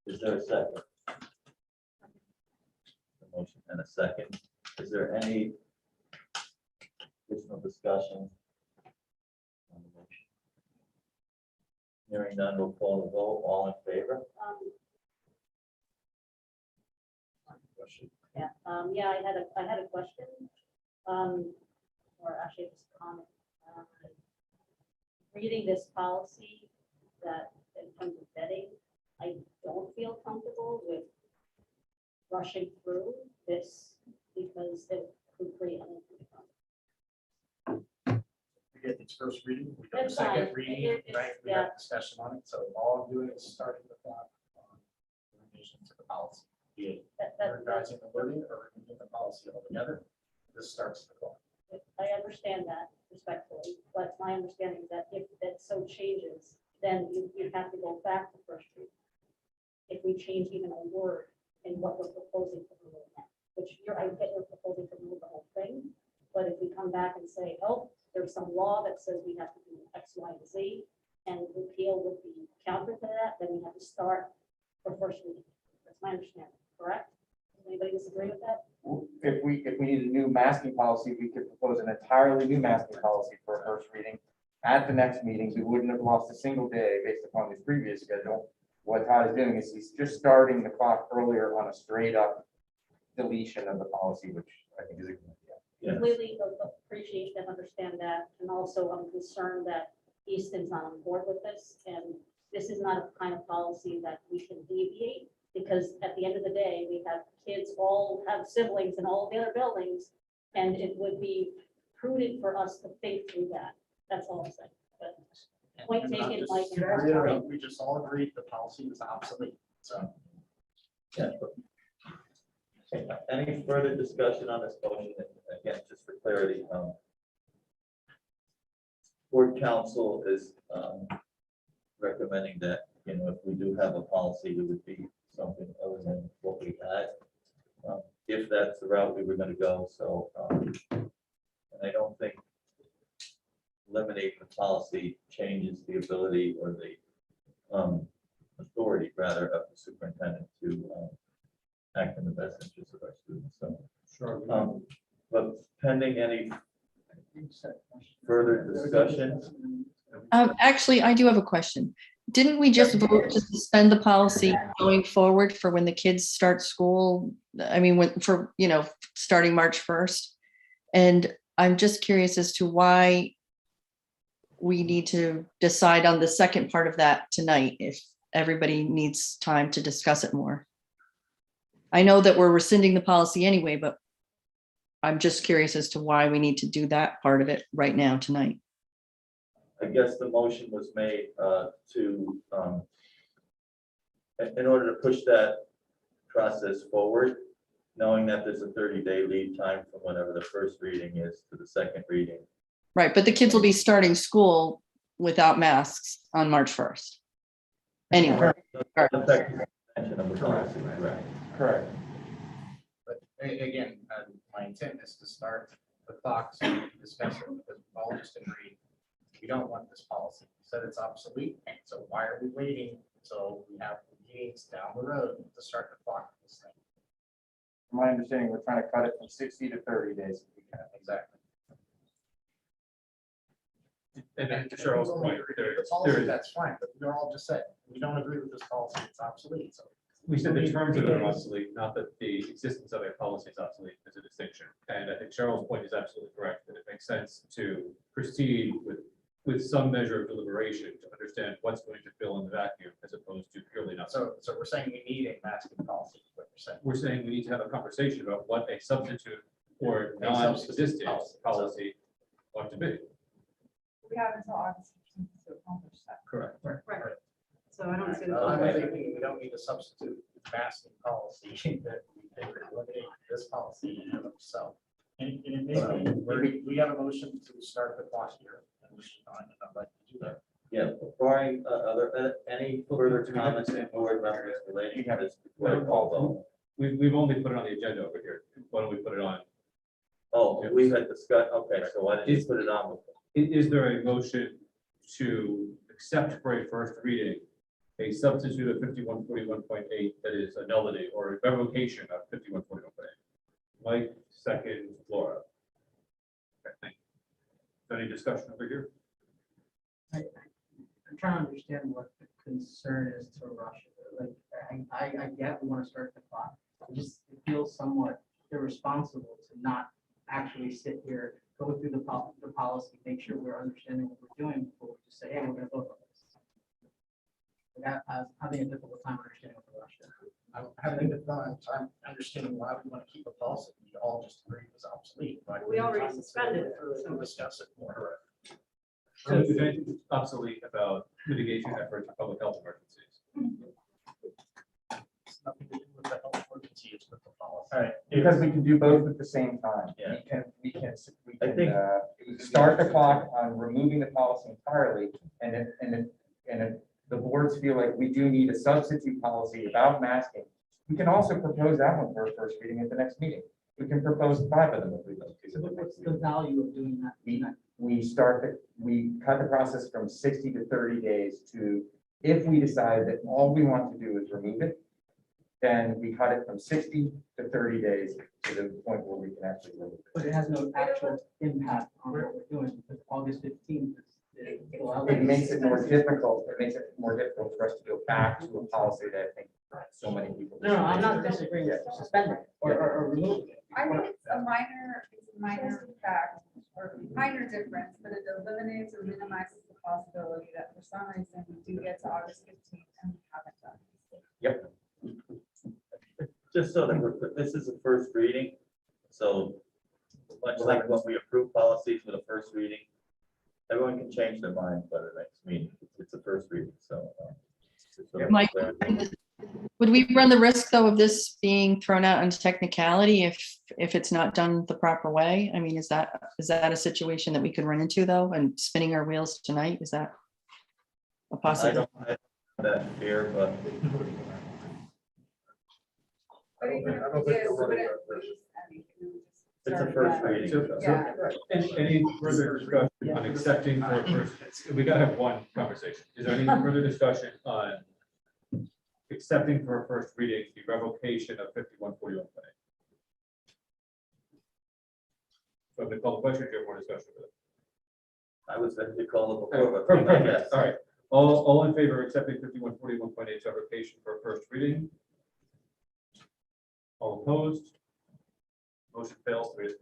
Speaker 3: Is there a second? A motion and a second. Is there any additional discussion on the motion? Hearing none, we'll call the vote. All in favor?
Speaker 18: Yeah, I had a question, or actually just a comment. Reading this policy that in terms of vetting, I don't feel comfortable with rushing through this because it could create an.
Speaker 11: We get its first reading, we got the
Speaker 18: That's fine.
Speaker 11: second reading, right? We
Speaker 18: Yeah.
Speaker 11: got discussion on it, so all I'm doing is starting the clock on the revision to the policy. Be it revising the wording or removing the policy altogether, this starts the clock.
Speaker 18: I understand that respectfully, but my understanding is that if that so changes, then you have to go back to first reading. If we change even a word in what we're proposing to remove now, which I get you're proposing to remove the whole thing, but if we come back and say, oh, there's some law that says we have to do X, Y, and Z, and repeal would be counter to that, then we have to start for first reading. That's my understanding, correct? Does anybody disagree with that?
Speaker 8: If we need a new masking policy, we could propose an entirely new masking policy for a first reading. At the next meeting, we wouldn't have lost a single day based upon the previous schedule. What Todd is doing is he's just starting the clock earlier on a straight up deletion of the policy, which I think is a good idea.
Speaker 18: Completely appreciate and understand that, and also I'm concerned that Easton's not on board with this, and this is not a kind of policy that we can deviate, because at the end of the day, we have kids all have siblings in all the other buildings, and it would be prudent for us to think through that. That's all I'm saying. But point
Speaker 11: And I'm
Speaker 18: taken,
Speaker 11: just
Speaker 18: Mike.
Speaker 11: reiterating, we just all agreed the policy is obsolete, so.
Speaker 3: Yeah. Okay, any further discussion on this motion? And again, just for clarity, board council is recommending that, you know, if we do have a policy, it would be something other than what we had. If that's the route we were going to go, so and I don't think eliminating the policy changes the ability or the authority, rather, of the superintendent to act in the best interest of our students. So,
Speaker 1: Sure.
Speaker 3: but pending any further discussion,
Speaker 4: Actually, I do have a question. Didn't we just vote to suspend the policy going forward for when the kids start school? I mean, starting March 1st. And I'm just curious as to why we need to decide on the second part of that tonight, if everybody needs time to discuss it more. I know that we're rescinding the policy anyway, but I'm just curious as to why we need to do that part of it right now tonight.
Speaker 3: I guess the motion was made to, in order to push that process forward, knowing that there's a 30-day lead time from whenever the first reading is to the second reading.
Speaker 4: Right, but the kids will be starting school without masks on March 1st. Anyway.
Speaker 8: Correct.
Speaker 11: But again, my intent is to start the clock so we can discuss it, because we all just agreed we don't want this policy. We said it's obsolete, so why are we waiting until we have meetings down the road to start the clock for this thing?
Speaker 8: From my understanding, we're trying to cut it from 60 to 30 days. if we can.
Speaker 11: Exactly.
Speaker 1: And then to Cheryl's point,
Speaker 11: That's fine, but we all just said, we don't agree with this policy, it's obsolete, so.
Speaker 1: we said the terms of it are obsolete, not that the existence of a policy is obsolete. There's a distinction. And I think Cheryl's point is absolutely correct, that it makes sense to proceed with some measure of deliberation to understand what's going to fill in the vacuum as opposed to purely not.
Speaker 11: So we're saying we need a masking policy, is what we're saying.
Speaker 1: We're saying we need to have a conversation about what a substitute or
Speaker 11: A
Speaker 1: non-existent
Speaker 11: substitute
Speaker 1: policy ought to be.
Speaker 13: We have until August 15th to accomplish that.
Speaker 1: Correct.
Speaker 13: Right. So I don't see the.
Speaker 11: I'm thinking we don't need a substitute masking policy, that we can eliminate this policy in and of itself.
Speaker 2: And it may be,
Speaker 11: We have a motion to start the clock here, and we should, and I'd like to do that.
Speaker 3: Yeah, barring any further comments and board members relating to this before I call vote.
Speaker 1: We've only put it on the agenda over here. Why don't we put it on?
Speaker 3: Oh, we had discussed, okay, so why did you put it on?
Speaker 1: Is there a motion to accept for a first reading a substitute of 5141.8 that is a nullity or a revocation of 5141.8? Mike, second, Laura. Okay, thank you. Any discussion over here?
Speaker 10: I'm trying to understand what the concern is to rush it. Like, I get we want to start the clock. It feels somewhat irresponsible to not actually sit here, go through the policy, make sure we're understanding what we're doing before we just say, hey, we're going to vote on this. Like, I'm having a difficult time understanding what the rush is.
Speaker 11: I'm having a difficult time understanding why we want to keep a policy. We all just agreed it was obsolete. But
Speaker 7: We already suspended it.
Speaker 11: We'll discuss it more.
Speaker 1: So is there anything obsolete about mitigation efforts for public health emergencies?
Speaker 11: It's nothing to do with the health emergency, it's with the policy.
Speaker 2: All right.
Speaker 8: Because we can do both at the same time.
Speaker 3: Yeah.
Speaker 8: We
Speaker 3: I
Speaker 8: can,
Speaker 3: think-
Speaker 8: start the clock on removing the policy entirely, and if the boards feel like we do need a substitute policy about masking, we can also propose that one for a first reading at the next meeting. We can propose 5 of them if we'd like to.
Speaker 10: So what's the value of doing that?
Speaker 8: We cut the process from 60 to 30 days to, if we decide that all we want to do is remove it, then we cut it from 60 to 30 days to the point where we can actually remove it.
Speaker 10: But it has no actual impact on what we're doing, because August 15th.
Speaker 8: It makes it more difficult, for us to go back to a policy that I think so many people.
Speaker 10: No, I'm not disagreeing with suspending it or removing it.
Speaker 13: I think it's a minor fact or minor difference, but it eliminates or minimizes the possibility that for some reason we do get to August 15th and we haven't done it.
Speaker 3: Yep. Just so that this is a first reading, so much like when we approve policies with a first reading, everyone can change their mind by the next meeting. It's a first reading, so. just so that
Speaker 4: Mike,
Speaker 3: we're clear.
Speaker 4: would we run the risk though of this being thrown out into technicality if it's not done the proper way? I mean, is that a situation that we could run into though, and spinning our wheels tonight? Is that a
Speaker 3: I
Speaker 4: possibility?
Speaker 3: don't have that fear, but
Speaker 13: But even
Speaker 15: I
Speaker 13: if
Speaker 15: don't
Speaker 13: we
Speaker 15: think
Speaker 13: did,
Speaker 15: we're running
Speaker 13: wouldn't
Speaker 15: that risk.
Speaker 13: we- I mean, we would just
Speaker 3: it's a
Speaker 13: start
Speaker 3: first
Speaker 13: again.
Speaker 3: reading.
Speaker 1: So,
Speaker 13: Yeah.
Speaker 1: any further discussion on accepting for a first, we gotta have one conversation. Is there any further discussion on accepting for a first reading the revocation of 5141 planning? So I'm gonna call the question, do you have more discussion with it?
Speaker 3: I was ready to call it before, but I guess.
Speaker 1: All right, all in favor of accepting 5141.8 revocation for a first reading? All opposed? Motion fails 3-3.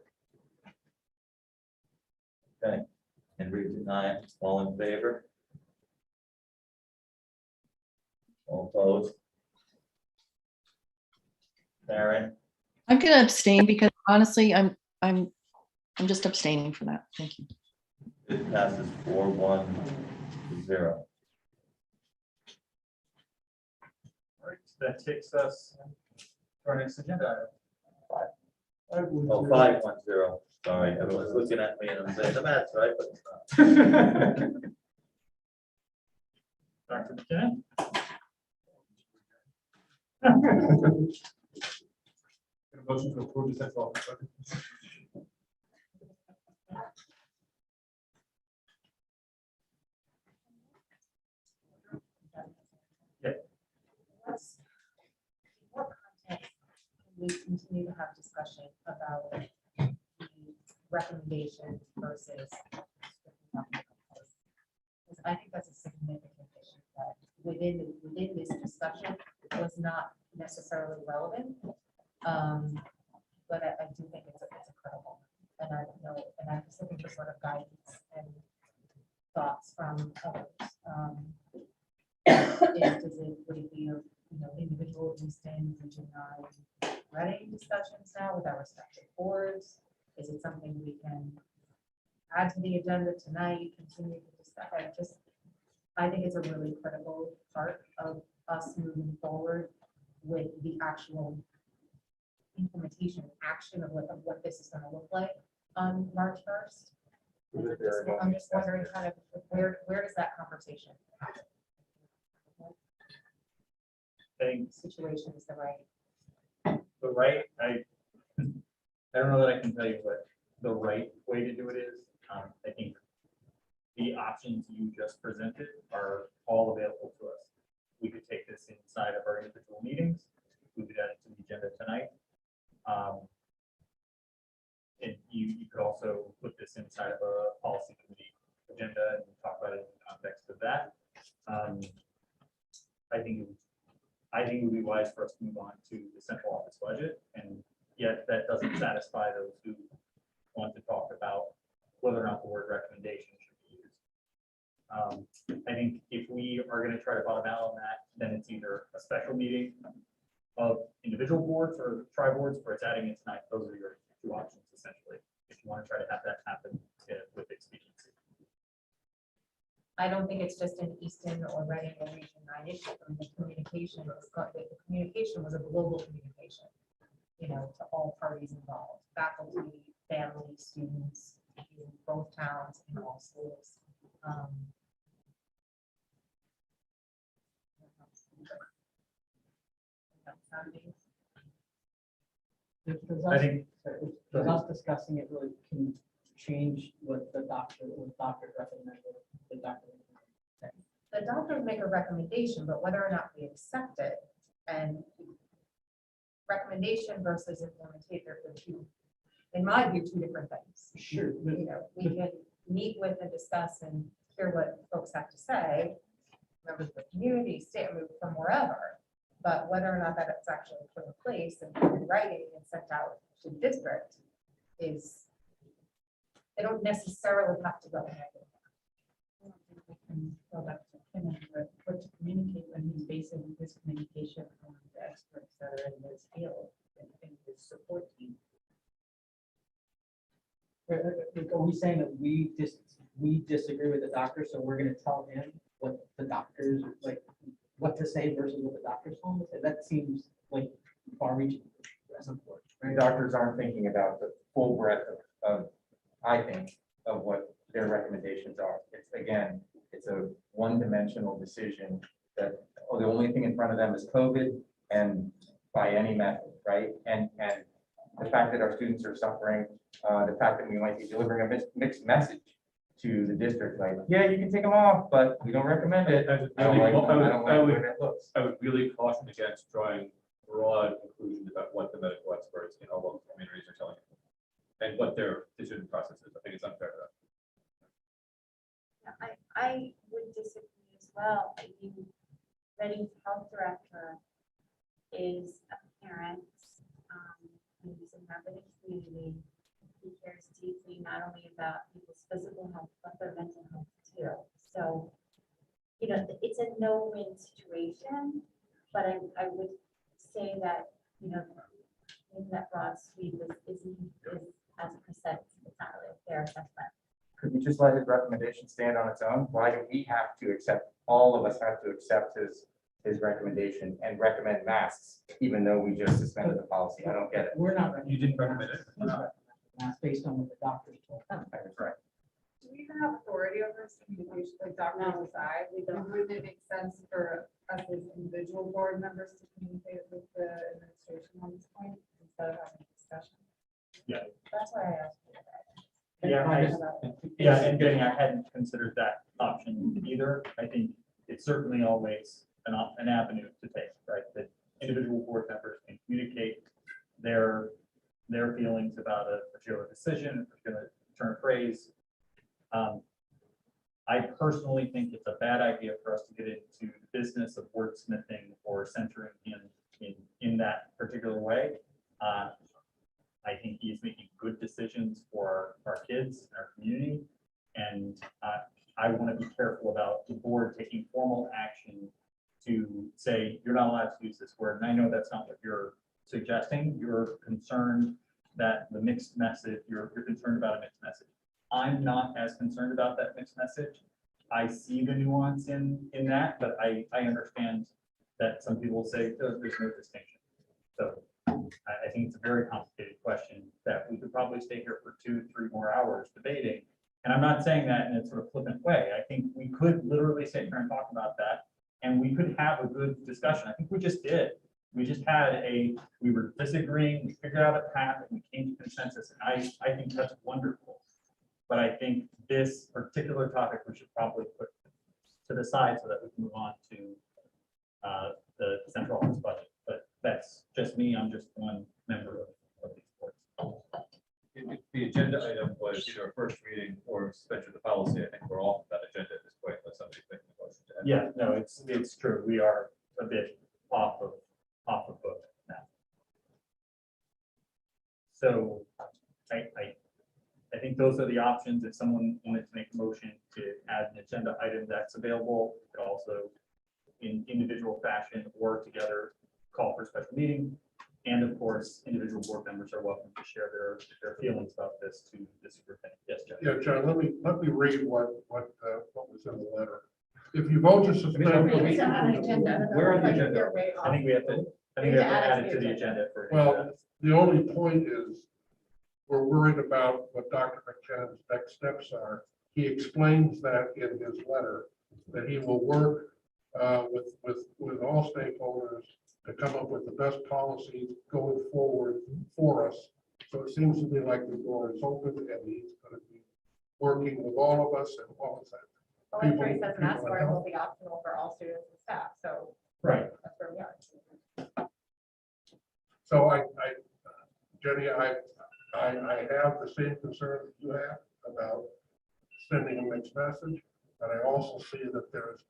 Speaker 3: Okay, and Region 9, all in favor? All opposed? Karen,
Speaker 4: I'm gonna abstain because honestly, I'm just abstaining from that. Thank you.
Speaker 3: it passes 4-1 to 0.
Speaker 2: All right, so that takes us to our next agenda. item.
Speaker 3: Oh, 5-1-0. Sorry, everyone's looking at me and I'm saying the math's right, but it's not.
Speaker 2: Dr. McKinnon?
Speaker 1: Motion to approve the central office budget.
Speaker 16: What context can we continue to have discussion about the recommendation versus? Because I think that's a significant issue that within this discussion was not necessarily relevant. But I do think it's a critical, and I don't know, and I'm just looking for sort of guidance and thoughts from others. Would it be, individual Easton, Region 9, Reading discussions now with our respective boards? Is it something we can add to the agenda tonight, continue to discuss? I think it's a really critical part of us moving forward with the actual implementation action of what this is going to look like on March 1st. I'm just wondering kind of where does that conversation happen? Situation is the right.
Speaker 2: I don't know that I can tell you what the right way to do it is. I think the options you just presented are all available to us. We could take this inside of our individual meetings. We could add it to the agenda tonight. And you could also put this inside of a policy committee agenda and talk about it in the context of that. I think it would be wise for us to move on to the central office budget, and yet that doesn't satisfy those who want to talk about whether or not the word recommendation should be used. I think if we are going to try to bottom out on that, then it's either a special meeting of individual boards or tri-boards, or it's adding it tonight. Those are your two options essentially, if you want to try to have that happen with expediency.
Speaker 16: I don't think it's just an Easton or Reading or Region 9 issue. I mean, the communication was a global communication, you know, to all parties involved, faculty, family, students, in both towns, in all schools.
Speaker 2: I think-
Speaker 10: Does us discussing it really can change what the doctor recommended, the doctor.
Speaker 16: The doctor would make a recommendation, but whether or not we accept it and recommendation versus implementation are two, in my view, two different things.
Speaker 10: Sure.
Speaker 16: You know, we can meet with and discuss and hear what folks have to say, members of the community, state, from wherever. But whether or not that it's actually put in place and put in writing and sent out to the district is, they don't necessarily have to go ahead.
Speaker 10: What to communicate when he's basing his communication on the experts that are in this field and his support team. Are we saying that we disagree with the doctor, so we're gonna tell him what the doctors, like, what to say versus what the doctor's telling us? That seems like far reaching.
Speaker 8: The doctors aren't thinking about the full breadth of, I think, of what their recommendations are. It's, again, it's a one-dimensional decision that, oh, the only thing in front of them is COVID and by any method, right? And the fact that our students are suffering, the fact that we might be delivering a mixed message to the district, like, yeah, you can take them off, but we don't recommend it. I don't like the way that looks.
Speaker 1: I would really caution against drawing broad conclusions about what the medical experts in our local communities are telling you and what their decision process is. I think it's unfair to them.
Speaker 9: I would disagree as well. I think Reading's health director is a parent, he's a member of the community. He cares deeply not only about people's physical health, but their mental health too. So, you know, it's a no-win situation, but I would say that, you know, in that broad sweep is as a percent, it's not really a fair assessment.
Speaker 8: Could we just let his recommendation stand on its own? Why do we have to accept, all of us have to accept his recommendation and recommend masks, even though we just suspended the policy? I don't get it.
Speaker 10: We're not.
Speaker 1: You didn't recommend it?
Speaker 10: That's based on what the doctors told them.
Speaker 8: That's right.
Speaker 13: Do we even have authority over this communication, like doctors aside? Wouldn't it make sense for us as individual board members to communicate with the administration on this point instead of having a discussion?
Speaker 2: Yeah.
Speaker 16: That's why I asked you that.
Speaker 2: And getting, I hadn't considered that option either. I think it's certainly always an avenue to take, right? That individual board members can communicate their feelings about a particular decision, a particular turn of phrase. I personally think it's a bad idea for us to get into the business of wordsmithing or centering in that particular way. I think he is making good decisions for our kids and our community. And I want to be careful about the board taking formal action to say, you're not allowed to use this word. And I know that's not what you're suggesting. You're concerned that the mixed message, you're concerned about a mixed message. I'm not as concerned about that mixed message. I see the nuance in that, but I understand that some people say there's no distinction. So I think it's a very complicated question that we could probably stay here for 2-3 more hours debating. And I'm not saying that in a sort of flippant way. I think we could literally sit here and talk about that, and we could have a good discussion. I think we just did. We just had we were disagreeing, we figured out a path, and we came to consensus. And I think that's wonderful. But I think this particular topic we should probably put to the side so that we can move on to the central office budget. But that's just me. I'm just one member of these boards.
Speaker 1: If the agenda item was either a first reading or suspension of the policy, I think we're off that agenda at this point, unless somebody's making a motion to add.
Speaker 2: Yeah, no, it's true. We are a bit off of book now. So I think those are the options. If someone wanted to make a motion to add an agenda item, that's available. It could also in individual fashion or together call for a special meeting. And of course, individual board members are welcome to share their feelings about this to the superintendent. Yes, Jeff.
Speaker 15: Yeah, John, let me read what was in the letter. If you vote to suspend.
Speaker 7: It's not on the agenda.
Speaker 2: We're on the
Speaker 7: Like,
Speaker 2: agenda.
Speaker 7: you're way
Speaker 2: I think we have to, add it to the agenda for.
Speaker 15: Well, the only point is, we're worried about what Dr. McKenn's next steps are. He explains that in his letter, that he will work with all stakeholders to come up with the best policies going forward for us. So it seems to me like the door is open and he's going to be working with all of us and all of that.
Speaker 9: Well, like Ray says, and that's where it will be optional for all students and staff, so.
Speaker 2: Right.
Speaker 9: That's where we are.
Speaker 15: So Jenny, I have the same concern that you have about sending a mixed message, but I also see that there's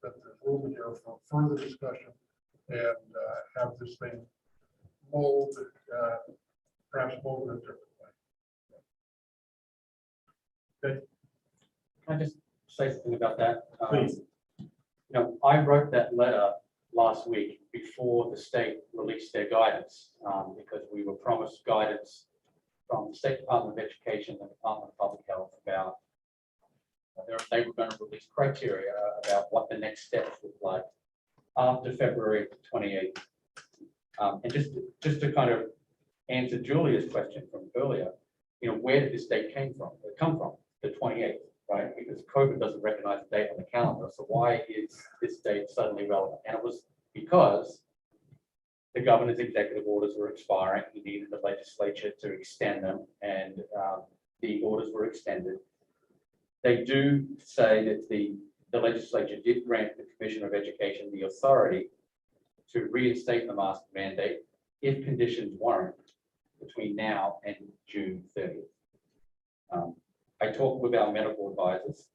Speaker 15: room here for further discussion and have this thing mold, perhaps mold in a different way.
Speaker 12: Good. Can I just say something about that?
Speaker 2: Please.
Speaker 12: You know, I wrote that letter last week before the state released their guidance, because we were promised guidance from the State Department of Education and the Department of Public Health about they were going to release criteria about what the next steps look like after February 28th. And just to kind of answer Julia's question from earlier, you know, where did this date come from? The 28th, right? Because COVID doesn't recognize the date on the calendar. So why is this date suddenly relevant? And it was because the governor's executive orders were expiring. He needed the legislature to extend them, and the orders were extended. They do say that the legislature did grant the Commissioner of Education the authority to reinstate the mask mandate if conditions warrant between now and June 30th. I talked with our medical advisors.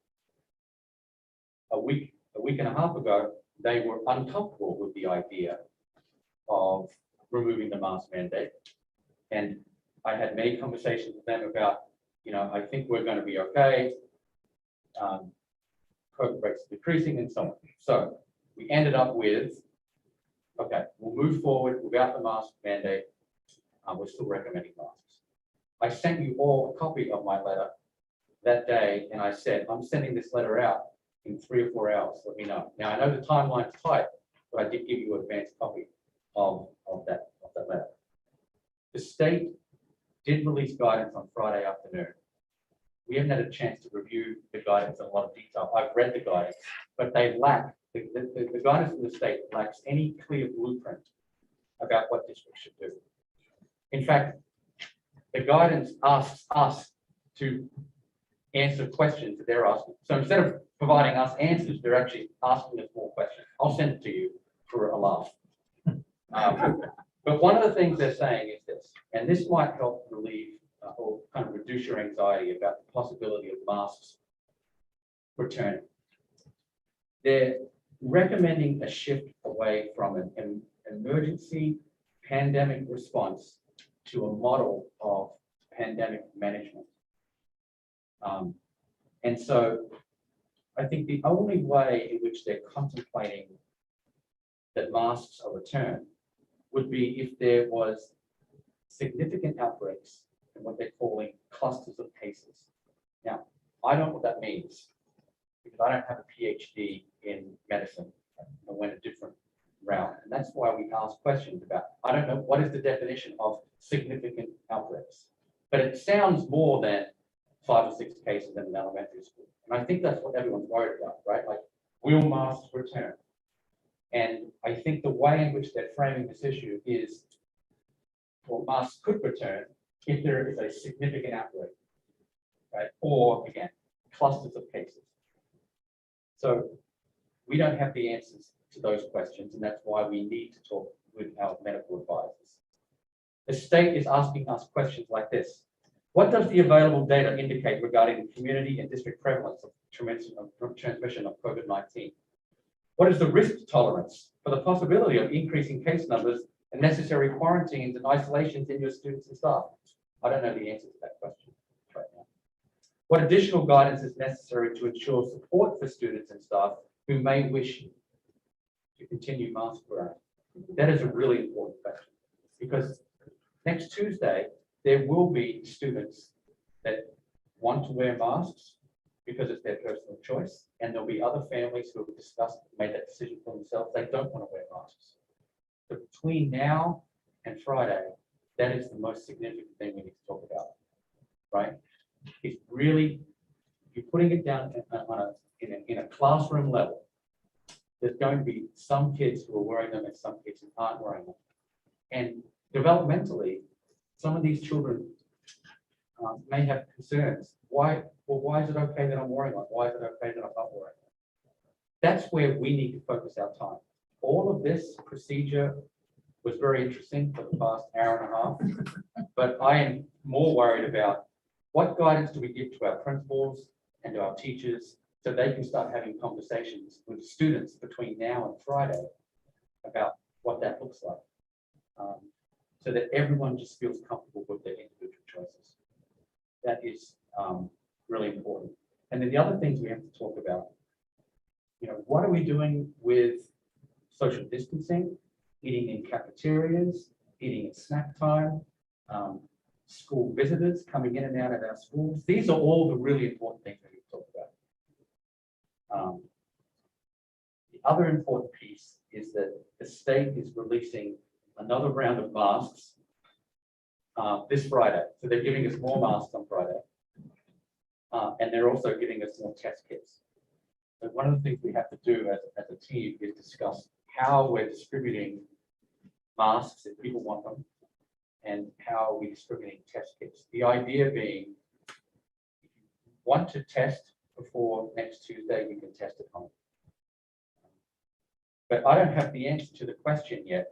Speaker 12: A week and a half ago, they were uncomfortable with the idea of removing the mask mandate. And I had many conversations with them about, you know, I think we're going to be okay. COVID rates are decreasing and so on. So we ended up with, okay, we'll move forward without the mask mandate. We're still recommending masks. I sent you all a copy of my letter that day, and I said, I'm sending this letter out in 3 or 4 hours. Let me know. Now, I know the timeline's tight, but I did give you an advanced copy of that letter. The state did release guidance on Friday afternoon. We haven't had a chance to review the guidance in a lot of detail. I've read the guidance, but they lack, the guidance from the state lacks any clear blueprint about what districts should do. In fact, the guidance asks us to answer questions that they're asking. So instead of providing us answers, they're actually asking us more questions. I'll send it to you for a laugh. But one of the things they're saying is this, and this might help relieve or kind of reduce your anxiety about the possibility of masks returning. They're recommending a shift away from an emergency pandemic response to a model of pandemic management. And so I think the only way in which they're contemplating that masks are returned would be if there was significant outbreaks in what they're calling clusters of cases. Now, I don't know what that means because I don't have a PhD in medicine. I went a different route. And that's why we ask questions about, I don't know, what is the definition of significant outbreaks? But it sounds more than 5 or 6 cases in an elementary school. And I think that's what everyone's worried about, right? Like, will masks return? And I think the way in which they're framing this issue is, well, masks could return if there is a significant outbreak, right? Or again, clusters of cases. So we don't have the answers to those questions, and that's why we need to talk with our medical advisors. The state is asking us questions like this. What does the available data indicate regarding the community and district prevalence of transmission of COVID-19? What is the risk tolerance for the possibility of increasing case numbers and necessary quarantines and isolations in your students and staff? I don't know the answer to that question right now. What additional guidance is necessary to ensure support for students and staff who may wish to continue mask wearing? That is a really important question, because next Tuesday, there will be students that want to wear masks because it's their personal choice, and there'll be other families who have discussed, made that decision for themselves, they don't want to wear masks. But between now and Friday, that is the most significant thing we need to talk about, right? It's really, you're putting it down in a classroom level. There's going to be some kids who are wearing them and some kids who aren't wearing them. And developmentally, some of these children may have concerns. Why is it okay that I'm wearing one? Why is it okay that I'm not wearing one? That's where we need to focus our time. All of this procedure was very interesting for the past hour and a half, but I am more worried about what guidance do we give to our principals and to our teachers so they can start having conversations with students between now and Friday about what that looks like, so that everyone just feels comfortable with their individual choices. That is really important. And then the other things we have to talk about, what are we doing with social distancing, eating in cafeterias, eating at snack time, school visitors coming in and out of our schools. These are all the really important things that we talk about. The other important piece is that the state is releasing another round of masks this Friday. So they're giving us more masks on Friday. And they're also giving us more test kits. So one of the things we have to do as a team is discuss how we're distributing masks if people want them, and how we're distributing test kits. The idea being, if you want to test before next Tuesday, you can test at home. But I don't have the answer to the question yet.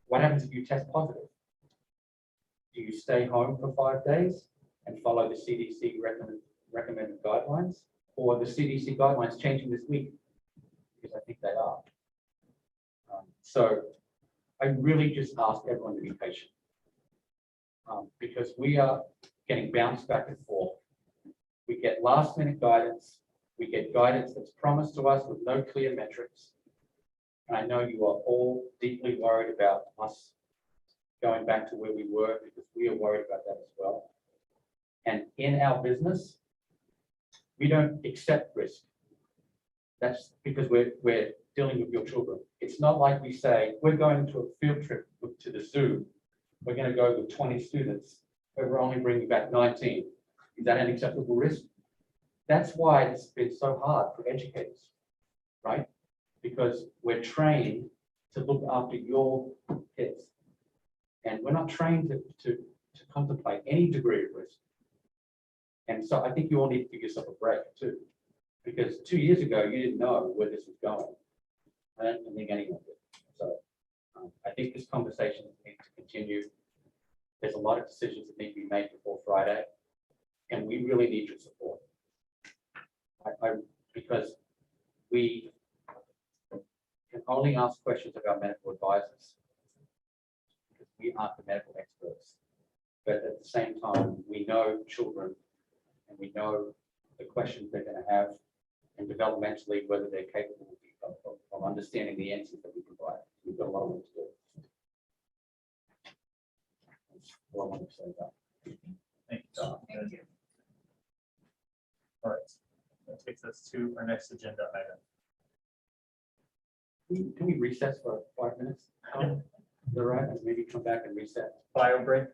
Speaker 12: What happens if you test positive? Do you stay home for 5 days and follow the CDC recommended guidelines, or the CDC guidelines changing this week? Because I think they are. So I really just ask everyone to be patient, because we are getting bounced back and forth. We get last minute guidance. We get guidance that's promised to us with no clear metrics. And I know you are all deeply worried about us going back to where we were, because we are worried about that as well. And in our business, we don't accept risk. That's because we're dealing with your children. It's not like we say, we're going to a field trip to the zoo. We're going to go with 20 students, but we're only bringing back 19. Is that an acceptable risk? That's why it's been so hard for educators, right? Because we're trained to look after your kids. And we're not trained to contemplate any degree of risk. And so I think you all need to give yourself a break too. Because 2 years ago, you didn't know where this was going. I don't think anyone did. So I think this conversation needs to continue. There's a lot of decisions that need to be made before Friday, and we really need your support. Because we can only ask questions of our medical advisors, because we aren't the medical experts. But at the same time, we know children, and we know the questions they're going to have, and developmentally whether they're capable of understanding the answers that we provide. We've got a lot of work to do. That's all I want to say about it.
Speaker 2: Thank you, Tom. Thank you. All right, that takes us to our next agenda item.
Speaker 12: Can we recess for 5 minutes? Is that right? And maybe come back and reset.
Speaker 2: Bio break.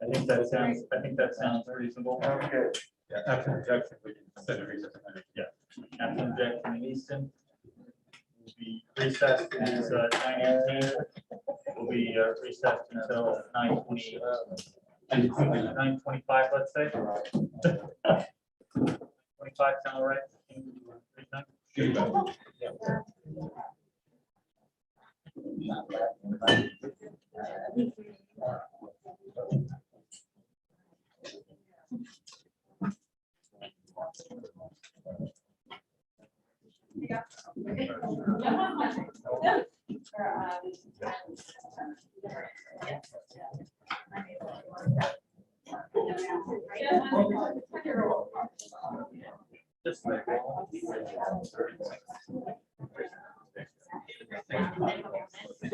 Speaker 2: I think that sounds reasonable.
Speaker 1: Okay. Yeah, after objection, we can set a recess.
Speaker 2: Yeah, after objection in Easton. Will be recessed is 9:18. Will be recessed until 9:20. 9:25, let's say. 25 sound all right? Just like that.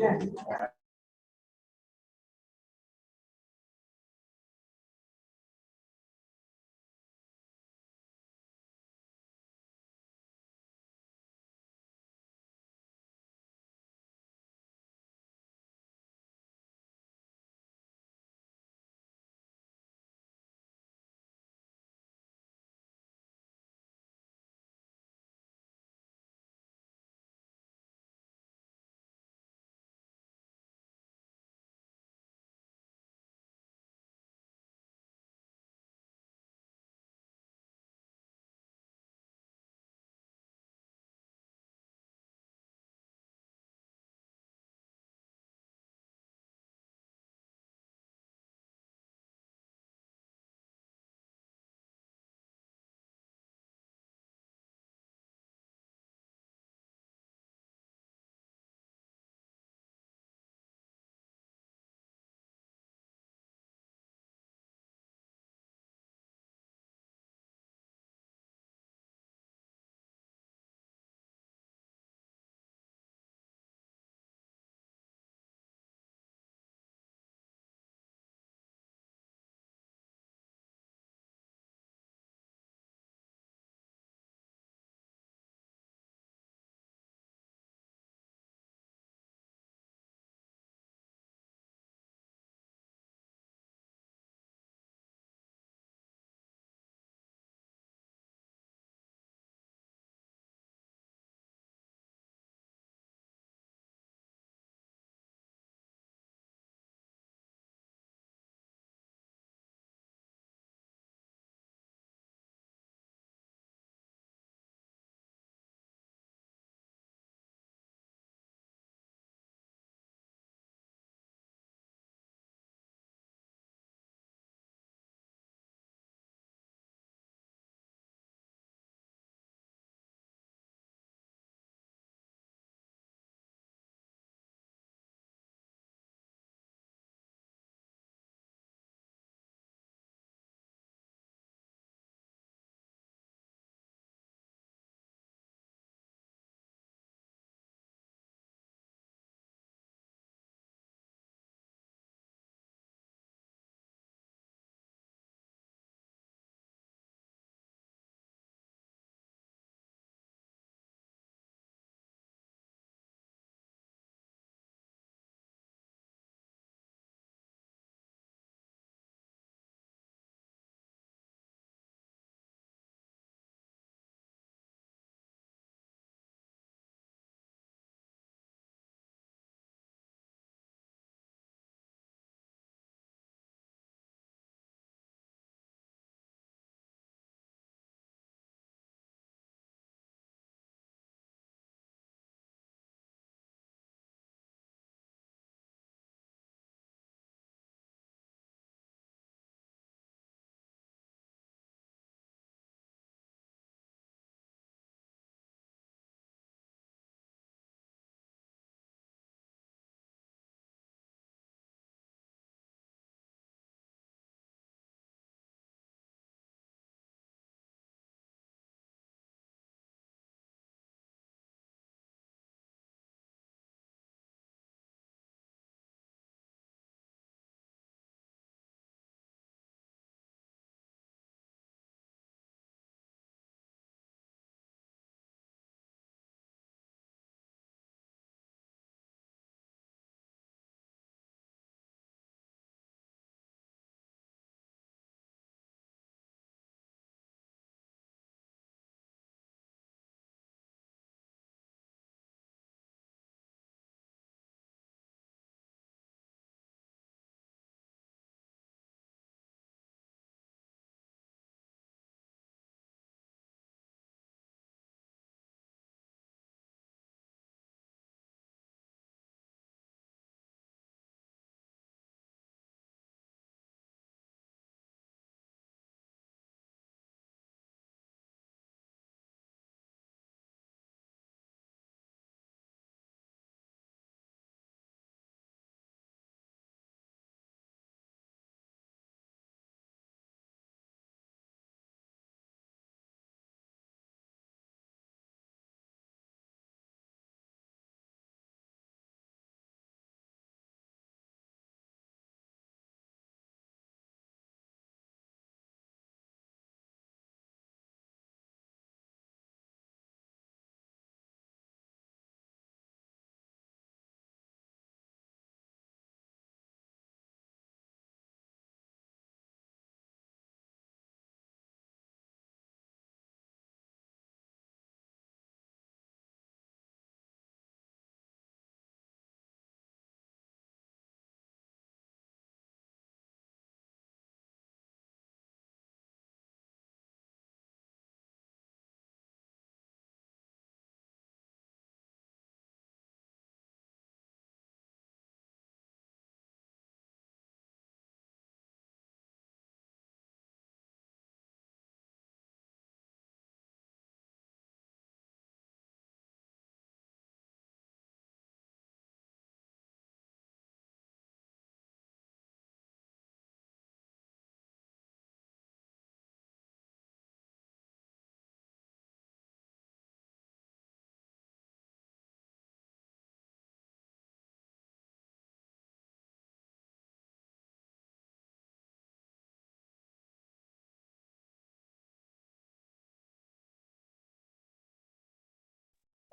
Speaker 10: Yeah.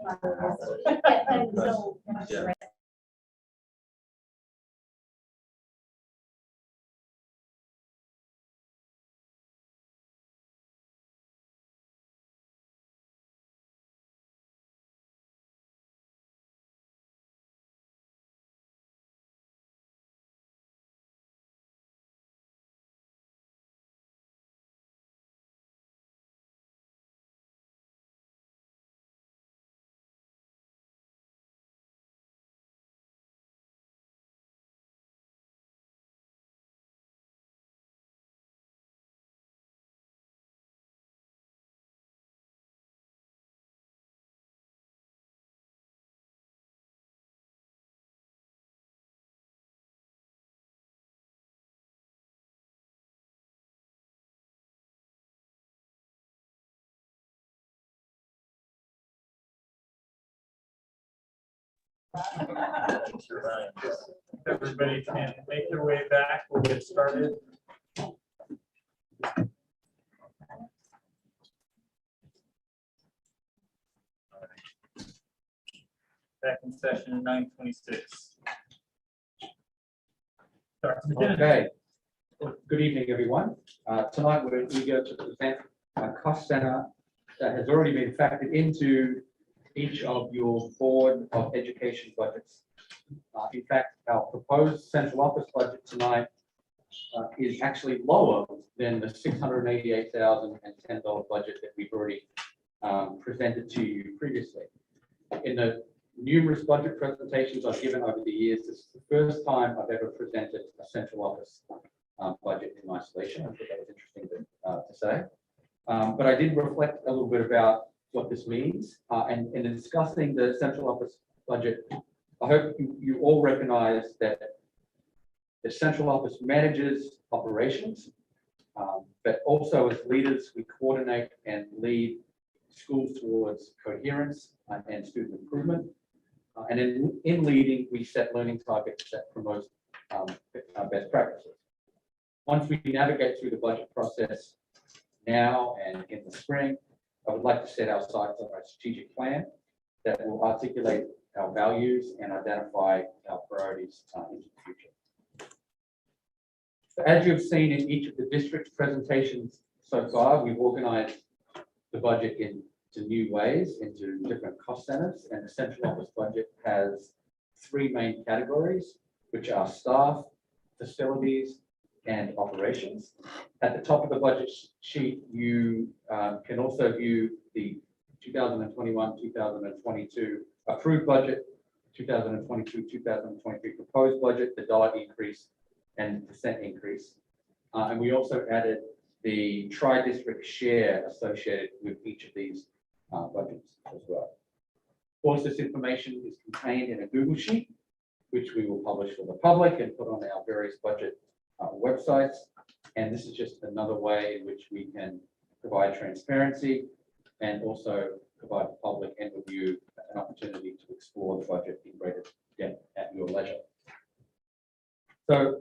Speaker 6: And so,
Speaker 3: Yeah.
Speaker 2: Everybody can make their way back. We'll get started. Back in session at 9:26. Dr. McKinnon.
Speaker 12: Okay. Good evening, everyone. Tonight we're eager to present a cost center that has already been factored into each of your Board of Education budgets. In fact, our proposed central office budget tonight is actually lower than the $688,010 budget that we've already presented to you previously. In the numerous budget presentations I've given over the years, this is the first time I've ever presented a central office budget in isolation. I thought that was interesting to say. But I did reflect a little bit about what this means. And in discussing the central office budget, I hope you all recognize that the central office manages operations, but also as leaders, we coordinate and lead schools towards coherence and student improvement. And in leading, we set learning targets that promote best practices. Once we navigate through the budget process now and in the spring, I would like to set our sights on a strategic plan that will articulate our values and identify our priorities into the future. So as you've seen in each of the district's presentations so far, we've organized the budget into new ways, into different cost centers, and the central office budget has three main categories, which are staff, facilities, and operations. At the top of the budget sheet, you can also view the 2021-2022 approved budget, 2022-2023 proposed budget, the dollar increase and percent increase. And we also added the tri-district share associated with each of these budgets as well. Of course, this information is contained in a Google Sheet, which we will publish for the public and put on our various budget websites. And this is just another way in which we can provide transparency and also provide the public and with you an opportunity to explore the budget in greater depth at your leisure. So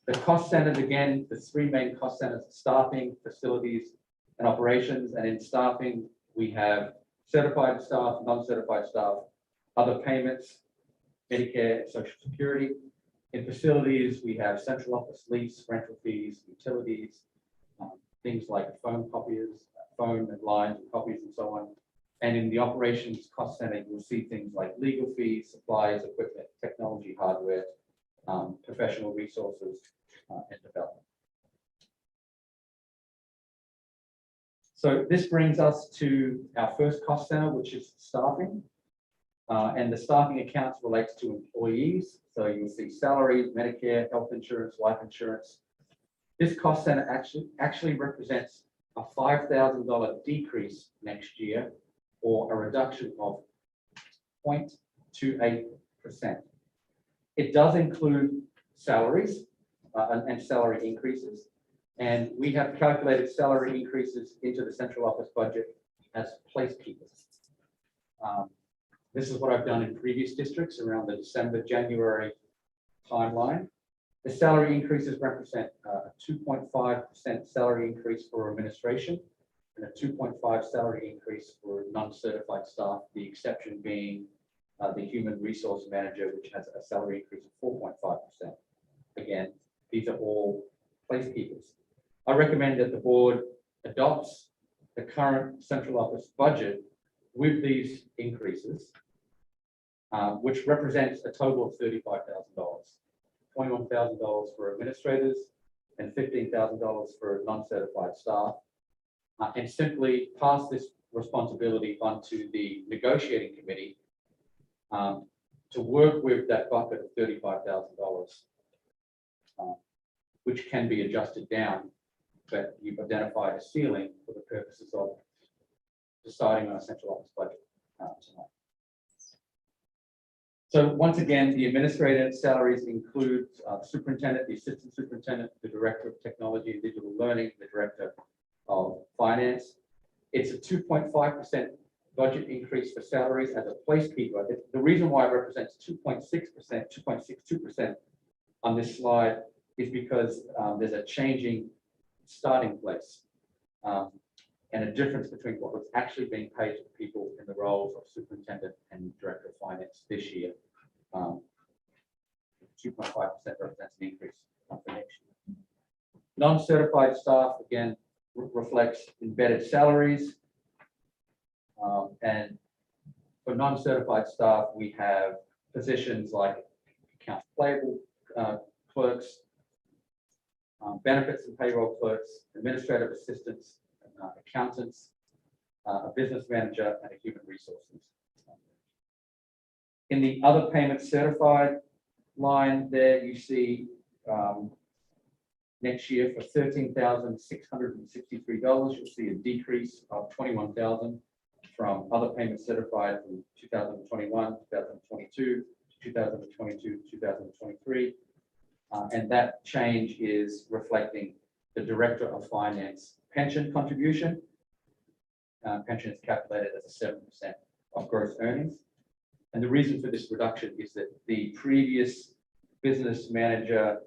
Speaker 12: the cost centers, again, the three main cost centers: staffing, facilities, and operations. And in staffing, we have certified staff, non-certified staff, other payments, Medicare, and Social Security. In facilities, we have central office lease, rental fees, utilities, things like phone copiers, phone and lines and copies and so on. And in the operations cost center, you'll see things like legal fees, supplies, equipment, technology, hardware, professional resources, and development. So this brings us to our first cost center, which is staffing. And the staffing accounts relates to employees. So you'll see salaries, Medicare, health insurance, life insurance. This cost center actually represents a $5,000 decrease next year, or a reduction of 0.28%. It does include salaries and salary increases. And we have calculated salary increases into the central office budget as place keepers. This is what I've done in previous districts around the December, January timeline. The salary increases represent a 2.5% salary increase for administration, and a 2.5 salary increase for non-certified staff, the exception being the human resource manager, which has a salary increase of 4.5%. Again, these are all placekeepers. I recommend that the board adopts the current central office budget with these increases, which represents a total of $35,000. $21,000 for administrators and $15,000 for non-certified staff, and simply pass this responsibility onto the negotiating committee to work with that bucket of $35,000, which can be adjusted down, but you've identified a ceiling for the purposes of deciding on a central office budget tonight. So once again, the administrative salaries include superintendent, the assistant superintendent, the director of technology and digital learning, the director of finance. It's a 2.5% budget increase for salaries as a placekeeper. The reason why it represents 2.6%, 2.62% on this slide is because there's a changing starting place and a difference between what was actually being paid to people in the roles of superintendent and director of finance this year. 2.5% represents an increase for next year. Non-certified staff, again, reflects embedded salaries. And for non-certified staff, we have positions like accounts payable clerks, benefits and payroll clerks, administrative assistants, accountants, a business manager, and a human resources. In the other payments certified line there, you see next year for $13,663, you'll see a decrease of $21,000 from other payments certified from 2021, 2022, 2022, 2023. And that change is reflecting the director of finance pension contribution. Pension is calculated as a 7% of gross earnings. And the reason for this reduction is that the previous business manager,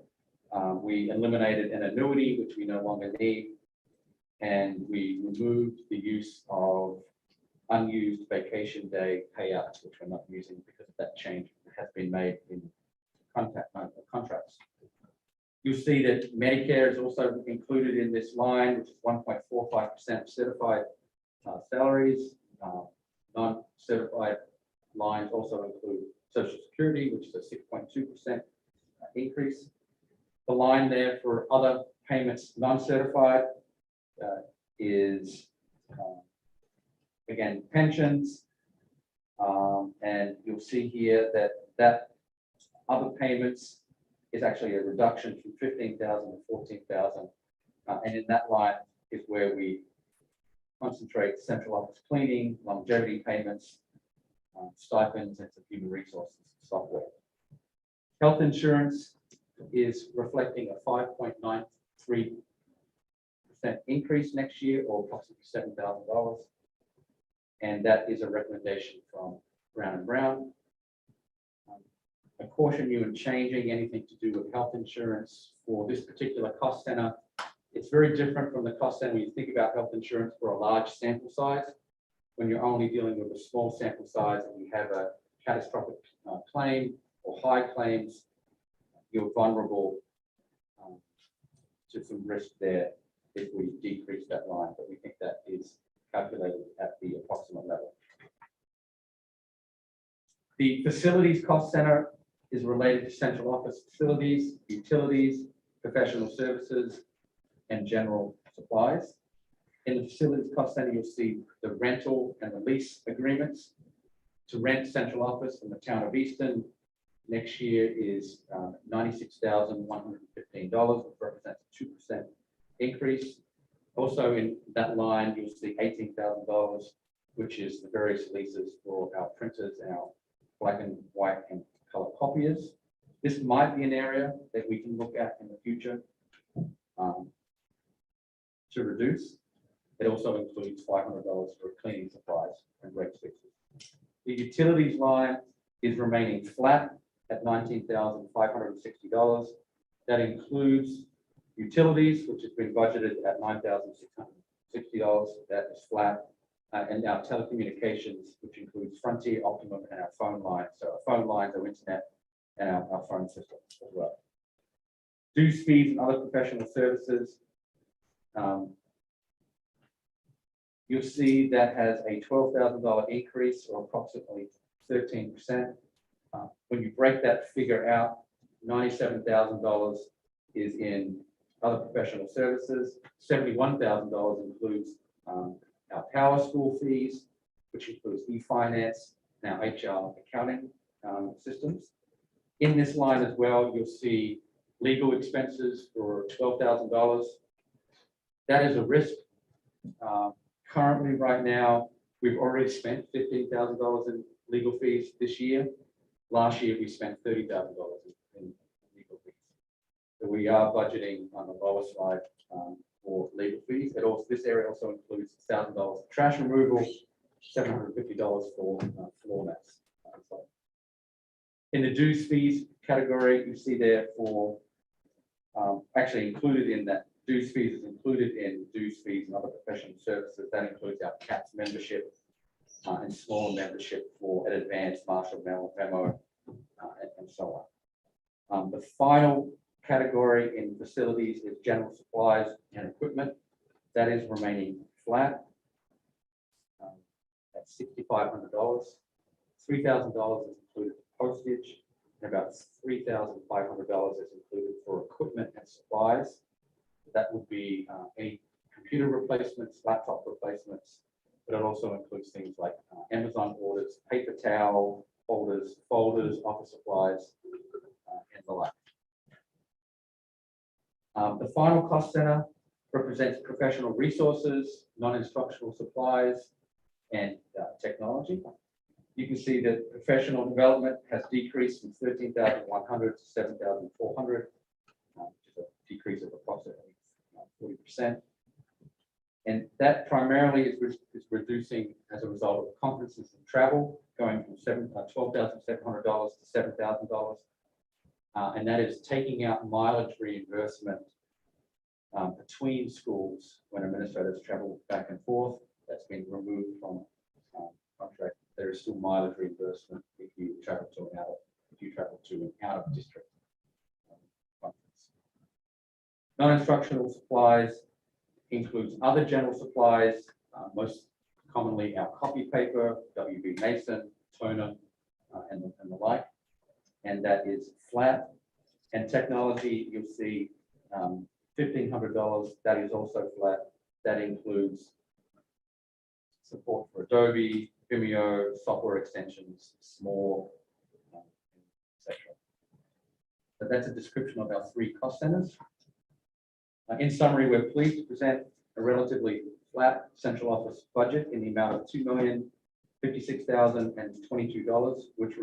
Speaker 12: we eliminated an annuity, which we no longer need, and we removed the use of unused vacation day payouts, which we're not using because of that change that has been made in contracts. You'll see that Medicare is also included in this line, which is 1.45% certified salaries. Non-certified lines also include Social Security, which is a 6.2% increase. The line there for other payments non-certified is, again, pensions. And you'll see here that other payments is actually a reduction from 15,000 to 14,000. And in that line is where we concentrate central office cleaning, longevity payments, stipends, and some human resources software. Health insurance is reflecting a 5.93% increase next year, or approximately $7,000. And that is a recommendation from Brown & Brown. I caution you in changing anything to do with health insurance for this particular cost center. It's very different from the cost center when you think about health insurance for a large sample size. When you're only dealing with a small sample size and you have a catastrophic claim or high claims, you're vulnerable to some risk there if we decrease that line, but we think that is calculated at the approximate level. The facilities cost center is related to central office facilities, utilities, professional services, and general supplies. In the facilities cost center, you'll see the rental and the lease agreements to rent central office in the town of Easton. Next year is $96,115, which represents a 2% increase. Also in that line, you'll see $18,000, which is the various leases for our printers and our black and white and color copiers. This might be an area that we can look at in the future to reduce. It also includes $500 for cleaning supplies and reg fixes. The utilities line is remaining flat at $19,560. That includes utilities, which has been budgeted at $9,676. $60, that is flat. And our telecommunications, which includes Frontier, Optimum, and our phone lines. So our phone lines, our internet, and our phone system as well. Dues, fees, and other professional services. You'll see that has a $12,000 increase, or approximately 13%. When you break that figure out, $97,000 is in other professional services. $71,000 includes our power school fees, which includes e-finance, now HR accounting systems. In this line as well, you'll see legal expenses for $12,000. That is a risk. Currently, right now, we've already spent $15,000 in legal fees this year. Last year, we spent $30,000 in legal fees. So we are budgeting on the lower side for legal fees. This area also includes $1,000 for trash removal, $750 for floor mats. In the dues fees category, you see there for actually included in that dues fees is included in dues fees and other professional services. That includes our CAPS membership and smaller membership for an advanced Marshall memo and so on. The final category in facilities is general supplies and equipment. That is remaining flat at $6,500. $3,000 is included for postage, and about $3,500 is included for equipment and supplies. That would be any computer replacements, laptop replacements, but it also includes things like Amazon orders, paper towel holders, folders, office supplies, and the like. The final cost center represents professional resources, non-instructional supplies, and technology. You can see that professional development has decreased from 13,100 to 7,400, which is a decrease of approximately 40%. And that primarily is reducing as a result of conferences and travel, going from $12,700 to $7,000. And that is taking out mileage reimbursement between schools when administrators travel back and forth. That's been removed from contract. There is still mileage reimbursement if you travel to an out of district conference. Non-instructional supplies includes other general supplies, most commonly our copy paper, WB Mason, toner, and the like. And that is flat. And technology, you'll see $1,500. That is also flat. That includes support for Adobe, Vimeo, software extensions, small, etc. But that's a description of our three cost centers. In summary, we're pleased to present a relatively flat central office budget in the amount of $2,056,022, which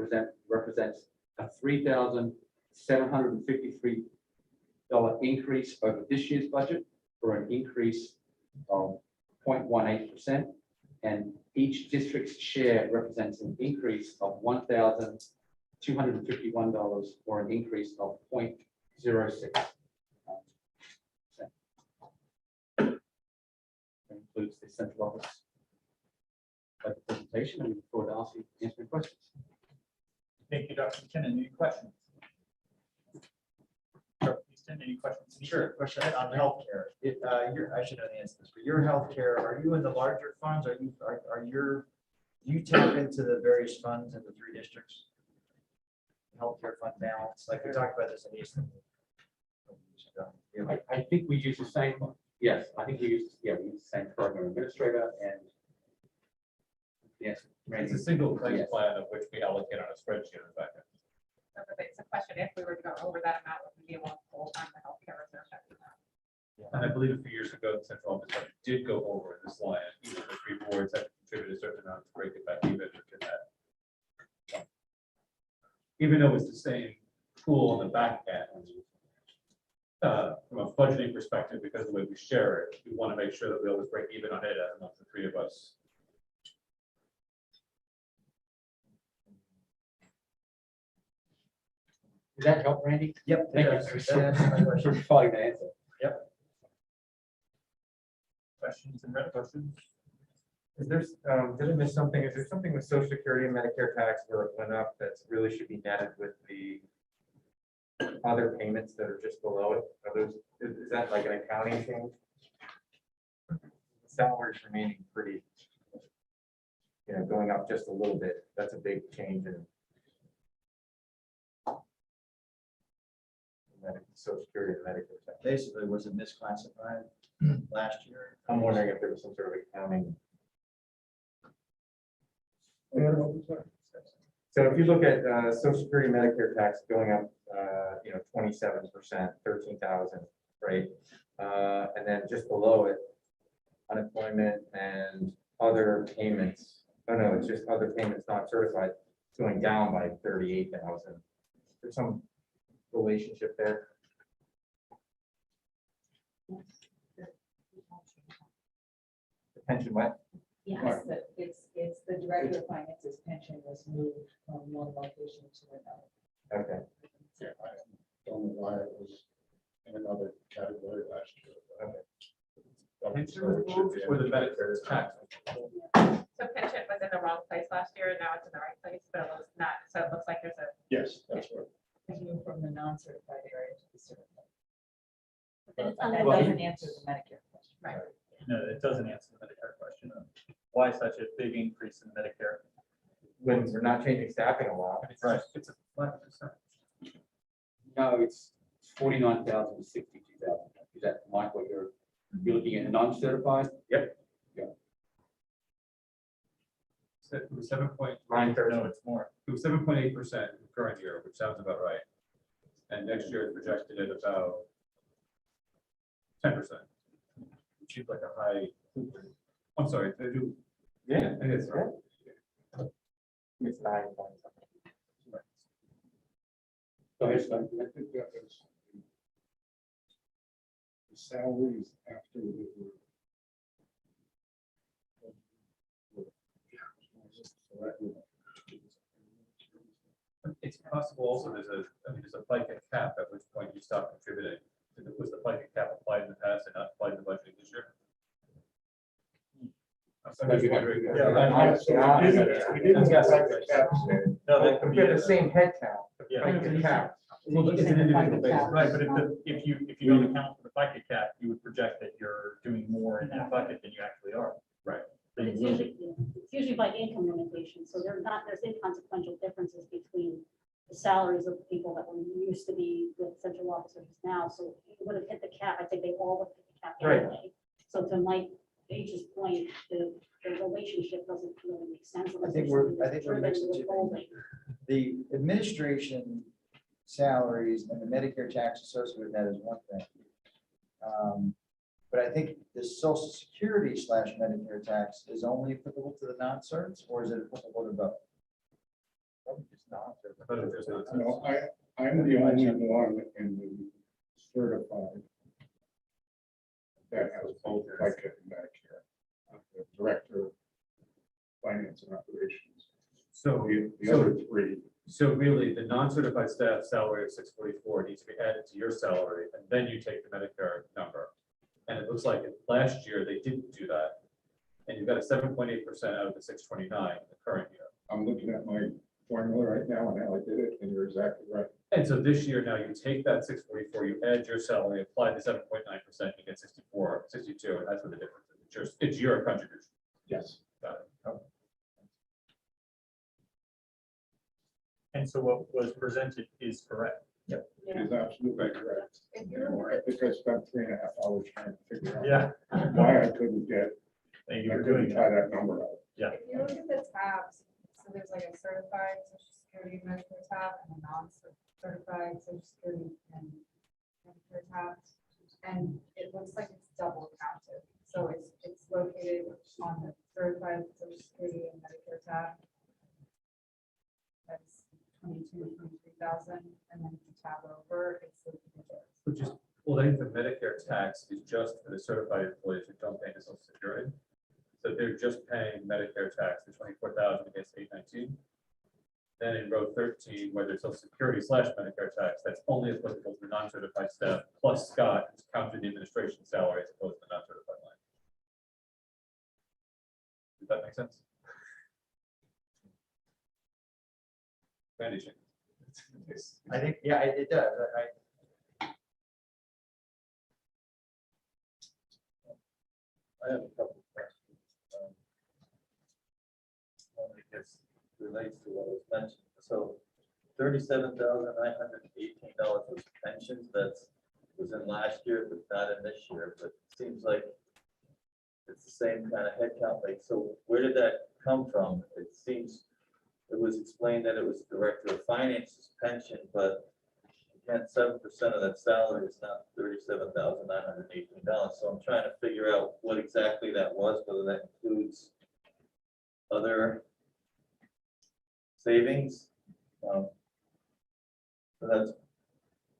Speaker 12: represents a $3,753 increase over this year's budget, for an increase of 0.18%. And each district's share represents an increase of $1,251, or an increase of 0.06%. Includes the central office presentation, and we look forward to answering questions.
Speaker 2: Thank you, Dr. McKinnon. Any questions? Dr. Easton, any questions?
Speaker 17: Sure. Question on healthcare. I should know the answer to this, but your healthcare, are you in the larger funds? Do you tap into the various funds in the three districts? Healthcare fund balance, like we talked about this in Easton.
Speaker 12: I think we use the same one. Yes, I think we use the same program administrator, and yes,
Speaker 1: It's a single claim plan of which we allocate on a spreadsheet in the back end.
Speaker 9: It's a question, if we were to go over that amount, would we be able to full time the healthcare reserve?
Speaker 1: And I believe a few years ago, the central office budget did go over this line. Each of the three boards had to contribute a certain amount to break it back even to that. Even though it's the same pool on the back end, from a budgeting perspective, because of the way we share it, we want to make sure that we always break even on it amongst the three of us.
Speaker 12: Does that help, Randy?
Speaker 17: Yep.
Speaker 12: Thank you.
Speaker 17: That answers my question.
Speaker 12: For providing the answer.
Speaker 17: Yep.
Speaker 2: Questions and red questions?
Speaker 8: Is there, did I miss something? Is there something with Social Security and Medicare tax where it went up that really should be netted with the other payments that are just below it? Are those, is that like an accounting change? Salaries remaining pretty, going up just a little bit. That's a big change in Social Security and Medicare tax.
Speaker 17: Basically, was it misclassified last year?
Speaker 8: I'm wondering if there was some sort of accounting. So if you look at Social Security Medicare tax going up, 27%, 13,000, right? And then just below it, unemployment and other payments. Oh no, it's just other payments not certified, going down by 38,000. There's some relationship there. The pension went.
Speaker 13: Yes, it's the director of finance's pension was moved from one location to another.
Speaker 8: Okay.
Speaker 15: Yeah, I don't know why it was in another category last year.
Speaker 1: Pension was moved for the Medicare tax.
Speaker 9: So pension was in the wrong place last year, and now it's in the right place, but it was not, so it looks like there's a.
Speaker 15: Yes, that's right.
Speaker 13: It's moved from the non-certified area to the certified.
Speaker 18: But it's
Speaker 13: That
Speaker 18: unrelated.
Speaker 13: doesn't answer the Medicare question.
Speaker 9: Right.
Speaker 2: No, it doesn't answer the Medicare question. Why such a big increase in Medicare?
Speaker 8: When we're not changing staffing a lot.
Speaker 2: Right.
Speaker 1: It's a flat percent.
Speaker 12: No, it's 49,000 to 62,000. Is that Mike, what you're looking at non-certified?
Speaker 8: Yep.
Speaker 12: Yeah.
Speaker 1: So it was 7.9.
Speaker 2: No, it's more.
Speaker 1: It was 7.8% current year, which sounds about right. And next year it's projected at about 10%. Which seems like a high. I'm sorry, they do. Yeah, it is, right?
Speaker 8: It's 9 points.
Speaker 12: Go ahead,
Speaker 15: I
Speaker 12: Scott.
Speaker 15: think that is the salaries after the.
Speaker 1: It's possible also there's there's a FICA cap at which point you stop contributing. Was the FICA cap applied in the past and not applied in the budget this year? I'm just wondering.
Speaker 2: No, that could
Speaker 8: We
Speaker 2: be.
Speaker 8: have the same head count.
Speaker 2: Yeah.
Speaker 8: FICA cap.
Speaker 1: Well, it's an individual basis.
Speaker 2: Right, but if you don't account for the FICA cap, you would project that you're doing more in that bucket than you actually are.
Speaker 1: Right.
Speaker 2: Then
Speaker 18: It's
Speaker 2: you will
Speaker 18: usually, it's usually by income limitation, so there's inconsequential differences between the salaries of the people that were used to be with central officers now, so it would have hit the cap, I think they all would hit the cap
Speaker 8: Right.
Speaker 18: anyway. So to Mike H's point, the relationship doesn't really make sense. unless
Speaker 17: think
Speaker 18: there's
Speaker 17: we're-
Speaker 18: something
Speaker 17: I think we're
Speaker 18: driven
Speaker 17: mixing two
Speaker 18: withholding.
Speaker 17: The administration salaries and the Medicare tax associated with that is one thing. But I think the Social Security / Medicare tax is only applicable to the non-certs, or is it applicable to both?
Speaker 8: Probably just not.
Speaker 1: I thought it was just not-
Speaker 15: No, I'm the only one in the certified that has both FICA and Medicare. I'm the Director of Finance and Operations.
Speaker 1: So,
Speaker 15: The other three,
Speaker 1: so really, the non-certified staff salary of 644 needs to be added to your salary, and then you take the Medicare number. And it looks like last year they didn't do that. And you've got a 7.8% out of the 629 in the current year.
Speaker 15: I'm looking at my formula right now and how I did it, and you're exactly right.
Speaker 1: And so this year now you take that 644, you add your salary, apply the 7.9%, you get 64, 62, and that's what the difference is. It's your contribution.
Speaker 15: Yes.
Speaker 1: Got it.
Speaker 2: And so what was presented is correct.
Speaker 15: It is absolutely correct.
Speaker 9: If
Speaker 15: You
Speaker 9: you're
Speaker 15: know, I think I spent 3.5 hours trying to figure out
Speaker 2: Yeah.
Speaker 15: why I couldn't get,
Speaker 2: Thank
Speaker 15: I
Speaker 2: you for
Speaker 15: couldn't
Speaker 2: doing
Speaker 15: tie
Speaker 2: that.
Speaker 15: that number out.
Speaker 2: Yeah.
Speaker 13: If you look at the tabs, so there's like a certified social security Medicare tab and a non-certified social security and Medicare tab. And it looks like it's double counted. So it's located on the certified social security and Medicare tab. That's 23,000, and then the tab over, it's the.
Speaker 1: Which is, well, I think the Medicare tax is just for the certified employees who don't pay the Social Security. So they're just paying Medicare tax, the 24,000 against 819. Then in row 13, whether it's Social Security / Medicare tax, that's only applicable to non-certified staff, plus Scott, who's counted the administration salary as opposed to the non-certified line. that make sense? Mandy check.
Speaker 17: I think, yeah, it does.
Speaker 3: I have a couple of questions. One I guess relates to what was mentioned. So $37,918 was pensions that was in last year, but not in this year, but it seems like it's the same kind of headcount. Like, so where did that come from? It seems it was explained that it was Director of Finance's pension, but again, 7% of that salary is not $37,918. So I'm trying to figure out what exactly that was, whether that includes other savings. So that's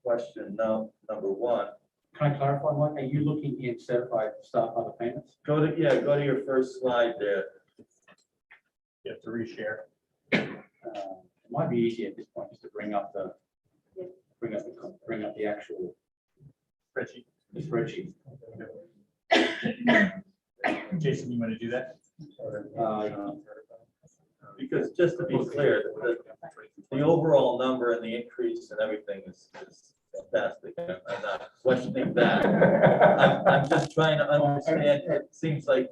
Speaker 3: question number one.
Speaker 12: Can I clarify, Mike? Are you looking in certified staff other payments?
Speaker 3: Go to your first slide there.
Speaker 2: You have to reshare.
Speaker 12: It might be easier at this point just to bring up the actual
Speaker 2: Spreadsheet.
Speaker 12: the spreadsheet.
Speaker 2: Jason, you want to do that?
Speaker 3: Because just to be clear, the overall number and the increase and everything is fantastic. I'm not questioning that. I'm just trying to understand. It seems like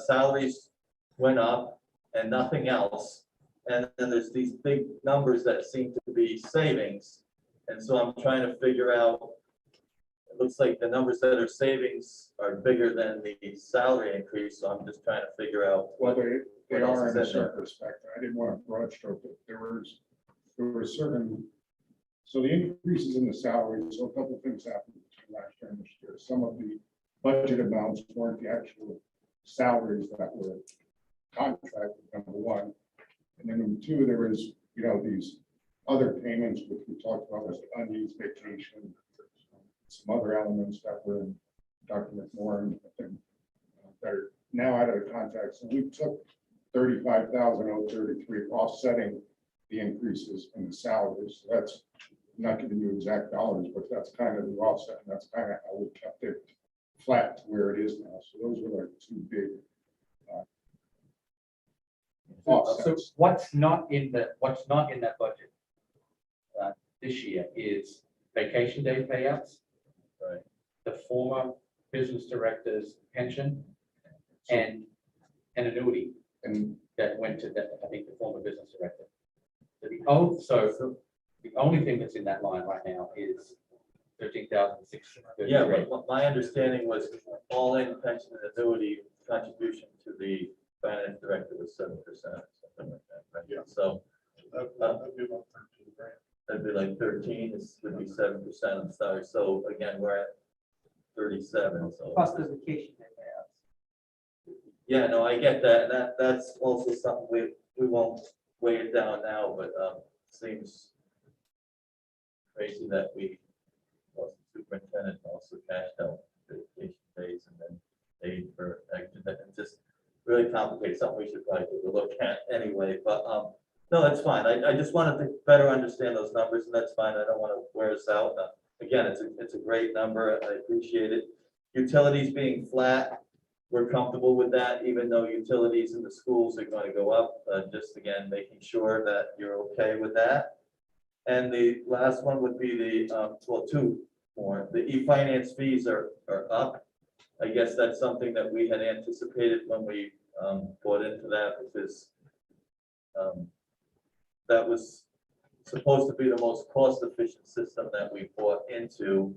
Speaker 3: salaries went up and nothing else. And then there's these big numbers that seem to be savings. And so I'm trying to figure out, it looks like the numbers that are savings are bigger than the salary increase. So I'm just trying to figure out.
Speaker 15: Well, they
Speaker 3: else
Speaker 15: are
Speaker 3: is
Speaker 15: in a
Speaker 3: in
Speaker 15: certain respect. I didn't want to broad stroke it. There were certain, so the increases in the salaries, so a couple of things happened between last year and this year. Some of the budget amounts weren't the actual salaries that were contracted, number one. And then number two, there was, these other payments, which we talked about, was the unused vacation, some other elements that were in Dr. McMorrin, I think, that are now out of the contract. So we took 35,033 offsetting the increases in the salaries. So that's not giving you exact dollars, but that's kind of the offset, and that's kind of how we kept it flat to where it is now. So those were like two big
Speaker 12: So what's not in that budget this year is vacation day payouts,
Speaker 3: Right.
Speaker 12: the former business director's pension, and an annuity, and that went to that, I think, the former business director. So the only thing that's in that line right now is 13,633.
Speaker 3: Yeah, but my understanding was all in pension and annuity contribution to the finance director was 7%, something like that, right?
Speaker 15: Yeah.
Speaker 3: So
Speaker 15: that'd be about 13 grand.
Speaker 3: that'd be like 13, this would be 7% of the salary. So again, we're at 37, so.
Speaker 10: Plus the vacation day payouts.
Speaker 3: Yeah, no, I get that. That's also something we won't weigh it down now, but seems crazy that the superintendent also cashed out vacation days and then paid for extra. That just really complicated, something we should probably take a look at anyway. But no, that's fine. I just wanted to better understand those numbers, and that's fine. I don't want to wear us out. Again, it's a great number. I appreciate it. Utilities being flat, we're comfortable with that, even though utilities in the schools are going to go up. Just again, making sure that you're okay with that. And the last one would be the, well, two more. The e-finance fees are up. I guess that's something that we had anticipated when we bought into that, because that was supposed to be the most cost-efficient system that we bought into.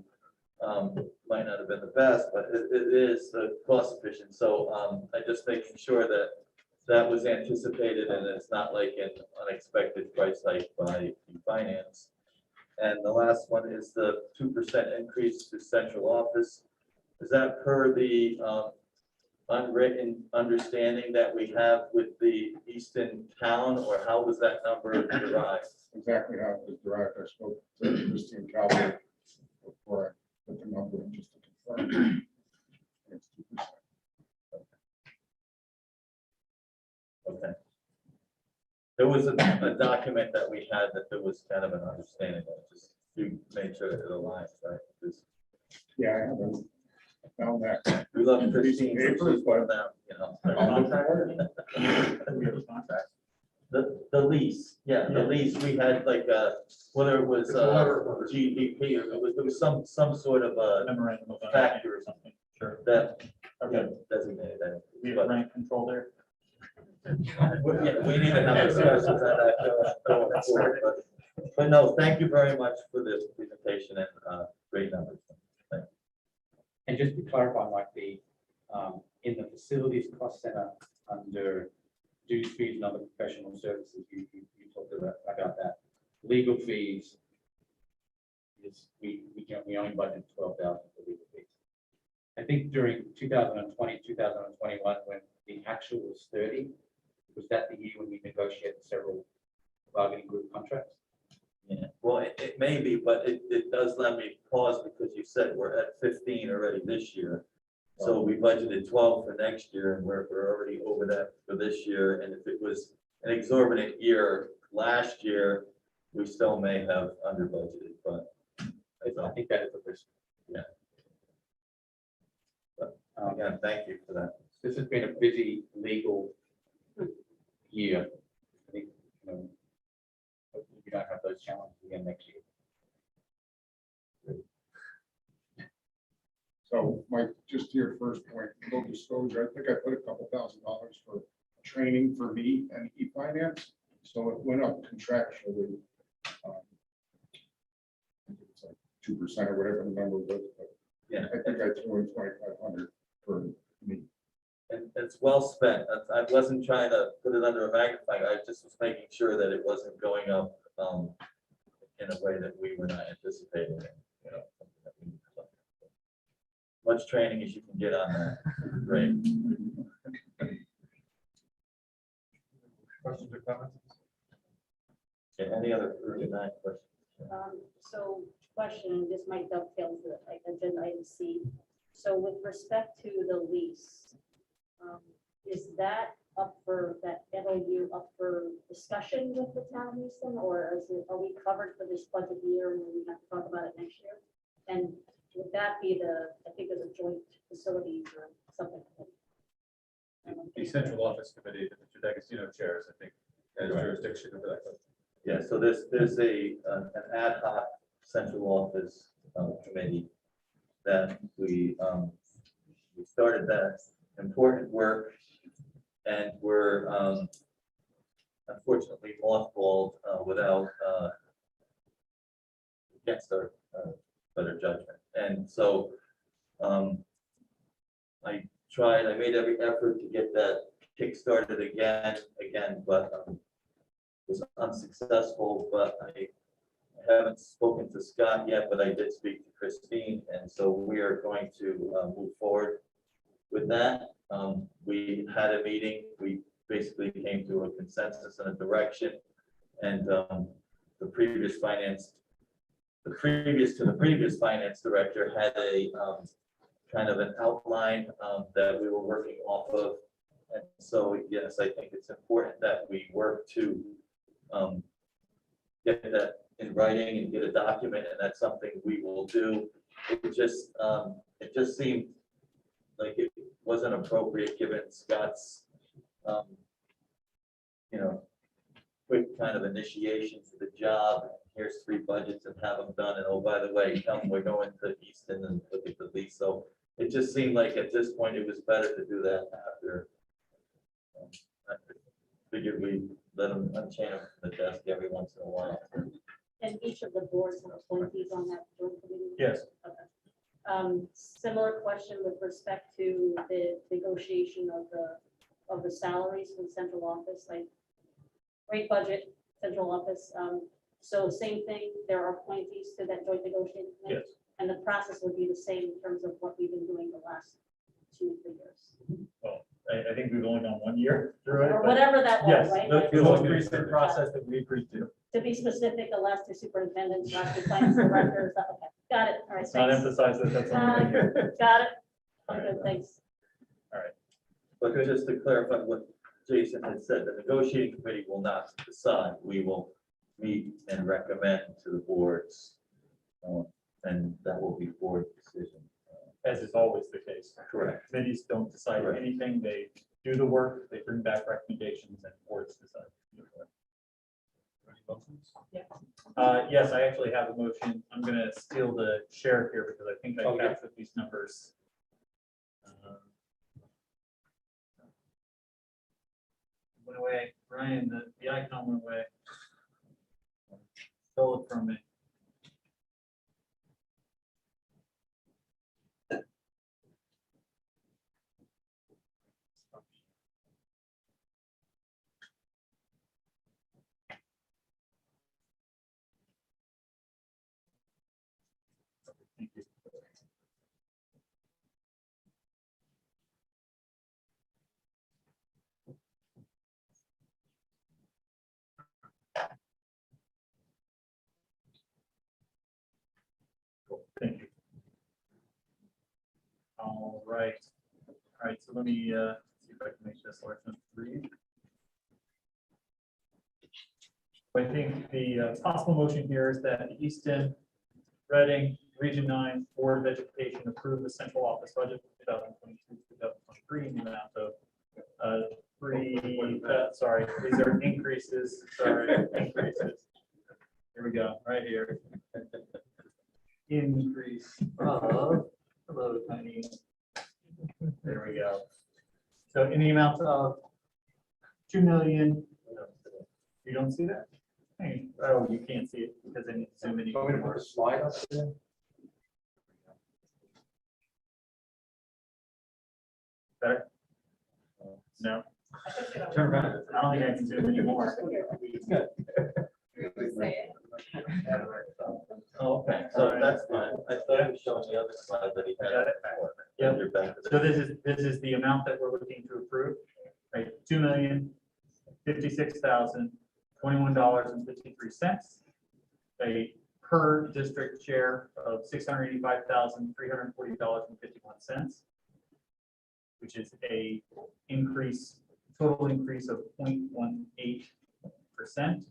Speaker 3: Might not have been the best, but it is the cost-efficient. So I just making sure that that was anticipated and it's not like an unexpected price hike by finance. And the last one is the 2% increase to central office. Is that per the unwritten understanding that we have with the Easton town, or how was that number derived?
Speaker 15: Exactly how it was derived. I spoke to Christine Calvert before I put the number in just to confirm. It's 2%.
Speaker 3: Okay. There was a document that we had that there was kind of an understanding of, just you made sure that it aligns, right? Because
Speaker 15: yeah, I haven't found that.
Speaker 3: we love Christine, so
Speaker 15: Papers,
Speaker 3: she's one of them, you
Speaker 2: Contract.
Speaker 3: The lease, yeah, the lease, we had like, whether it was,
Speaker 15: It's a letter of
Speaker 3: GDP, or there was some sort of a
Speaker 2: Memorandum of
Speaker 3: factor or
Speaker 2: something. Sure.
Speaker 3: that
Speaker 2: Okay.
Speaker 3: designated that.
Speaker 2: We have
Speaker 3: But-
Speaker 2: rank control there.
Speaker 3: Yeah, we need to have discussions on that going forward, but no, thank you very much for this presentation and great numbers. Thank you.
Speaker 12: And just to clarify, like in the facilities cost center under dues fees and other professional services, you talked about that. Legal fees is, we only budget 12,000 for legal fees. I think during 2020, 2021, when the actual was 30, was that the year when we negotiated several bargaining group contracts?
Speaker 3: Yeah, well, it may be, but it does let me pause because you said we're at 15 already this year. So we budgeted 12 for next year and we're already over that for this year. And if it was an exorbitant year last year, we still may have under budgeted, but
Speaker 12: I think that is a risk.
Speaker 3: yeah. But again, thank you for that.
Speaker 12: This has been a busy legal year. I think, hopefully we don't have those challenges again next year.
Speaker 20: So Mike, just to your first point, full disclosure, I think I put $2,000 for training for me and e-finance. So it went up contractually. I think it's like 2% or whatever the number was, but
Speaker 3: Yeah,
Speaker 20: I think I threw in 2,500 for me.
Speaker 3: and it's well spent. I wasn't trying to put it under a magnifying. I just was making sure that it wasn't going up in a way that we were not anticipating. Something that we need to look at. Much training as you can get on that. Great.
Speaker 1: Questions or comments?
Speaker 3: Okay, any other Region9 questions?
Speaker 18: So question, this might dovetail to like agenda item C. So with respect to the lease, is that up for that MOU up for discussion with the town of Easton, or are we covered for this budget year and we have to talk about it next year? And would that be I think there's a joint facilities or something.
Speaker 1: The central office committee that Mr. D'Agostino chairs, I think, has jurisdiction over that.
Speaker 3: Yeah, so there's an ad hoc central office committee that we started that important work, and we're unfortunately mothballed without against our better judgment. And so I made every effort to get that kick-started again, but was unsuccessful. But I haven't spoken to Scott yet, but I did speak to Christine, and so we are going to move forward with that. We had a meeting. We basically came to a consensus and a direction, and the previous finance director had a kind of an outline that we were working off of. And so, yes, I think it's important that we work to get that in writing and get a document, and that's something we will do. It just seemed like it wasn't appropriate given Scott's, quick kind of initiation to the job. Here's 3 budgets and have them done. And oh, by the way, we're going to Easton and look at the lease. So it just seemed like at this point, it was better to do that after. I figured we let them unchain them from the desk every once in a while.
Speaker 18: And each of the boards have appointees on that joint committee?
Speaker 2: Yes.
Speaker 18: Okay. Similar question with respect to the negotiation of the salaries for the central office, like great budget, central office. So same thing, there are appointees to that joint negotiating committee?
Speaker 2: Yes.
Speaker 18: And the process would be the same in terms of what we've been doing the last 2 or 3 years?
Speaker 2: Well, I think we've only gone 1 year through it.
Speaker 18: Or
Speaker 2: but
Speaker 18: whatever that was,
Speaker 2: yes,
Speaker 18: right?
Speaker 2: the most recent process that we agreed to.
Speaker 18: To be specific, the last 2 superintendents, last 2 finance directors, okay, got it, all right,
Speaker 2: Let's not
Speaker 18: thanks.
Speaker 2: emphasize that that's only 1 year.
Speaker 18: Got it, okay, thanks.
Speaker 3: But just to clarify what Jason had said, the negotiating committee will not decide. We will meet and recommend to the boards, and that will be board decision.
Speaker 2: As is always the case.
Speaker 3: Correct.
Speaker 2: Committees don't decide
Speaker 3: Correct.
Speaker 2: anything. They do the work, they bring back recommendations and boards decide.
Speaker 1: Any motions?
Speaker 2: Yes, I actually have a motion. I'm gonna steal the share here because I think I
Speaker 1: Okay.
Speaker 2: captured these numbers. Went away, Brian, the icon went away. Stole it from me. Thank you. Cool, thank you. All right. So let me see if I can make this large enough to read. I think the possible motion here is that the Easton, Reading, Region 9 Board of Education approve the central office budget for 2022-2023 in the amount of sorry, these are increases, increases. Here we go, right here. Increase of, hello, tiny. There we go. So in the amount of 2 million, you don't see that? Hey, oh, you can't see it because I need to zoom in.
Speaker 1: Want me to put the slide up there?
Speaker 2: Better? No,
Speaker 1: Turn around.
Speaker 2: I don't think I can zoom anymore.
Speaker 3: Oh, okay, so that's fine. I thought he was showing the other slide that he had.
Speaker 2: Yep.
Speaker 3: You're back to
Speaker 2: So this is the amount that we're looking to approve, right? $2,056,021.53. A per district share of $685,340.51, which is a total increase of 0.18%,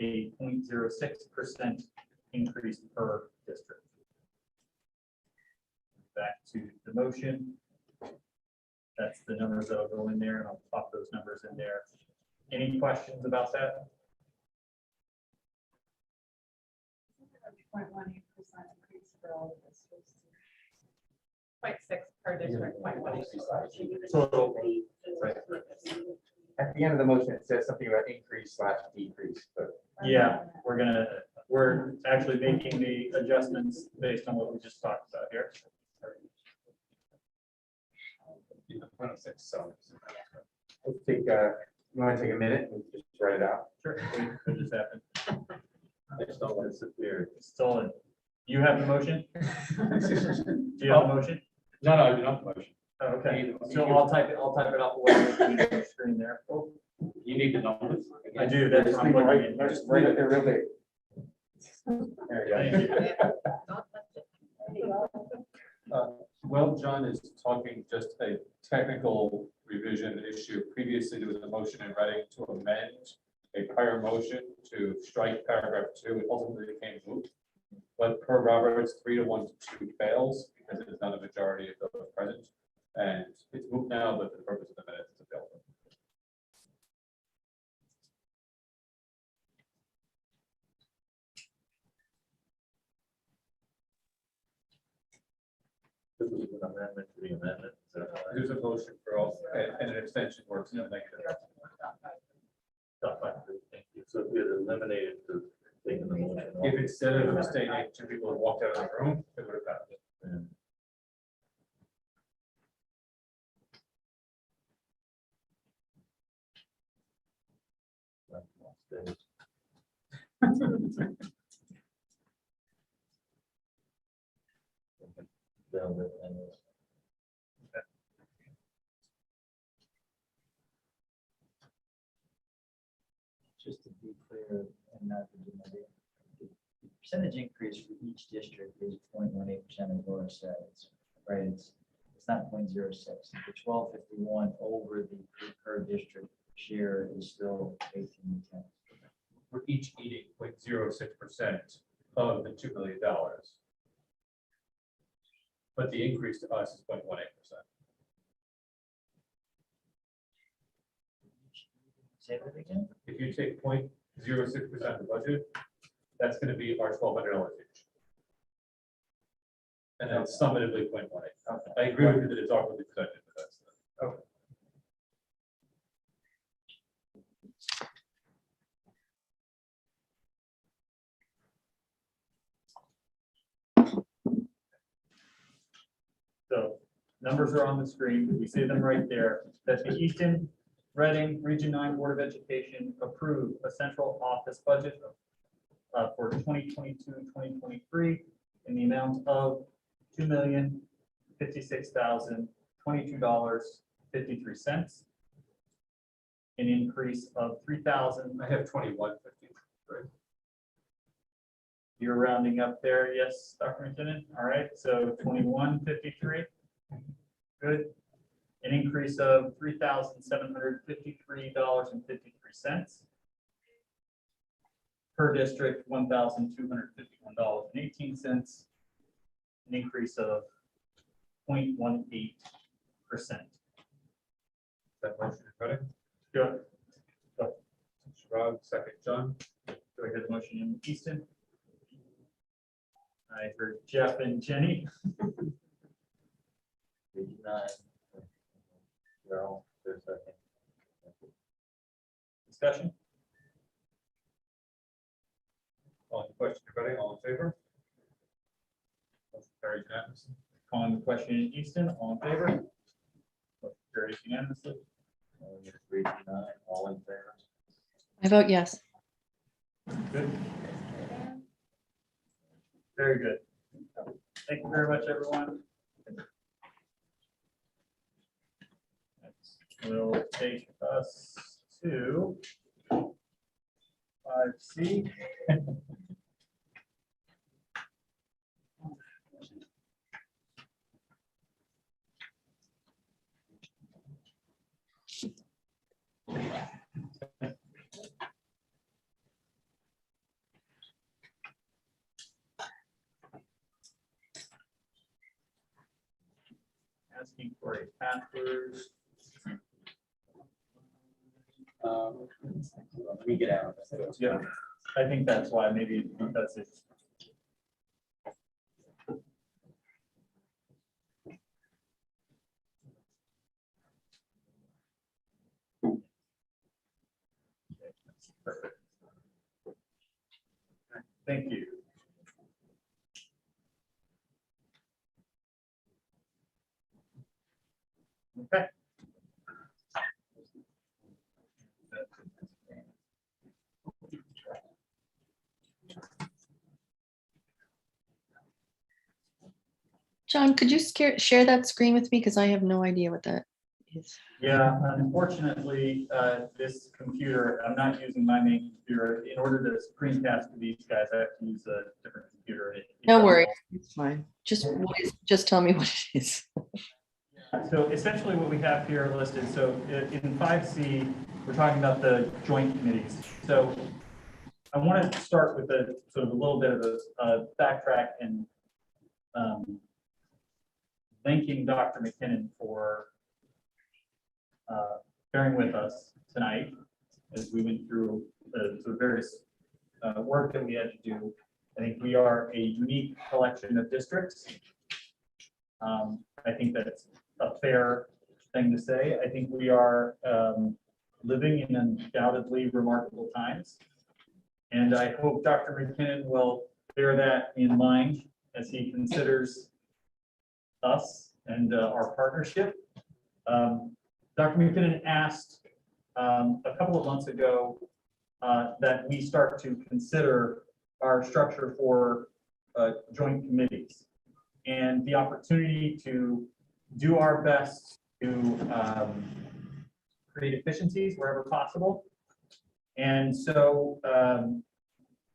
Speaker 2: a 0.06% increase per district. Back to the motion. That's the numbers that'll go in there, and I'll pop those numbers in there. Any questions about that?
Speaker 13: 0.18% increase for all of this.
Speaker 9: 0.6 per district, 0.1.
Speaker 2: Total, right.
Speaker 8: At the end of the motion, it says something about increase/decrease, but
Speaker 2: Yeah, we're actually making the adjustments based on what we just talked about here.
Speaker 8: So let's take, you want to take a minute and just write it out?
Speaker 2: Sure. What just happened?
Speaker 3: I just don't want to disappear.
Speaker 2: Stolen. You have the motion? Do you have the motion?
Speaker 1: No, I do not motion.
Speaker 2: Oh, okay, so I'll type it off the way on the screen there. Oh,
Speaker 1: You need the numbers?
Speaker 2: I do, that's what I'm looking at.
Speaker 8: Just write it there real big. There you go.
Speaker 2: Thank you.
Speaker 1: Well, John is talking just a technical revision issue. Previously, there was a motion in writing to amend a prior motion to strike paragraph 2. It ultimately became moot. But per Roberts, 3-1 to 2 fails because it is not a majority of those present. And it's moot now, but for the purpose of the minutes, it's available.
Speaker 3: This is an amendment to the amendment.
Speaker 1: There's a motion for all, and an extension works in the negative.
Speaker 3: Thank you. So if we had eliminated the taking the motion. off.
Speaker 1: If instead of abstaining, 2 people had walked out of the room, it would have passed.
Speaker 3: Yeah. Down there, and,
Speaker 17: Just to be clear, and not to do the percentage increase for each district is 0.18%, as Laura said, right? It's not 0.06. The 1251 over the per district share is still 1810.
Speaker 1: We're each eating 0.06% of the $2 million. But the increase to us is 0.18%.
Speaker 17: Say that again?
Speaker 1: If you take 0.06% of the budget, that's gonna be our $1,200 each. And then summatively 0.18.
Speaker 17: Okay.
Speaker 1: I agree with you that it's awkwardly presented, but that's.
Speaker 17: Okay.
Speaker 2: So numbers are on the screen. We see them right there. That the Easton, Reading, Region 9 Board of Education approve a central office budget for 2022-2023 in the amount of $2,056,022.53. An increase of 3,000.
Speaker 1: I have 2150, right?
Speaker 2: You're rounding up there, yes, Dr. McKinnon? All right, so 2153. Good. An increase of $3,753.53. Per district, $1,251.18. An increase of 0.18%.
Speaker 1: That motion is ready.
Speaker 2: Good.
Speaker 1: Rob, second, John.
Speaker 2: Do I hear the motion in Easton? I heard Jeff and Jenny.
Speaker 3: Region 9. Well, there's a second.
Speaker 2: Discussion?
Speaker 1: On the question, everybody, all in favor? Motion carries unanimously.
Speaker 2: Calling the question in Easton, all in favor? Motion carries unanimously.
Speaker 3: Region 9, all in favor?
Speaker 4: I vote yes.
Speaker 2: Good. Very good. Thank you very much, everyone. That will take us to 5C. Asking for a password.
Speaker 12: Let me get out.
Speaker 2: Yeah, I think that's why, maybe that's it. Perfect. Thank you. Okay.
Speaker 4: John, could you share that screen with me? Because I have no idea what that is.
Speaker 2: Yeah, unfortunately, this computer, I'm not using my main computer. In order to screencast to these guys, I have to use a different computer.
Speaker 4: No worries, it's fine. Just tell me what it is.
Speaker 2: So essentially what we have here listed, so in 5C, we're talking about the joint committees. So I want to start with a sort of a little bit of a backtrack and thanking Dr. McKinnon for bearing with us tonight as we went through the various work that we had to do. I think we are a unique collection of districts. I think that's a fair thing to say. I think we are living in undoubtedly remarkable times. And I hope Dr. McKinnon will bear that in mind as he considers us and our partnership. Dr. McKinnon asked a couple of months ago that we start to consider our structure for joint committees and the opportunity to do our best to create efficiencies wherever possible. And so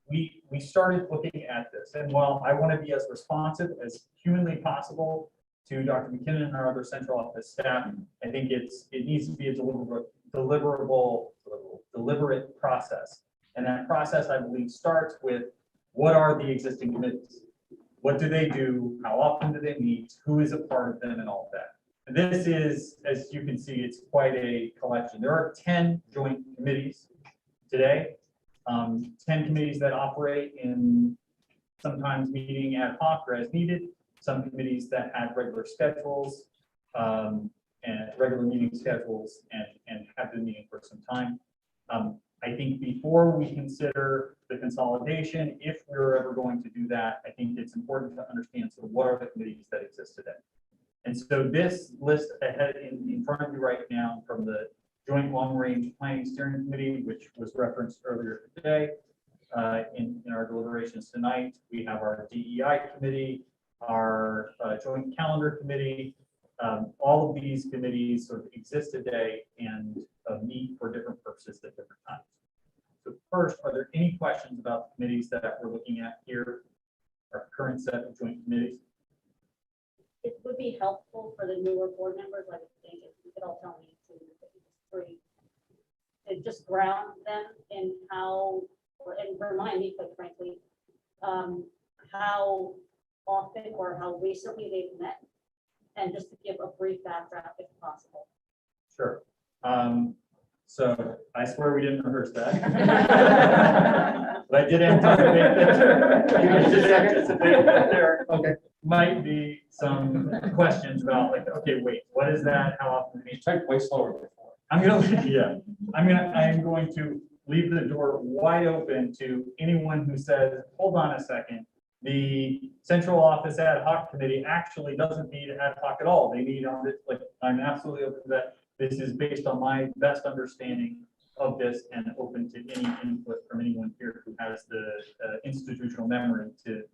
Speaker 2: we started looking at this. And while I want to be as responsive as humanly possible to Dr. McKinnon and our other central office staff, I think it needs to be a deliberate process. And that process, I believe, starts with what are the existing committees? What do they do? How often do they meet? Who is a part of them and all of that? This is, as you can see, it's quite a collection. There are 10 joint committees today. 10 committees that operate in sometimes meeting ad hoc or as needed. Some committees that have regular schedules and regular meeting schedules and have been meeting for some time. I think before we consider the consolidation, if we're ever going to do that, I think it's important to understand sort of what are the committees that exist today. And so this list ahead in front of you right now from the Joint Long Range Planning Steering Committee, which was referenced earlier today in our deliberations tonight, we have our DEI committee, our Joint Calendar Committee. All of these committees sort of exist today and meet for different purposes at different times. So first, are there any questions about the committees that we're looking at here, our current set of joint committees?
Speaker 18: It would be helpful for the newer board members, I would think, if you could all tell me to just ground them in how, and remind me, quite frankly, how often or how recently they've met, and just to give a brief background if possible.
Speaker 2: Sure. So I swear we didn't rehearse that. But I did anticipate that there might be some questions about like, okay, wait, what is that? How often?
Speaker 1: Type way slower before.
Speaker 2: I'm going to leave the door wide open to anyone who says, hold on a second. The central office ad hoc committee actually doesn't need ad hoc at all. They need on this, like, I'm absolutely open to that. This is based on my best understanding of this and open to any input from anyone here who has the institutional memory to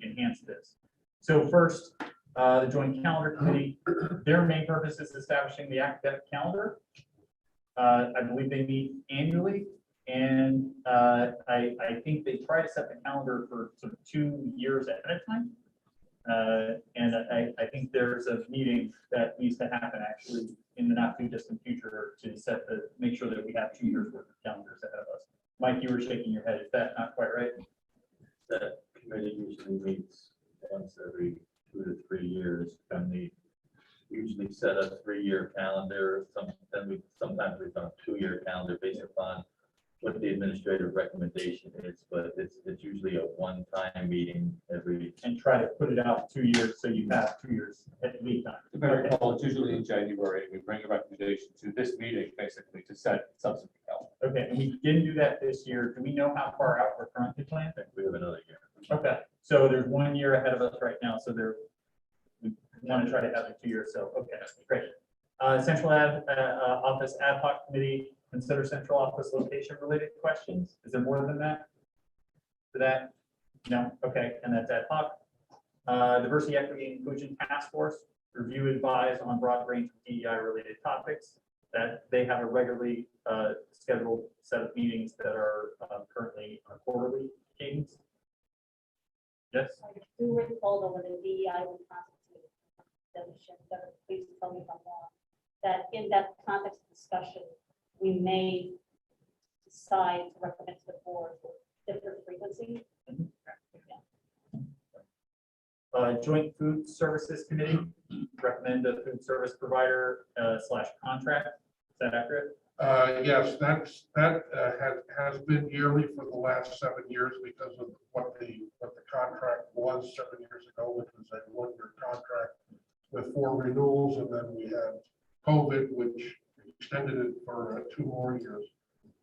Speaker 2: enhance this. So first, the Joint Calendar Committee, their main purpose is establishing the academic calendar. I believe they meet annually. And I think they try to set the calendar for sort of 2 years ahead of time. And I think there's a meeting that needs to happen actually in the not too distant future to make sure that we have 2 years worth of calendars ahead of us. Mike, you were shaking your head. Is that not quite right?
Speaker 3: That committee usually meets once every 2 to 3 years, and they usually set a 3-year calendar. Sometimes we've done a 2-year calendar based upon what the administrative recommendation is, but it's usually a one-time meeting every.
Speaker 2: And try to put it out 2 years so you have 2 years at lead time.
Speaker 1: If I recall, it's usually in January. We bring a recommendation to this meeting basically to set subsequent calendar.
Speaker 2: Okay, and we didn't do that this year. Do we know how far out we're currently planning?
Speaker 3: We have another year.
Speaker 2: Okay, so there's 1 year ahead of us right now, so we want to try to have it 2 years, so, okay, great. Central Office Ad Hoc Committee, consider central office location related questions. Is there more than that? For that? No, okay, and that's ad hoc. Diversity, Equity, and Inclusion Task Force, review, advise on broad range of DEI related topics. That they have a regularly scheduled set of meetings that are currently on a quarterly cadence. Yes.
Speaker 18: I do recall though when the DEI was constituted, please tell me if I'm wrong, that in that context of discussion, we may decide to recommend to the board different frequency.
Speaker 2: Joint Food Services Committee, recommend a food service provider / contract. Is that accurate?
Speaker 15: Yes, that has been yearly for the last 7 years because of what the contract was 7 years ago, which was a 1-year contract with 4 renewals, and then we had COVID, which extended it for 2 more years.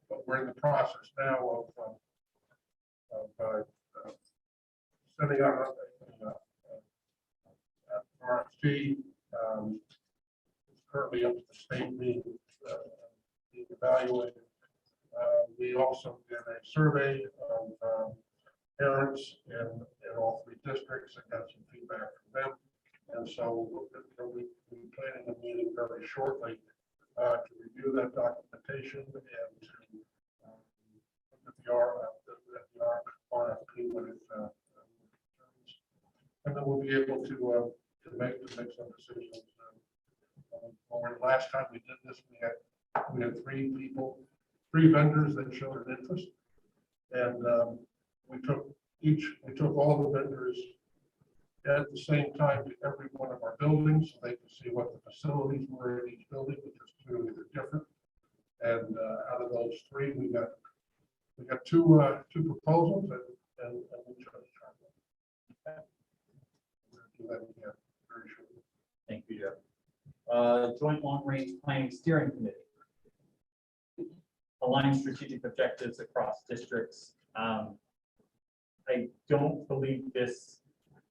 Speaker 15: But we're in the process now of sending out RFP. It's currently up to the state being evaluated. We also did a survey of parents in all 3 districts and got some feedback from them. And so we'll be planning a meeting very shortly to review that documentation and to look at the RFP when it returns. And then we'll be able to make some decisions. Last time we did this, we had 3 vendors that showed an interest, and we took all the vendors at the same time to every one of our buildings, so they can see what the facilities were in each building, because clearly they're different. And out of those three, we got two proposals, and we'll try to try them. We're gonna do that again very shortly.
Speaker 2: Thank you, Jeff. Joint Long Range Planning Steering Committee. Align strategic objectives across districts. I don't believe this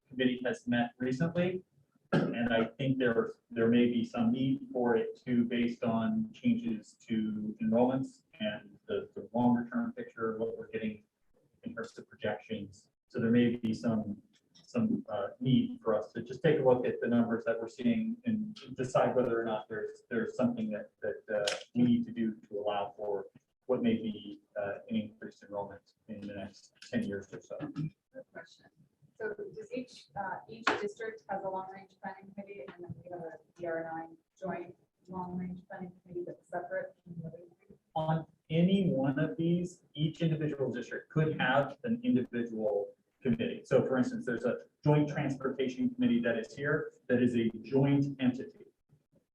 Speaker 2: committee has met recently, and I think there may be some need for it too, based on changes to enrollments and the longer term picture of what we're getting in terms of projections. So there may be some need for us to just take a look at the numbers that we're seeing and decide whether or not there's something that we need to do to allow for what may be an increased enrollment in the next 10 years or so.
Speaker 13: Good question. So does each district has a long-range planning committee, and then we have a DR9 joint long-range planning committee that's separate from the other two?
Speaker 2: On any one of these, each individual district could have an individual committee. So for instance, there's a joint transportation committee that is here, that is a joint entity.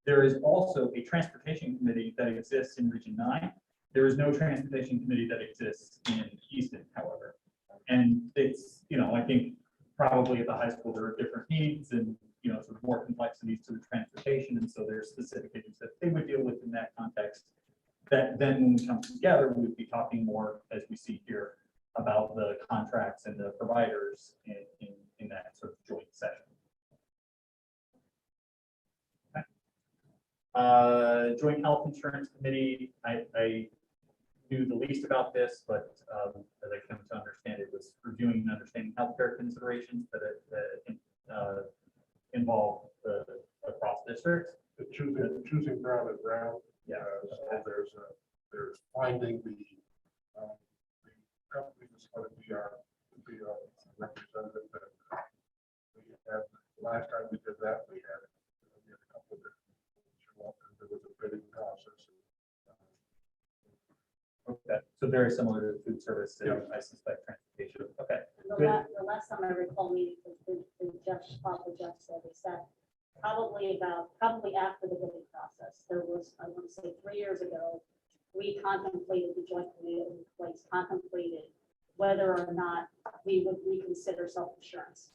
Speaker 2: There is also a transportation committee that exists in Region 9. There is no transportation committee that exists in Easton, however. And it's, I think probably at the high school, there are different needs and, sort of more complexities to the transportation. And so there's specific issues that they would deal with in that context. That then when we come together, we would be talking more, as we see here, about the contracts and the providers in that sort of joint session. Okay. Joint Health Insurance Committee, I knew the least about this, but as I come to understand it, was reviewing and understanding healthcare considerations that involve across districts.
Speaker 15: The choosing Brown and Brown.
Speaker 2: Yeah.
Speaker 15: So there's finding the company that's going to be our representative. And we had, last time we did that, we had a couple of different show up, and there was a bidding process.
Speaker 2: Okay, so very similar to food service, and I suspect transportation. Okay.
Speaker 18: The last time I recall meeting, Jeff said, is that probably after the bidding process, there was, I want to say 3 years ago, we contemplated, the joint committee in place contemplated whether or not we would reconsider self-insurance.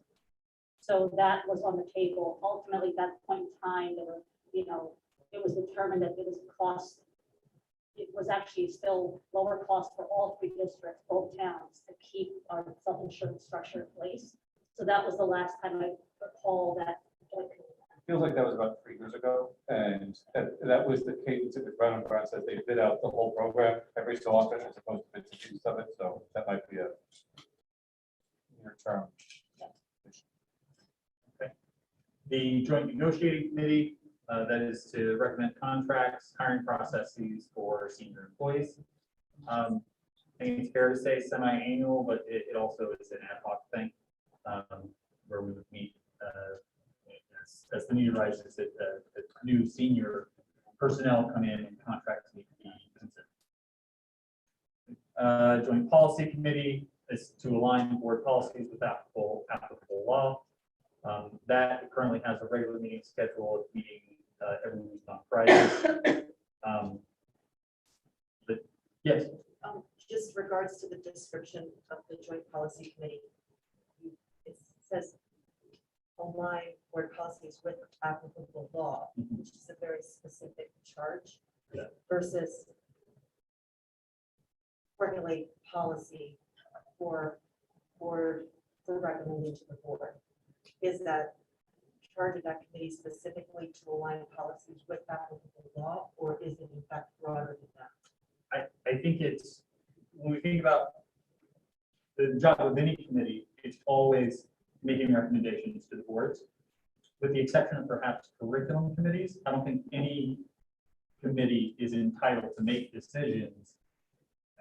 Speaker 18: So that was on the table. Ultimately, at that point in time, there were, it was determined that it was cost. It was actually still lower cost for all three districts, both towns, to keep our self-insurance structure in place. So that was the last time I recall that.
Speaker 1: Feels like that was about 3 years ago, and that was the cadence that Brown and Brown said they bid out the whole program every so often as opposed to bits and pieces of it, so that might be a near term.
Speaker 2: Okay. The Joint Negotiating Committee, that is to recommend contracts, hiring processes for senior employees. I think it's fair to say semi-annual, but it also is an ad hoc thing where we would meet as the need arises that the new senior personnel come in and contracts need to be considered. Joint Policy Committee is to align board policies with applicable law. That currently has a regular meeting schedule, meeting every week on Friday. But yes.
Speaker 14: Just regards to the description of the Joint Policy Committee, it says align board policies with applicable law, which is a very specific charge versus formulate policy for recommending to the board. Is that charge of that committee specifically to align policies with applicable law, or is it in fact broader than that?
Speaker 2: I think it's, when we think about the job of any committee, it's always making recommendations to the boards. With the exception of perhaps curriculum committees, I don't think any committee is entitled to make decisions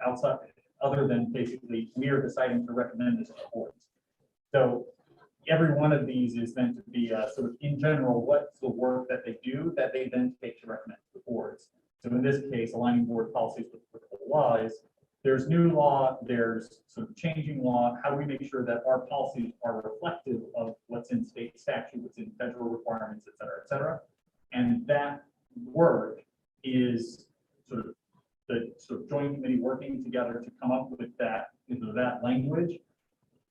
Speaker 2: outside, other than basically we are deciding to recommend this to the boards. So every one of these is meant to be sort of in general, what's the work that they do that they then take to recommend to the boards. So in this case, aligning board policies with applicable law is there's new law, there's sort of changing law. How do we make sure that our policies are reflective of what's in state statute, what's in federal requirements, et cetera, et cetera? And that work is sort of the sort of joint committee working together to come up with that, that language.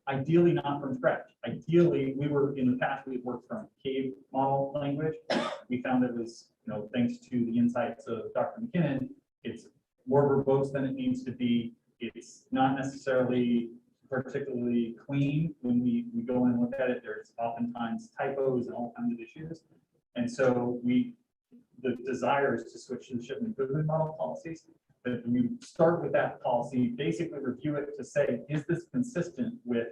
Speaker 2: Ideally not from scratch. Ideally, we were in the past, we worked from cave model language. We found it was, thanks to the insights of Dr. McKinnon, it's more verbose than it needs to be. It's not necessarily particularly clean when we go in and look at it. There's oftentimes typos and all kinds of issues. And so the desire is to switch to the shipment improvement model policies. But we start with that policy, basically review it to say, is this consistent with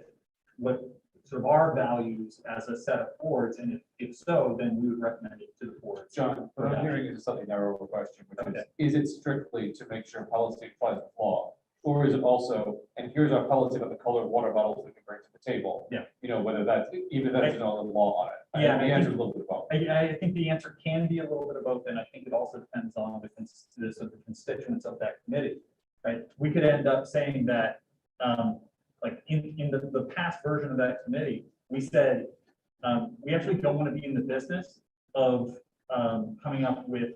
Speaker 2: what sort of our values as a set of boards? And if so, then we would recommend it to the board.
Speaker 1: John, what I'm hearing is a slightly narrower question, which is it strictly to make sure policy applies to law? Or is it also, and here's our policy about the color of water bottles we can bring to the table?
Speaker 2: Yeah.
Speaker 1: Whether that's, even if that's not a law on it.
Speaker 2: Yeah,
Speaker 1: The answer is a little bit of both.
Speaker 2: I think the answer can be a little bit of both, and I think it also depends on the constituents of that committee, right? We could end up saying that, like in the past version of that committee, we said, we actually don't want to be in the business of coming up with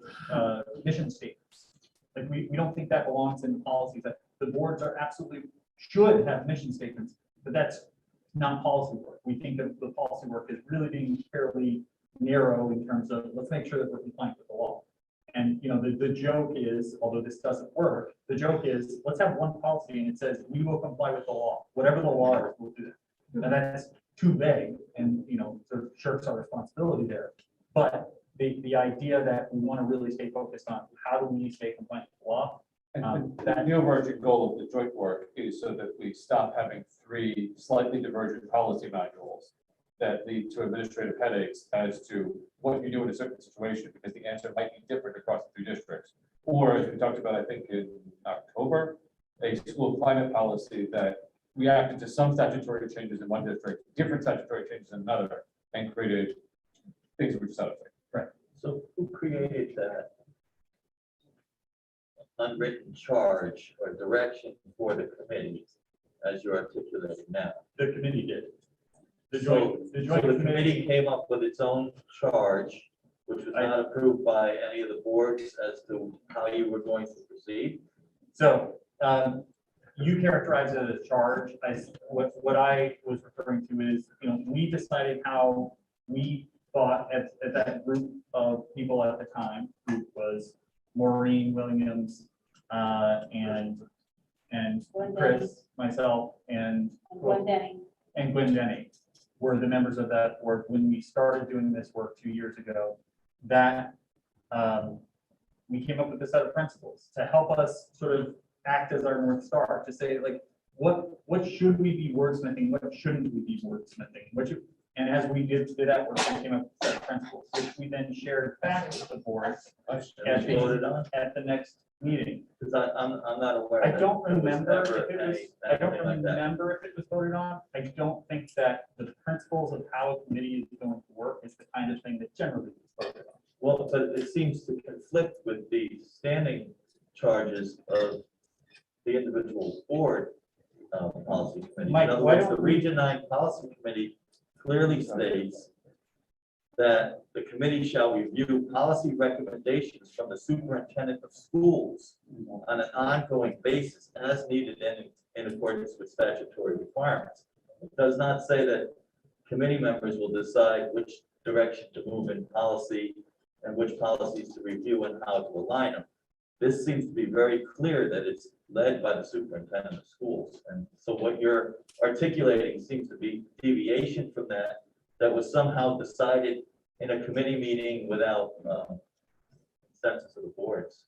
Speaker 2: mission statements. Like we don't think that belongs in the policies. That the boards are absolutely should have mission statements, but that's not policy work. We think that the policy work is really being fairly narrow in terms of let's make sure that we're compliant with the law. And the joke is, although this doesn't work, the joke is let's have one policy and it says we will comply with the law. Whatever the law is, we'll do that. Now that's too vague and sort of shirks our responsibility there. But the idea that we want to really stay focused on how do we stay compliant with the law.
Speaker 1: The overarching goal of the joint work is so that we stop having 3 slightly divergent policy manuals that lead to administrative headaches as to what you do in a certain situation, because the answer might be different across the 3 districts. Or as we talked about, I think in October, a school climate policy that reacted to some statutory changes in one district, different statutory changes in another, and created things that were just out of sync.
Speaker 2: Right.
Speaker 3: So who created that unwritten charge or direction for the committee as you're articulating now?
Speaker 2: The committee did. The
Speaker 3: So
Speaker 2: joint
Speaker 3: the committee came up with its own charge, which was not approved by any of the boards as to how you were going to proceed.
Speaker 2: So you characterize it as a charge. What I was referring to is, we decided how we thought at that group of people at the time, who was Maureen Williams and Chris, myself, and
Speaker 18: Gwen Denning.
Speaker 2: and Gwen Denny were the members of that board when we started doing this work 2 years ago. That we came up with a set of principles to help us sort of act as our North Star, to say like, what should we be wordsmithing? What shouldn't we be wordsmithing? And as we did that work, we came up with a set of principles, which we then shared back with the board at the next meeting.
Speaker 3: Because I'm not aware.
Speaker 2: I
Speaker 3: that
Speaker 2: don't
Speaker 3: there was
Speaker 2: remember
Speaker 3: ever
Speaker 2: if it was,
Speaker 3: any-
Speaker 2: I don't
Speaker 3: anything like that.
Speaker 2: remember if it was voted on. I don't think that the principles of how a committee is going to work is the kind of thing that generally is voted on.
Speaker 3: Well, but it seems to conflict with the standing charges of the individual board policy committee.
Speaker 2: Mike,
Speaker 3: In other
Speaker 2: why
Speaker 3: words,
Speaker 2: don't
Speaker 3: the
Speaker 2: we-
Speaker 3: Region 9 policy committee clearly states that the committee shall review policy recommendations from the superintendent of schools on an ongoing basis as needed and in accordance with statutory requirements. It does not say that committee members will decide which direction to move in policy and which policies to review and how to align them. This seems to be very clear that it's led by the superintendent of schools. And so what you're articulating seems to be deviation from that was somehow decided in a committee meeting without consensus of the boards.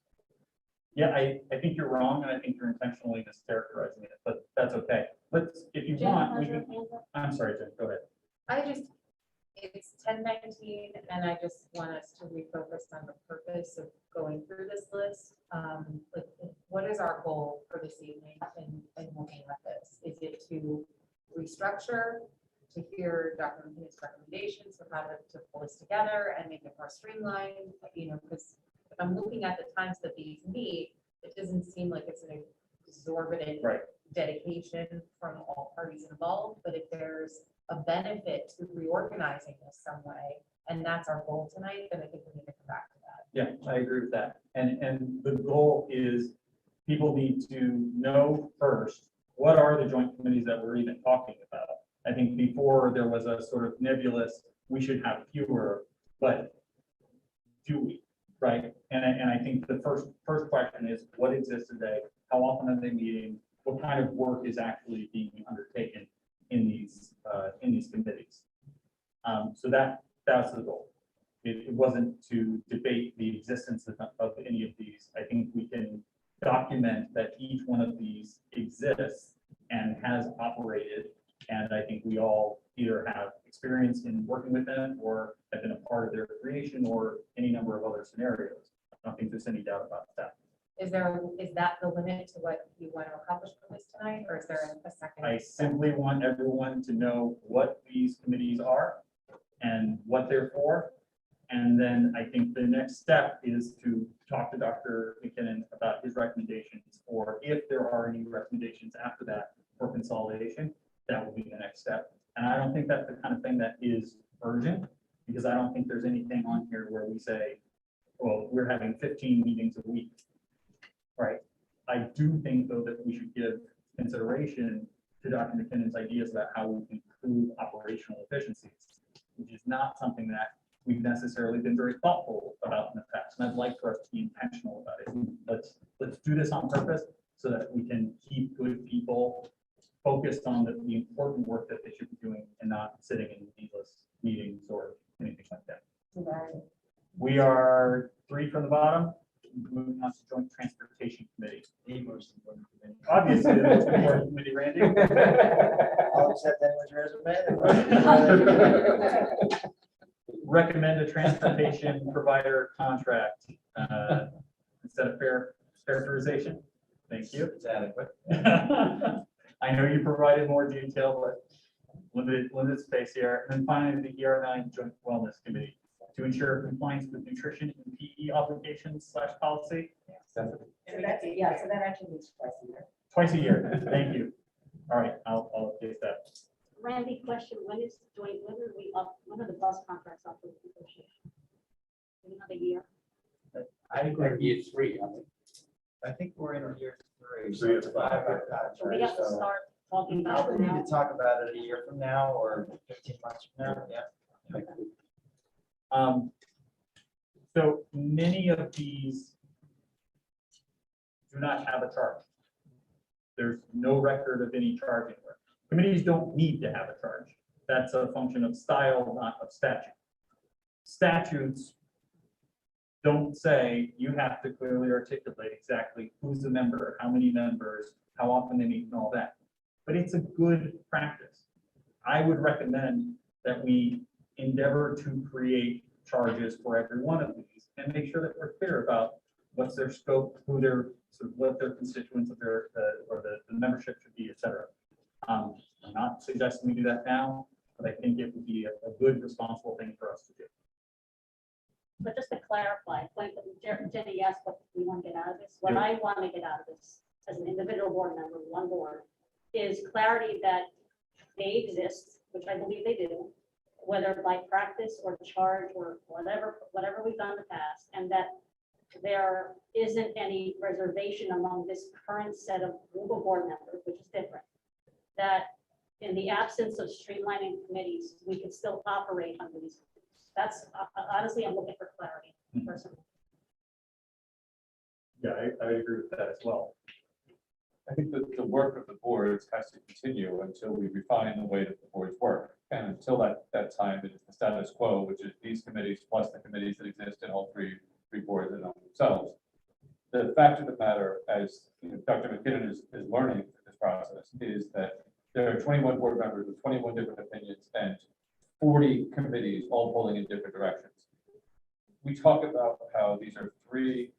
Speaker 2: Yeah, I think you're wrong, and I think you're intentionally mischaracterizing it, but that's okay. If you
Speaker 7: Jen
Speaker 2: want,
Speaker 7: has
Speaker 2: we
Speaker 7: her
Speaker 2: can,
Speaker 7: hand up.
Speaker 2: I'm sorry, Jen, go ahead.
Speaker 16: It's 10:19, and I just want us to refocus on the purpose of going through this list. Like, what is our goal for this evening in looking at this? Is it to restructure, to hear Dr. McKinnon's recommendations of how to pull this together and make it more streamlined? Because if I'm looking at the times that these meet, it doesn't seem like it's a exorbitant
Speaker 2: Right.
Speaker 16: dedication from all parties involved, but if there's a benefit to reorganizing this some way, and that's our goal tonight, then I think we need to come back to that.
Speaker 2: Yeah, I agree with that. And the goal is people need to know first, what are the joint committees that we're even talking about? I think before there was a sort of nebulous, we should have fewer, but do we, right? And I think the first question is, what exists today? How often are they meeting? What kind of work is actually being undertaken in these committees? So that's the goal. It wasn't to debate the existence of any of these. I think we can document that each one of these exists and has operated. And I think we all either have experience in working with them or have been a part of their creation or any number of other scenarios. I don't think there's any doubt about that.
Speaker 16: Is that the limit to what you want to accomplish from this tonight, or is there a second?
Speaker 2: I simply want everyone to know what these committees are and what they're for. And then I think the next step is to talk to Dr. McKinnon about his recommendations, or if there are any recommendations after that for consolidation, that will be the next step. And I don't think that's the kind of thing that is urgent, because I don't think there's anything on here where we say, well, we're having 15 meetings a week, right? I do think, though, that we should give consideration to Dr. McKinnon's ideas about how we can improve operational efficiencies, which is not something that we've necessarily been very thoughtful about in the past. And I'd like for us to be intentional about it. Let's do this on purpose so that we can keep good people focused on the important work that they should be doing and not sitting in needless meetings or anything like that.
Speaker 16: Right.
Speaker 2: We are 3 from the bottom, moving on to Joint Transportation Committee. Obviously, the most important committee, Randy.
Speaker 17: I'll accept anyone's resume.
Speaker 2: Recommend a transportation provider contract instead of fair characterization. Thank you.
Speaker 17: It's adequate.
Speaker 2: I know you provided more detail, but limited space here. And then finally, the ER9 Joint Wellness Committee to ensure compliance with nutrition and PE obligations / policy.
Speaker 5: So that's, yeah, so that actually means twice a year.
Speaker 2: Twice a year. Thank you. All right, I'll update that.
Speaker 18: Randy, question, when are the bus contracts up for negotiation? In another year?
Speaker 17: I agree.
Speaker 12: Year 3, I think.
Speaker 17: I think we're in year 3.
Speaker 1: So it's
Speaker 17: 5
Speaker 18: So we have to start talking
Speaker 17: We
Speaker 18: about
Speaker 17: probably
Speaker 18: it
Speaker 17: need
Speaker 18: now.
Speaker 17: to talk about it a year from now or 15 months from now. Yeah.
Speaker 2: So many of these do not have a charge. There's no record of any charge anywhere. Committees don't need to have a charge. That's a function of style, not of statute. Statutes don't say you have to clearly articulate exactly who's the member, how many members, how often they meet and all that. But it's a good practice. I would recommend that we endeavor to create charges for every one of these and make sure that we're clear about what's their scope, who their, sort of what their constituents of their, or the membership should be, et cetera. I'm not suggesting we do that now, but I think it would be a good, responsible thing for us to do.
Speaker 18: But just to clarify, when Jenny asked what we want to get out of this, what I want to get out of this as an individual board member, one board, is clarity that they exist, which I believe they do, whether by practice or charge or whatever we've done in the past, and that there isn't any reservation among this current set of group of board members, which is different, that in the absence of streamlining committees, we can still operate under these. That's honestly, I'm looking for clarity personally.
Speaker 1: Yeah, I agree with that as well. I think that the work of the boards has to continue until we refine the way that the boards work. And until that time, it is the status quo, which is these committees plus the committees that exist in all three boards and on themselves. The fact of the matter, as Dr. McKinnon is learning through this process, is that there are 21 board members with 21 different opinions and 40 committees all pulling in different directions. We talk about how these are 3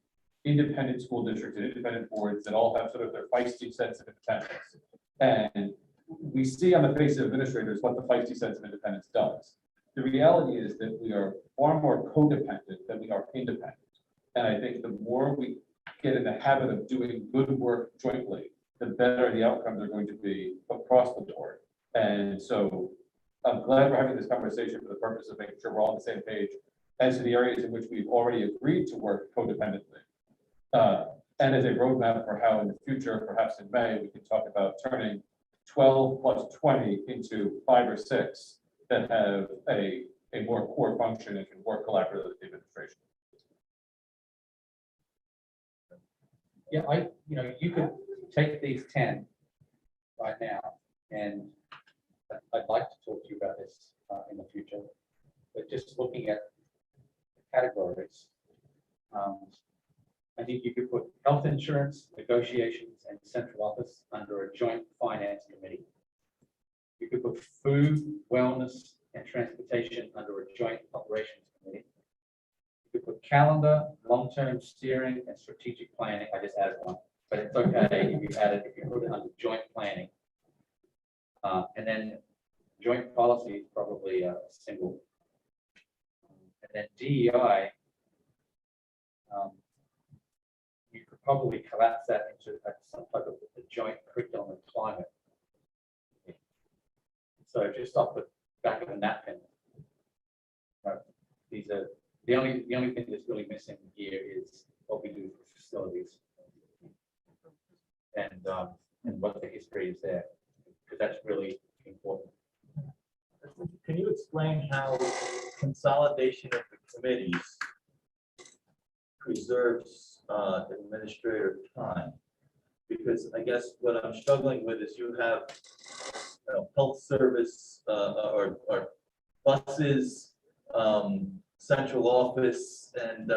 Speaker 1: independent school districts and independent boards that all have sort of their feisty sense of independence. And we see on the face of administrators what the feisty sense of independence does. The reality is that we are far more codependent than we are independent. And I think the more we get in the habit of doing good work jointly, the better the outcomes are going to be across the board. And so I'm glad we're having this conversation for the purpose of making sure we're all on the same page as to the areas in which we've already agreed to work codependently. And as a roadmap for how in the future, perhaps in May, we can talk about turning 12 plus 20 into 5 or 6 that have a more core function and can work collaboratively with the administration.
Speaker 12: Yeah, you could take these 10 right now, and I'd like to talk to you about this in the future, but just looking at the categories, I think you could put health insurance, negotiations, and central office under a joint finance committee. You could put food, wellness, and transportation under a joint operations committee. You could put calendar, long-term steering, and strategic planning. I just added one, but it's okay if you put it under joint planning. And then joint policy is probably a single. And then DEI, you could probably collapse that into some type of a joint curriculum and climate. So just off the back of a napkin. These are the only thing that's really missing here is what we do for facilities. And what the history is there, because that's really important.
Speaker 3: Can you explain how consolidation of the committees preserves administrative time? Because I guess what I'm struggling with is you have health service or buses, central office, and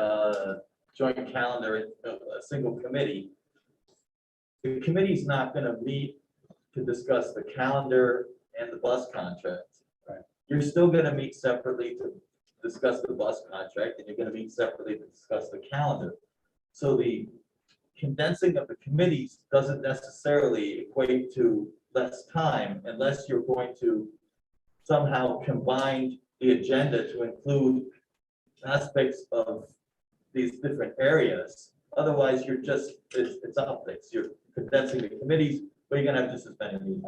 Speaker 3: joint calendar, a single committee. The committee's not going to meet to discuss the calendar and the bus contract.
Speaker 12: Right.
Speaker 3: You're still going to meet separately to discuss the bus contract, and you're going to meet separately to discuss the calendar. So the condensing of the committees doesn't necessarily equate to less time unless you're going to somehow combine the agenda to include aspects of these different areas. Otherwise, you're just, it's optics. You're condensing the committees, but you're gonna have just as many meetings.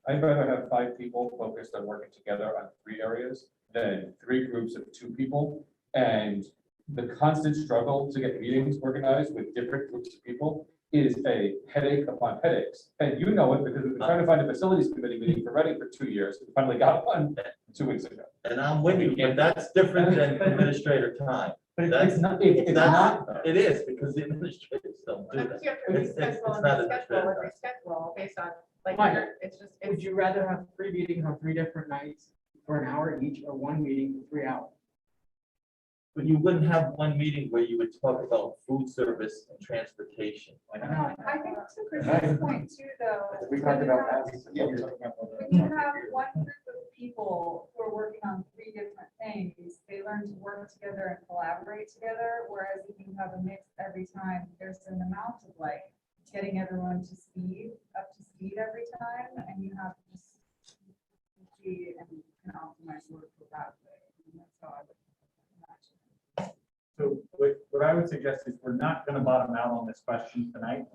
Speaker 1: I'd rather have 5 people focused on working together on 3 areas than 3 groups of 2 people. And the constant struggle to get meetings organized with different groups of people is a headache upon headaches. And you know it because we've been trying to find a facilities committee meeting for Reading for 2 years. We finally got one 2 weeks ago.
Speaker 3: And I'm with you, but that's different than administrator time.
Speaker 1: But
Speaker 3: That's-
Speaker 1: it's not, it's not.
Speaker 3: It is, because the administrators don't do
Speaker 9: Because
Speaker 3: that.
Speaker 9: you have to
Speaker 3: It's
Speaker 9: reschedule and
Speaker 3: not
Speaker 9: reschedule and
Speaker 3: administrative.
Speaker 9: reschedule based on, like,
Speaker 10: Right.
Speaker 9: it's just,
Speaker 10: Would
Speaker 9: it's,
Speaker 10: you rather have 3 meetings on 3 different nights for an hour each, or 1 meeting for 3 hours?
Speaker 3: But you wouldn't have one meeting where you would talk about food service and transportation.
Speaker 10: Why not?
Speaker 13: I think to Chris's point too, though.
Speaker 20: We
Speaker 13: when
Speaker 20: talked
Speaker 13: you
Speaker 20: about
Speaker 13: have-
Speaker 20: that. Yeah, we talked about that.
Speaker 13: When you have one group of people who are working on 3 different things, they learn to work together and collaborate together, whereas if you have a mix every time, there's an amount of like getting everyone to up to speed every time, and you have to just see and can optimize work for that way. And that's how I would imagine.
Speaker 2: So what I would suggest is we're not going to bottom out on this question tonight,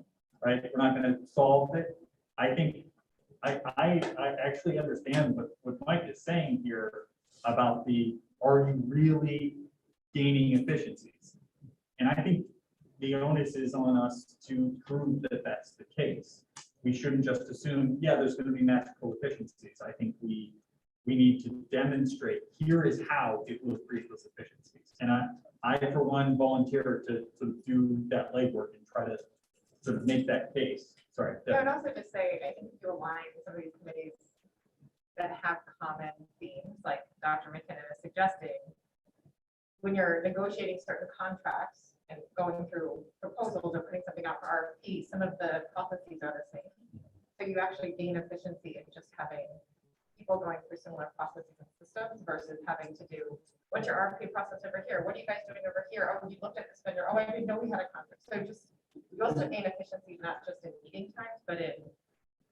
Speaker 2: right? We're not going to solve it. I think I actually understand what Mike is saying here about are you really gaining efficiencies? And I think the onus is on us to prove that that's the case. We shouldn't just assume, yeah, there's going to be magical efficiencies. I think we need to demonstrate, here is how it will create those efficiencies. And I for one, volunteer to do that legwork and try to sort of make that case. Sorry.
Speaker 9: I would also just say, I think if you align with some of these committees that have common themes, like Dr. McKinnon is suggesting, when you're negotiating certain contracts and going through proposals or putting something out for RFP, some of the processes are the same. So you actually gain efficiency in just having people going through similar processes and systems versus having to do, what's your RFP process over here? What are you guys doing over here? Oh, you looked at this vendor. Oh, I didn't know we had a contract. So just, you also gain efficiency, not just in meeting times, but in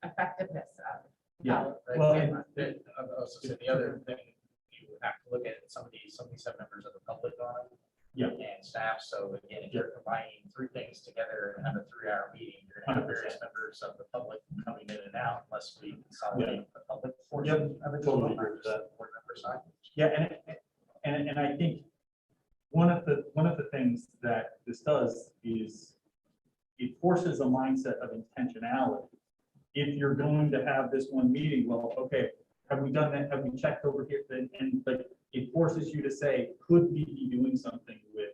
Speaker 9: effectiveness of.
Speaker 2: Yeah.
Speaker 11: Well, and the other thing you have to look at, some of these have members of the public on it.
Speaker 2: Yeah.
Speaker 11: And staff, so again, if you're combining three things together and have a 3-hour meeting, you're gonna have various members of the public coming in and out unless we consolidate the public portion of it.
Speaker 2: Totally agree with
Speaker 11: that. Board member side.
Speaker 2: Yeah, and I think one of the things that this does is it forces a mindset of intentionality. If you're going to have this one meeting, well, okay, have we done that? Have we checked over here? And like, it forces you to say, could we be doing something with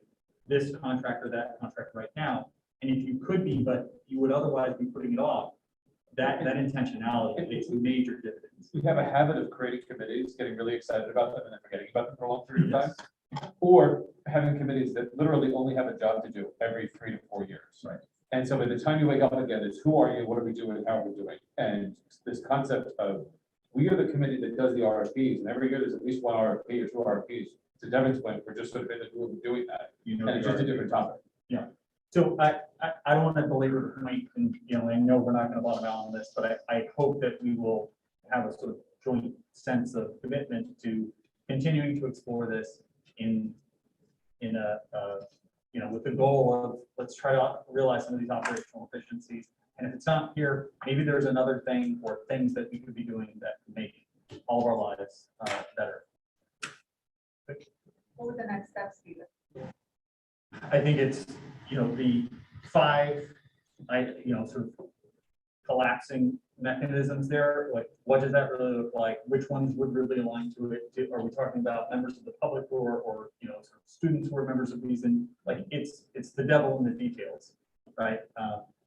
Speaker 2: this contract or that contract right now? And if you could be, but you would otherwise be putting it off, that intentionality makes major dividends.
Speaker 1: We have a habit of creating committees, getting really excited about them and then forgetting about them for a long period of time. Or having committees that literally only have a job to do every 3 to 4 years.
Speaker 2: Right.
Speaker 1: And so by the time you wake up again, it's who are you, what are we doing, how are we doing? And this concept of, we are the committee that does the RFPs, and every year there's at least one RFP or 2 RFPs. To Devin's point, we're just sort of in the group of doing that, and it's just a different topic.
Speaker 2: Yeah. So I don't want to belabor the point, and, you know, I know we're not going to bottom out on this, but I hope that we will have a sort of joint sense of commitment to continuing to explore this in a, you know, with the goal of, let's try to realize some of these operational efficiencies. And if it's not here, maybe there's another thing or things that we could be doing that could make all of our lives better.
Speaker 13: What would the next steps be?
Speaker 2: I think it's, you know, the 5, you know, sort of collapsing mechanisms there. Like, what does that really look like? Which ones would really align to it? Are we talking about members of the public or you know, sort of students who are members of Easton? Like, it's the devil in the details, right?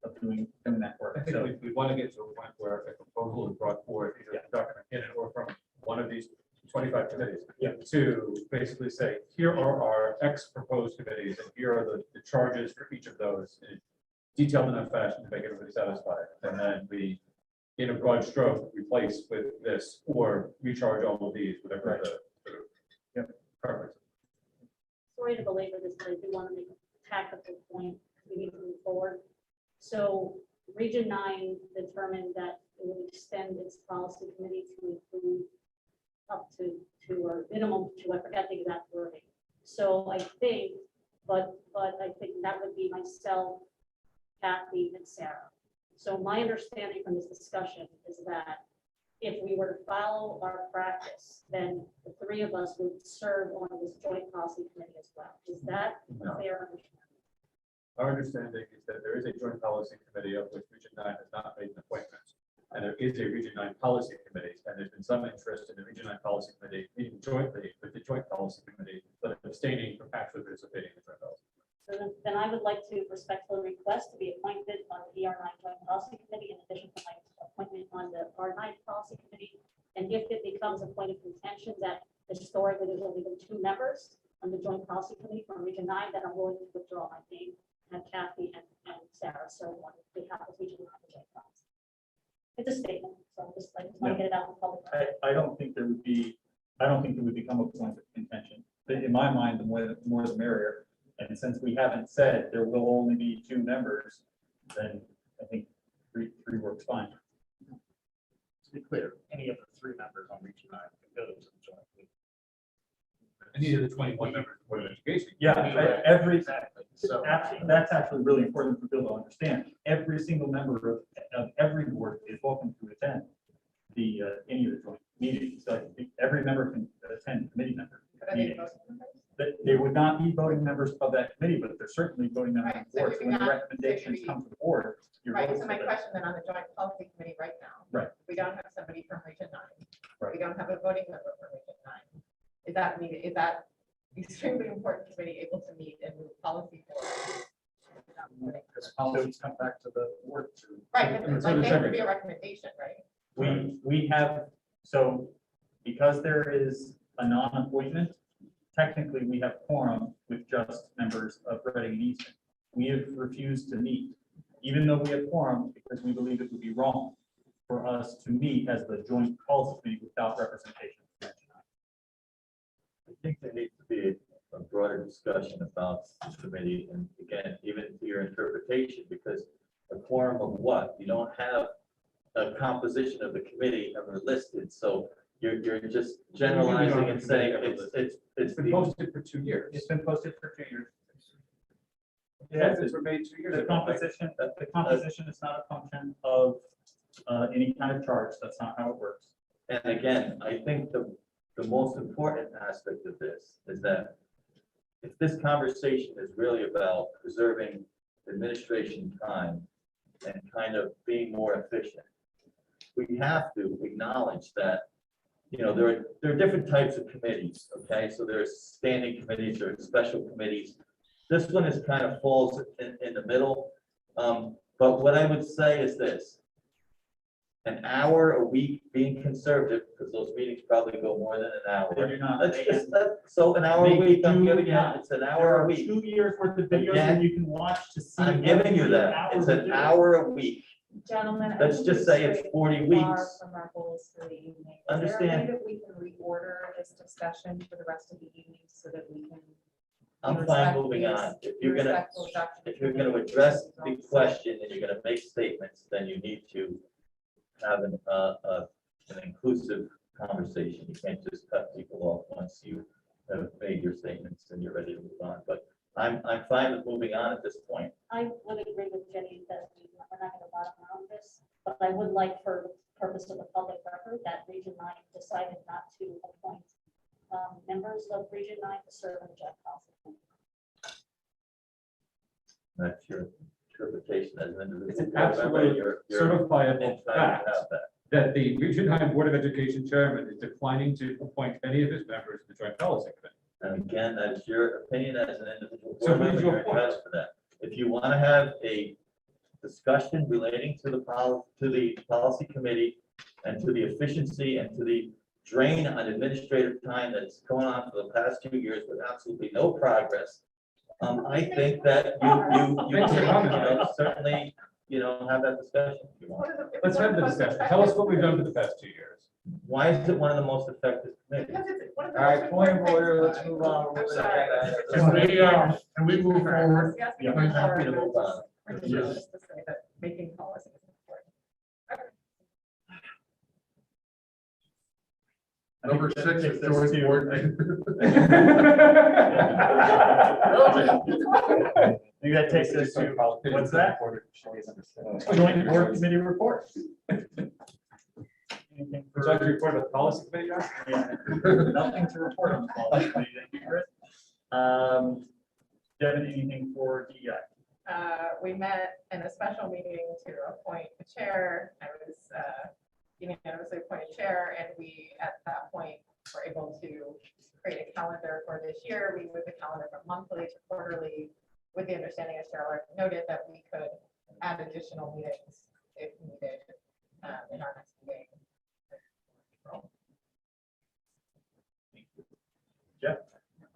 Speaker 2: Of doing that work.
Speaker 1: I think
Speaker 2: So
Speaker 1: we want to get to a point where a proposal is brought forward, either a document in it or from one of these 25 committees.
Speaker 2: Yeah.
Speaker 1: To basically say, here are our X proposed committees, and here are the charges for each of those, in detailed enough fashion to make everybody satisfied. And then we, in a broad stroke, replace with this, or recharge all of these, whatever the sort of preference.
Speaker 18: Sorry to belabor this, but I do want to make a tactical point. We need to move forward. So Region 9 determined that it would extend its policy committee to include up to or minimum to, I forgot the exact wording. So I think, but I think that would be myself, Kathy, and Sarah. So my understanding from this discussion is that if we were to follow our practice, then the 3 of us would serve on this joint policy committee as well. Is that a fair understanding?
Speaker 1: Our understanding is that there is a joint policy committee of which Region 9 has not made an appointment. And there is a Region 9 policy committee, and there's been some interest in the Region 9 policy committee meeting jointly with the joint policy committee, but abstaining from actually participating in the joint policy.
Speaker 18: So then I would like to respectfully request to be appointed on the ER9 Joint Policy Committee in addition to my appointment on the R9 Policy Committee. And if it becomes a point of contention that historically there's only been 2 members on the Joint Policy Committee from Region 9, then I'm willing to withdraw my name and Kathy and Sarah. So on behalf of Region 9, the Joint Policy. It's a statement, so just like want to get it out in public.
Speaker 2: I don't think there would become a point of contention. But in my mind, the more the merrier. And since we haven't said there will only be 2 members, then I think three works fine.
Speaker 11: To be clear, any of the 3 members on Region 9 can go to the joint meeting.
Speaker 1: And these are the 21 members of the Board of Education.
Speaker 2: Yeah,
Speaker 11: Exactly. So
Speaker 2: that's actually really important for people to understand. Every single member of every board is welcome to attend the any of the joint meetings. So every member can attend committee member meetings. They would not be voting members of that committee, but they're certainly voting members of the board. So when the recommendations come to the board, you're
Speaker 9: Right,
Speaker 2: voting
Speaker 9: so
Speaker 2: for
Speaker 9: my
Speaker 2: them.
Speaker 9: question then on the joint policy committee right now.
Speaker 2: Right.
Speaker 9: We don't have somebody from Region 9.
Speaker 2: Right.
Speaker 9: We don't have a voting member from Region 9. Is that extremely important committee able to meet and move policy forward?
Speaker 11: because policies come back to the board to.
Speaker 9: Right, but
Speaker 1: And so
Speaker 9: like
Speaker 1: does
Speaker 9: there would
Speaker 1: every-
Speaker 9: be a recommendation, right?
Speaker 2: We have, so because there is a non-appointment, technically we have quorum with just members of Reading and Easton. We have refused to meet, even though we have quorum, because we believe it would be wrong for us to meet as the joint policy committee without representation.
Speaker 3: I think there needs to be a broader discussion about this committee, and again, even to your interpretation, because a quorum of what? You don't have a composition of the committee ever listed, so You're just generalizing and saying it's
Speaker 1: It's been
Speaker 3: the,
Speaker 1: posted for 2 years.
Speaker 2: It's been posted for 2 years.
Speaker 1: Attendance were made 2 years
Speaker 2: The
Speaker 1: ago.
Speaker 2: composition is not a function of any kind of charge. That's not how it works.
Speaker 3: and again, I think the most important aspect of this is that if this conversation is really about preserving administration time and kind of being more efficient, we have to acknowledge that, there are different types of committees, okay? So there's standing committees, there's special committees. This one is kind of falls in the middle. But what I would say is this: an hour a week, being conservative, because those meetings probably go more than an hour.
Speaker 2: They do not.
Speaker 3: Let's just, so an hour a week, I'm giving you, it's an
Speaker 2: There
Speaker 3: hour a
Speaker 2: are
Speaker 3: week.
Speaker 2: 2 years worth of videos
Speaker 3: Again,
Speaker 2: that you can watch to see.
Speaker 3: I'm giving you
Speaker 2: every
Speaker 3: that.
Speaker 2: hour
Speaker 3: It's
Speaker 2: we
Speaker 3: an
Speaker 2: do.
Speaker 3: hour a week.
Speaker 16: Gentlemen. I
Speaker 3: Let's
Speaker 16: think
Speaker 3: just
Speaker 16: we've
Speaker 3: say it's
Speaker 16: strayed
Speaker 3: 40
Speaker 16: far
Speaker 3: weeks.
Speaker 16: From our goals for the evening. Is
Speaker 3: Understand.
Speaker 16: there a way that we can reorder this discussion for the rest of the evening so that we can?
Speaker 3: I'm fine moving on. If you're gonna address the question and you're gonna make statements, then you need to have an inclusive conversation. You can't just cut people off once you have made your statements and you're ready to move on. But I'm fine with moving on at this point.
Speaker 18: I would agree with Jenny that we're not going to bottom out of this, but I would like, for the purpose of the public record, that Region 9 decided not to appoint members of Region 9 to serve on the Joint Policy Committee.
Speaker 3: That's your interpretation as an individual.
Speaker 1: It's an
Speaker 3: board member,
Speaker 1: absolute
Speaker 3: you're
Speaker 1: certifiable
Speaker 3: entitled to
Speaker 1: fact
Speaker 3: have that.
Speaker 1: that the Region 9 Board of Education Chairman is declining to appoint any of his members to the Joint Policy Committee.
Speaker 3: And again, that's your opinion as an individual
Speaker 1: So
Speaker 3: board
Speaker 1: who's
Speaker 3: member,
Speaker 1: your
Speaker 3: you're
Speaker 1: point?
Speaker 3: entitled to that. If you want to have a discussion relating to the policy committee and to the efficiency and to the drain on administrative time that's going on for the past 2 years with absolutely no progress, I think that you certainly, have that discussion if you want.
Speaker 1: Let's have the discussion. Tell us what we've done for the past 2 years.
Speaker 3: Why is it one of the most effective committees?
Speaker 17: All right, point of order, let's move on.
Speaker 15: Can we move forward?
Speaker 3: Yeah, I'm happy to move on.
Speaker 16: Just to say that making policy is important.
Speaker 15: Number 6 is
Speaker 2: There's
Speaker 15: joint
Speaker 2: two.
Speaker 15: board.
Speaker 2: I think that takes us to, what's that? Joint board committee report. Anything
Speaker 1: Would
Speaker 2: for-
Speaker 1: you like to report about the policy committee, John?
Speaker 2: Yeah, nothing to report on the policy committee. Thank you, Chris. Devin, anything for DEI?
Speaker 16: We met in a special meeting to appoint a chair. I was unanimously appointed chair, and we, at that point, were able to create a calendar for this year. We moved the calendar from monthly to quarterly, with the understanding, as Cheryl noted, that we could add additional meetings if needed in our next meeting.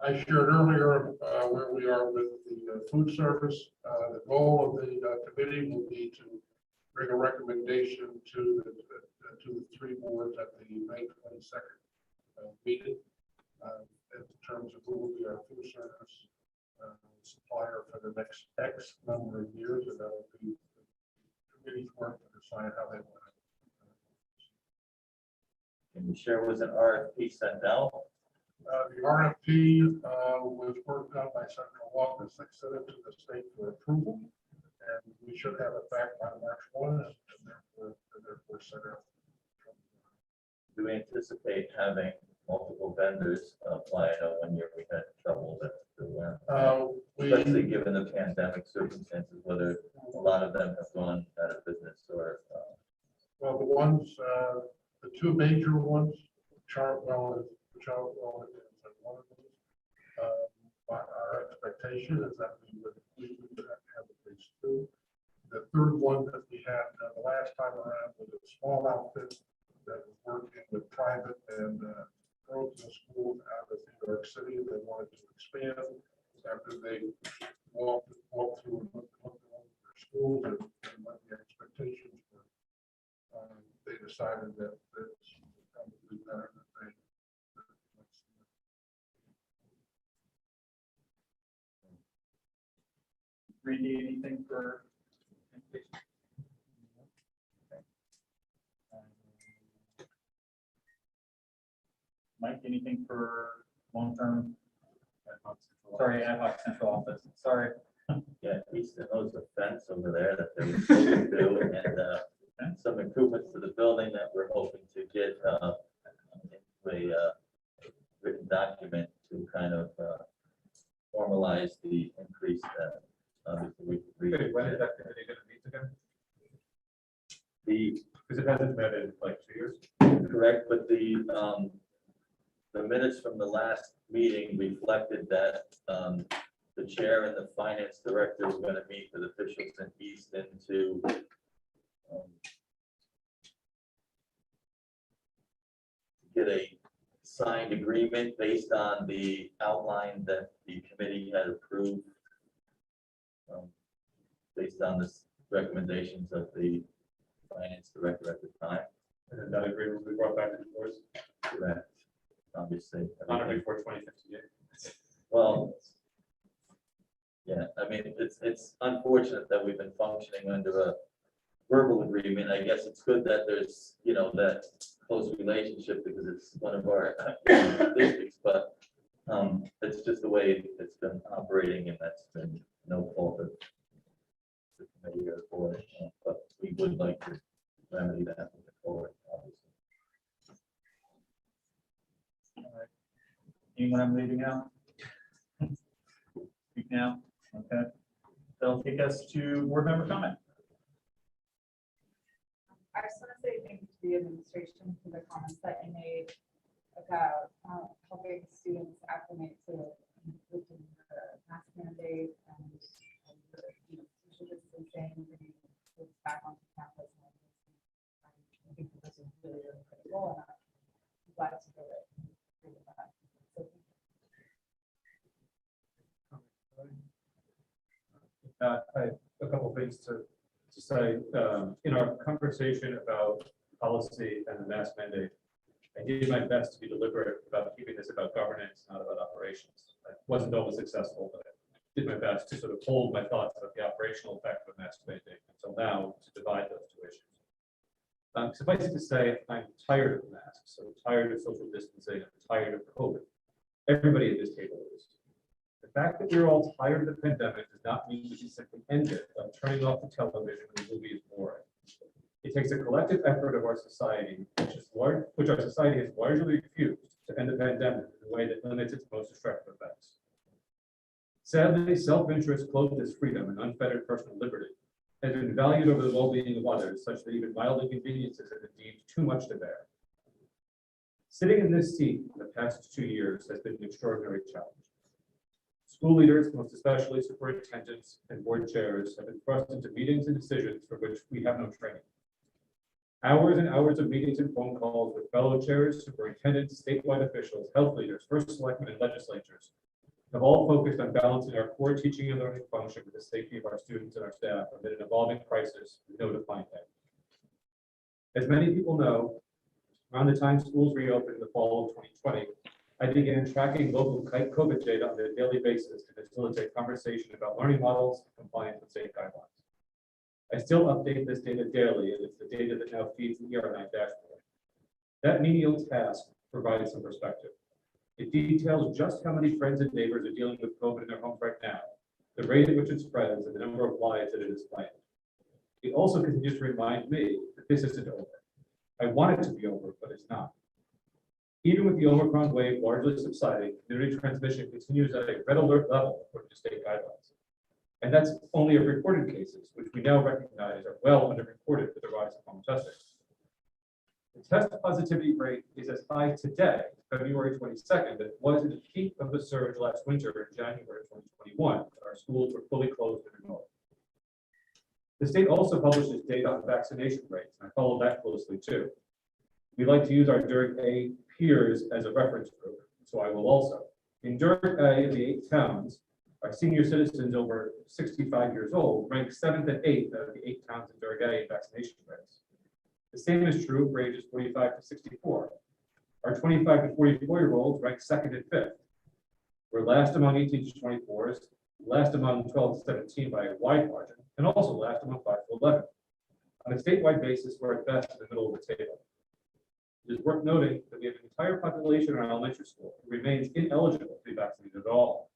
Speaker 15: I shared earlier where we are with the food service. The goal of the committee will be to bring a recommendation to the 3 boards at the May 22nd meeting in terms of who will be our food service supplier for the next X number of years, and that will be the committee's work to decide how they want to.
Speaker 3: Can you share, was an RFP sent out?
Speaker 15: The RFP was worked out by central office. They sent it to the state for approval, and we should have it back by March 1, and therefore sent out.
Speaker 3: Do we anticipate having multiple vendors apply? I know 1 year we had trouble with especially given the pandemic circumstances, whether a lot of them have gone out of business or.
Speaker 15: Well, the 2 major ones, Chartwell is one of those. Our expectation is that we would have at least 2. The third one that we had the last time around was a small outfit that was working with private and girls in schools out of New York City. They wanted to expand after they walked through and looked over their schools and what the expectations were. They decided that it's probably better that they.
Speaker 2: Randy, anything for? Mike, anything for long-term? Sorry, ad hoc central office, sorry.
Speaker 3: Yeah, Easton owns a fence over there that they were supposed to do, and some improvements to the building that we're hoping to get into a written document to kind of formalize the increase that obviously we.
Speaker 1: When is that committee gonna meet again?
Speaker 3: The,
Speaker 1: Because it hasn't met in like 2 years.
Speaker 3: correct, but the minutes from the last meeting reflected that the chair and the finance director were going to meet with officials in Easton to get a signed agreement based on the outline that the committee had approved, based on the recommendations of the finance director at the time.
Speaker 1: And then that agreement will be brought back to the board.
Speaker 3: Correct. Obviously.
Speaker 1: On or before 2058.
Speaker 3: Well, yeah, I mean, it's unfortunate that we've been functioning under a verbal agreement. I guess it's good that there's, you know, that close relationship because it's one of our districts, but it's just the way it's been operating, and that's been no fault of the committee or the board, but we would like to remedy that moving forward, obviously.
Speaker 2: Anyone I'm leaving out? Speak now, okay. That'll take us to board member comment.
Speaker 13: I just want to say thank you to the administration for the comments that you made about helping students acclimate to the mask mandate and social distancing, bringing kids back onto campus. I think that this is really, really critical, and I'm glad to hear it.
Speaker 1: I have a couple of things to say. In our conversation about policy and the mask mandate, I did my best to be deliberate about keeping this about governance, not about operations. I wasn't always successful, but I did my best to sort of hold my thoughts about the operational effect of a mask mandate until now to divide those two issues. Suffice it to say, I'm tired of masks. I'm tired of social distancing. I'm tired of COVID. Everybody at this table is. The fact that we're all tired of the pandemic does not mean we can simply end it by turning off the television when the movie is boring. It takes a collective effort of our society, which our society has largely refused to end the pandemic in a way that limits its most destructive effects. Sadly, self-interest clothed as freedom and unfettered personal liberty has been valued over the well-being of others, such that even mild inconveniences have been deemed too much to bear. Sitting in this seat for the past 2 years has been an extraordinary challenge. School leaders, most especially superintendents and board chairs, have been thrust into meetings and decisions for which we have no training. Hours and hours of meetings and phone calls with fellow chairs, superintendents, statewide officials, health leaders, first selectmen, and legislatures have all focused on balancing our core teaching and learning function with the safety of our students and our staff amid an evolving crisis with no defined end. As many people know, around the time schools reopened in the fall of 2020, I began tracking local COVID data on a daily basis to facilitate conversation about learning models and compliance with state guidelines. I still update this data daily, and it's the data that now feeds the ER9 dashboard. That menial task provides some perspective. It details just how many friends and neighbors are dealing with COVID in their homes right now, the rate at which it spreads, and the number of lives that it is claimed. It also continues to remind me that this isn't over. I want it to be over, but it's not. Even with the Omicron wave largely subsiding, community transmission continues at a red alert level according to state guidelines. And that's only of reported cases, which we now recognize are well underreported with the rise of home testing. The test positivity rate is as high today, February 22nd, that it was in the peak of the surge last winter in January 2021, when our schools were fully closed and remote. The state also publishes data on vaccination rates, and I follow that closely too. We like to use our District A peers as a reference group, so I will also. In District A of the 8 towns, our senior citizens over 65 years old rank 7th and 8th out of the 8 towns in District A in vaccination rates. The same is true for ages 45 to 64. Our 25 to 44-year-olds rank 2nd and 5th. We're last among 18 to 24s, last among 12 to 17 by a wide margin, and also last among 5 to 11. On a statewide basis, we're at best in the middle of the table. It is worth noting that we have an entire population in our elementary school who remains ineligible to be vaccinated at all.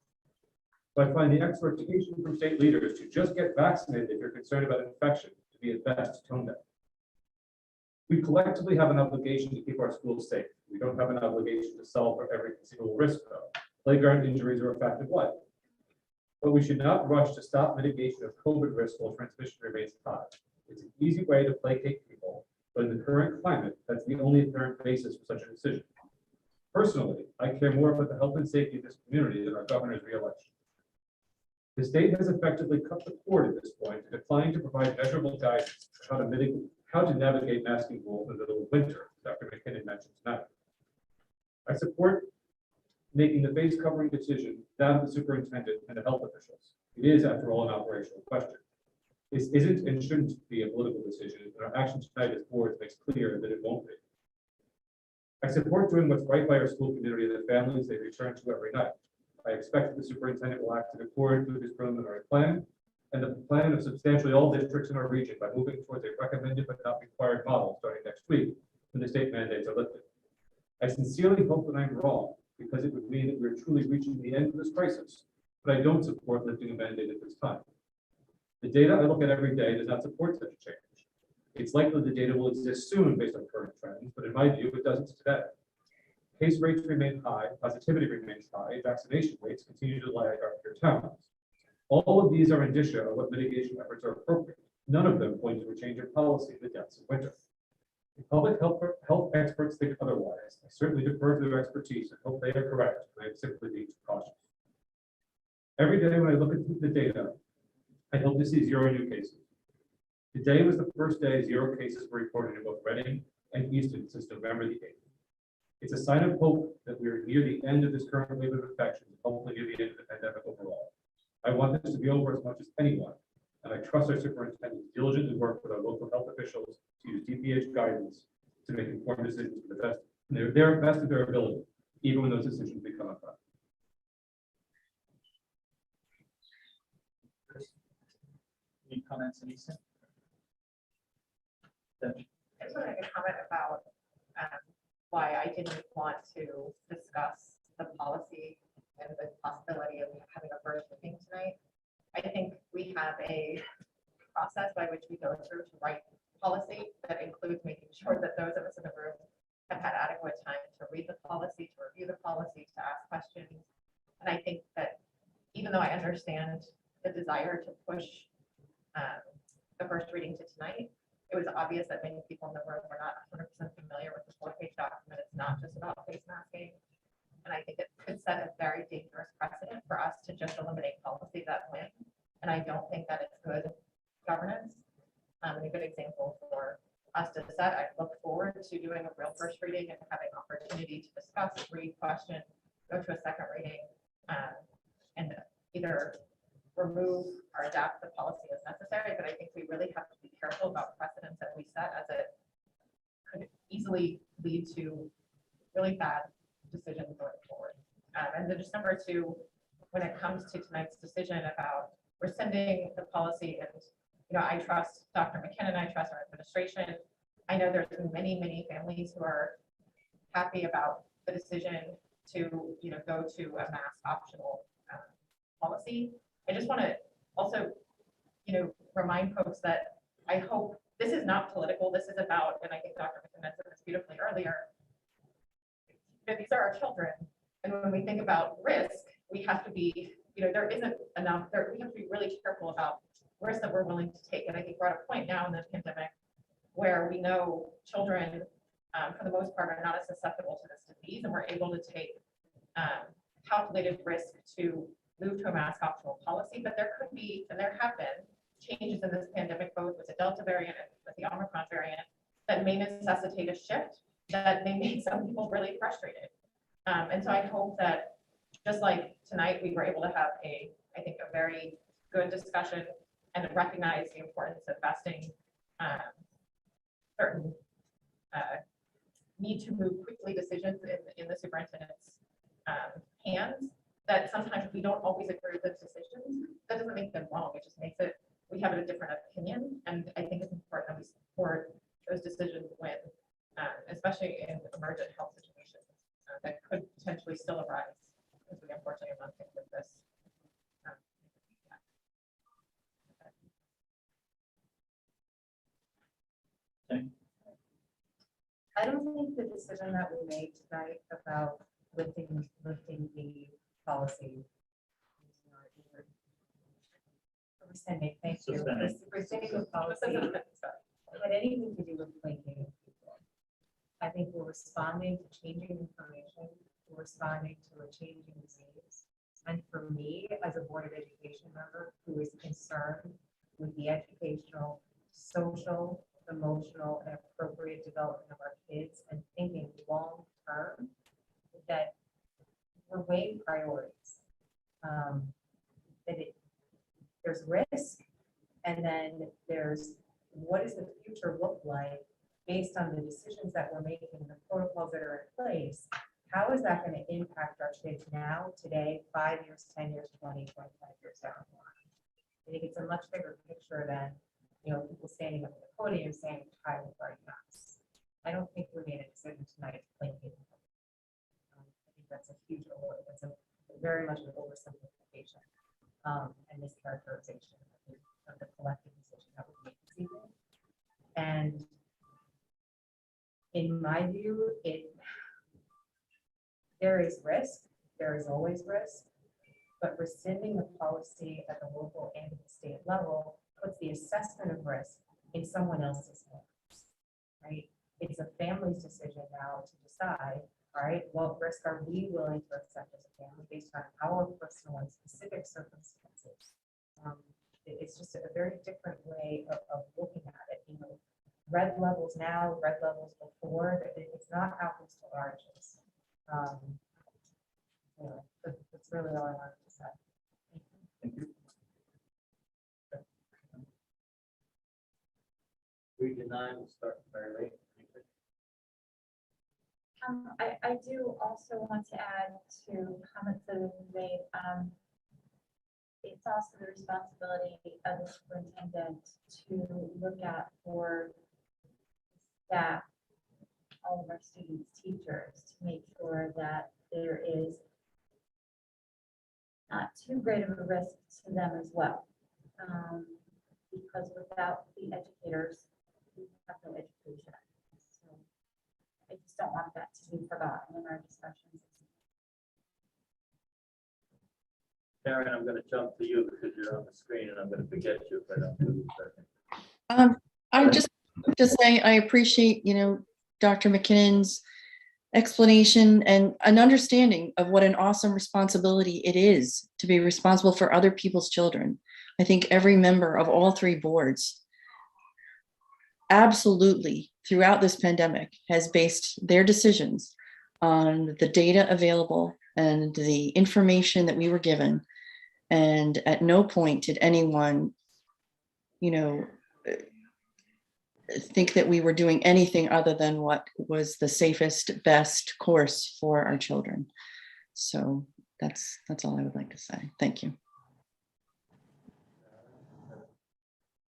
Speaker 1: So I find the exhortation from state leaders to just get vaccinated if you're concerned about infection to be at best tone deaf. We collectively have an obligation to keep our schools safe. We don't have an obligation to solve for every single risk though. Playground injuries are a fact of life. But we should not rush to stop mitigation of COVID risk while transmission remains high. It's an easy way to placate people, but in the current climate, that's the only apparent basis for such a decision. Personally, I care more about the health and safety of this community than our governor's reelection. The state has effectively cut the cord at this point and declined to provide measurable guidance for how to navigate masking rules into the winter, Dr. McKinnon mentioned tonight. I support making the face covering decision that of the superintendent and the health officials. It is, after all, an operational question. This isn't and shouldn't be a political decision, and our action tonight as boards makes clear that it won't be. I support doing what's right by our school community and the families they return to every night. I expect that the superintendent will act in accordance with his preliminary plan and the plan of substantially all districts in our region by moving towards a recommended but not required model starting next week when the state mandates are lifted. I sincerely hope that I'm wrong, because it would mean that we're truly reaching the end of this crisis, but I don't support lifting a mandate at this time. The data I look at every day does not support such a change. It's likely the data will exist soon based on current trends, but in my view, it doesn't today. Case rates remain high, positivity remains high, and vaccination rates continue to lag our peer towns. All of these are indicia of what mitigation efforts are appropriate. None of them point to a change in policy in the depths of winter. If public health experts think otherwise, I certainly defer to their expertise and hope they are correct, but I am simply being too cautious. Every day when I look at the data, I hope to see 0 new cases. Today was the first day 0 cases were reported in both Reading and Easton since November the 8th. It's a sign of hope that we are near the end of this current wave of infections, and hopefully near the end of the pandemic overall. I want this to be over as much as anyone, and I trust our superintendent to diligently work with our local health officials to use DPH guidance to make informed decisions for the best, their best of their ability, even when those decisions become a fact.
Speaker 2: Any comments, Easton?
Speaker 9: I just want to make a comment about why I didn't want to discuss the policy and the possibility of having a first reading tonight. I think we have a process by which we go through to write policy that includes making sure that those of us in the room have had adequate time to read the policy, to review the policy, to ask questions. And I think that even though I understand the desire to push the first reading to tonight, it was obvious that many people in the room were not 100% familiar with the 4-page document. It's not just about face masking. And I think it could set a very dangerous precedent for us to just eliminate policy that win. And I don't think that it's good governance. And a good example for us to set. I look forward to doing a real first reading and having opportunity to discuss, read, question, go to a second reading, and either remove or adapt the policy as necessary. But I think we really have to be careful about precedents that we set, as it could easily lead to really bad decisions going forward. And then just number 2, when it comes to tonight's decision about rescinding the policy, and I trust Dr. McKinnon, I trust our administration. I know there's been many families who are happy about the decision to go to a mask optional policy. I just want to also remind folks that I hope this is not political. This is about, and I think Dr. McKinnon said this beautifully earlier, these are our children. And when we think about risk, we have to be, there isn't enough, we have to be really careful about risks that we're willing to take. And I think we're at a point now in the pandemic where we know children, for the most part, are not as susceptible to this disease, and we're able to take calculated risk to move to a mask optional policy. But there could be, and there have been, changes in this pandemic, both with the Delta variant and with the Omicron variant, that may necessitate a shift that may make some people really frustrated. And so I hope that, just like tonight, we were able to have I think a very good discussion and recognize the importance of vesting certain need to move quickly decisions in the superintendent's hands, that sometimes we don't always agree with those decisions. That doesn't make them wrong. It just makes it, we have a different opinion. And I think it's important that we support those decisions when
Speaker 16: especially in emergent health situations that could potentially still arise, because we unfortunately are not hit with this.
Speaker 7: I don't think the decision that we made tonight about lifting the policy. Rescinding, thank you.
Speaker 2: Suspending.
Speaker 7: Rescinding the policy had anything to do with linking. I think we're responding to changing information, we're responding to a changing disease. And for me, as a Board of Education member who is concerned with the educational, social, emotional, and appropriate development of our kids and thinking long term, that we're weighing priorities. There's risk, and then there's what does the future look like based on the decisions that we're making, the protocols that are in place. How is that going to impact our kids now, today, 5 years, 10 years, 20, 25 years down the line? I think it's a much bigger picture than, you know, people standing up at the podium saying, "Hi, we're right now." I don't think we made a decision tonight to play people. I think that's a huge that's a very much an oversimplification and mischaracterization of the collective decision that we made this evening. And in my view, there is risk, there is always risk, but rescinding the policy at the local and the state level puts the assessment of risk in someone else's hands, right? It's a family's decision now to decide, all right, what risk are we willing to accept as a family based on our personal and specific circumstances? It's just a very different way of looking at it. You know, red levels now, red levels before, it's not apples to oranges. Anyway, that's really all I wanted to say.
Speaker 2: Thank you.
Speaker 3: Region 9 will start very late.
Speaker 9: I do also want to add to comments that have been made. It's also the responsibility of the superintendent to look at for staff, all of our students, teachers, to make sure that there is not too great of a risk to them as well. Because without the educators, we have no education. So I just don't want that to be forgotten in our discussions.
Speaker 3: Karen, I'm going to jump to you because you're on the screen and I'm going to forget you if I don't do this second.
Speaker 4: I just say I appreciate, you know, Dr. McKinnon's explanation and an understanding of what an awesome responsibility it is to be responsible for other people's children. I think every member of all three boards absolutely throughout this pandemic has based their decisions on the data available and the information that we were given. And at no point did anyone, you know, think that we were doing anything other than what was the safest, best course for our children. So that's all I would like to say. Thank you.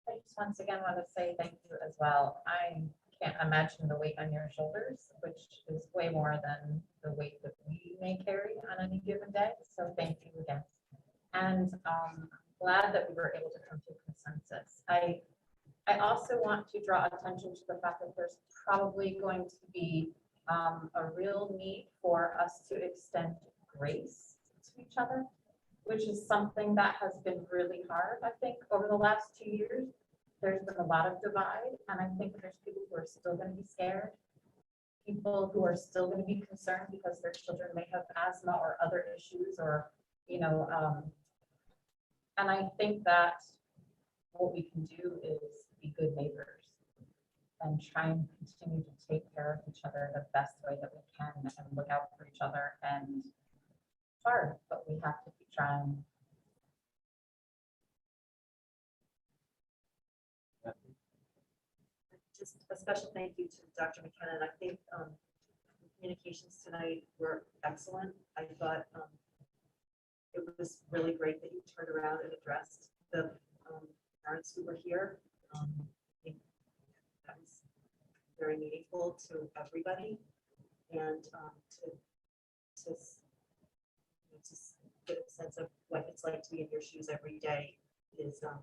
Speaker 16: I just once again want to say thank you as well. I can't imagine the weight on your shoulders, which is way more than the weight that we may carry on any given day. So thank you again. And I'm glad that we were able to come to consensus. I also want to draw attention to the fact that there's probably going to be a real need for us to extend grace to each other, which is something that has been really hard, I think, over the last 2 years. There's been a lot of divide, and I think there's people who are still going to be scared, people who are still going to be concerned because their children may have asthma or other issues, or, you know, and I think that what we can do is be good neighbors and try and continue to take care of each other the best way that we can and look out for each other. And it's hard, but we have to keep trying.
Speaker 14: Just a special thank you to Dr. McKinnon. I think communications tonight were excellent. I thought it was really great that you turned around and addressed the parents who were here. I think that was very meaningful to everybody. And to just get a sense of what it's like to be in your shoes every day is an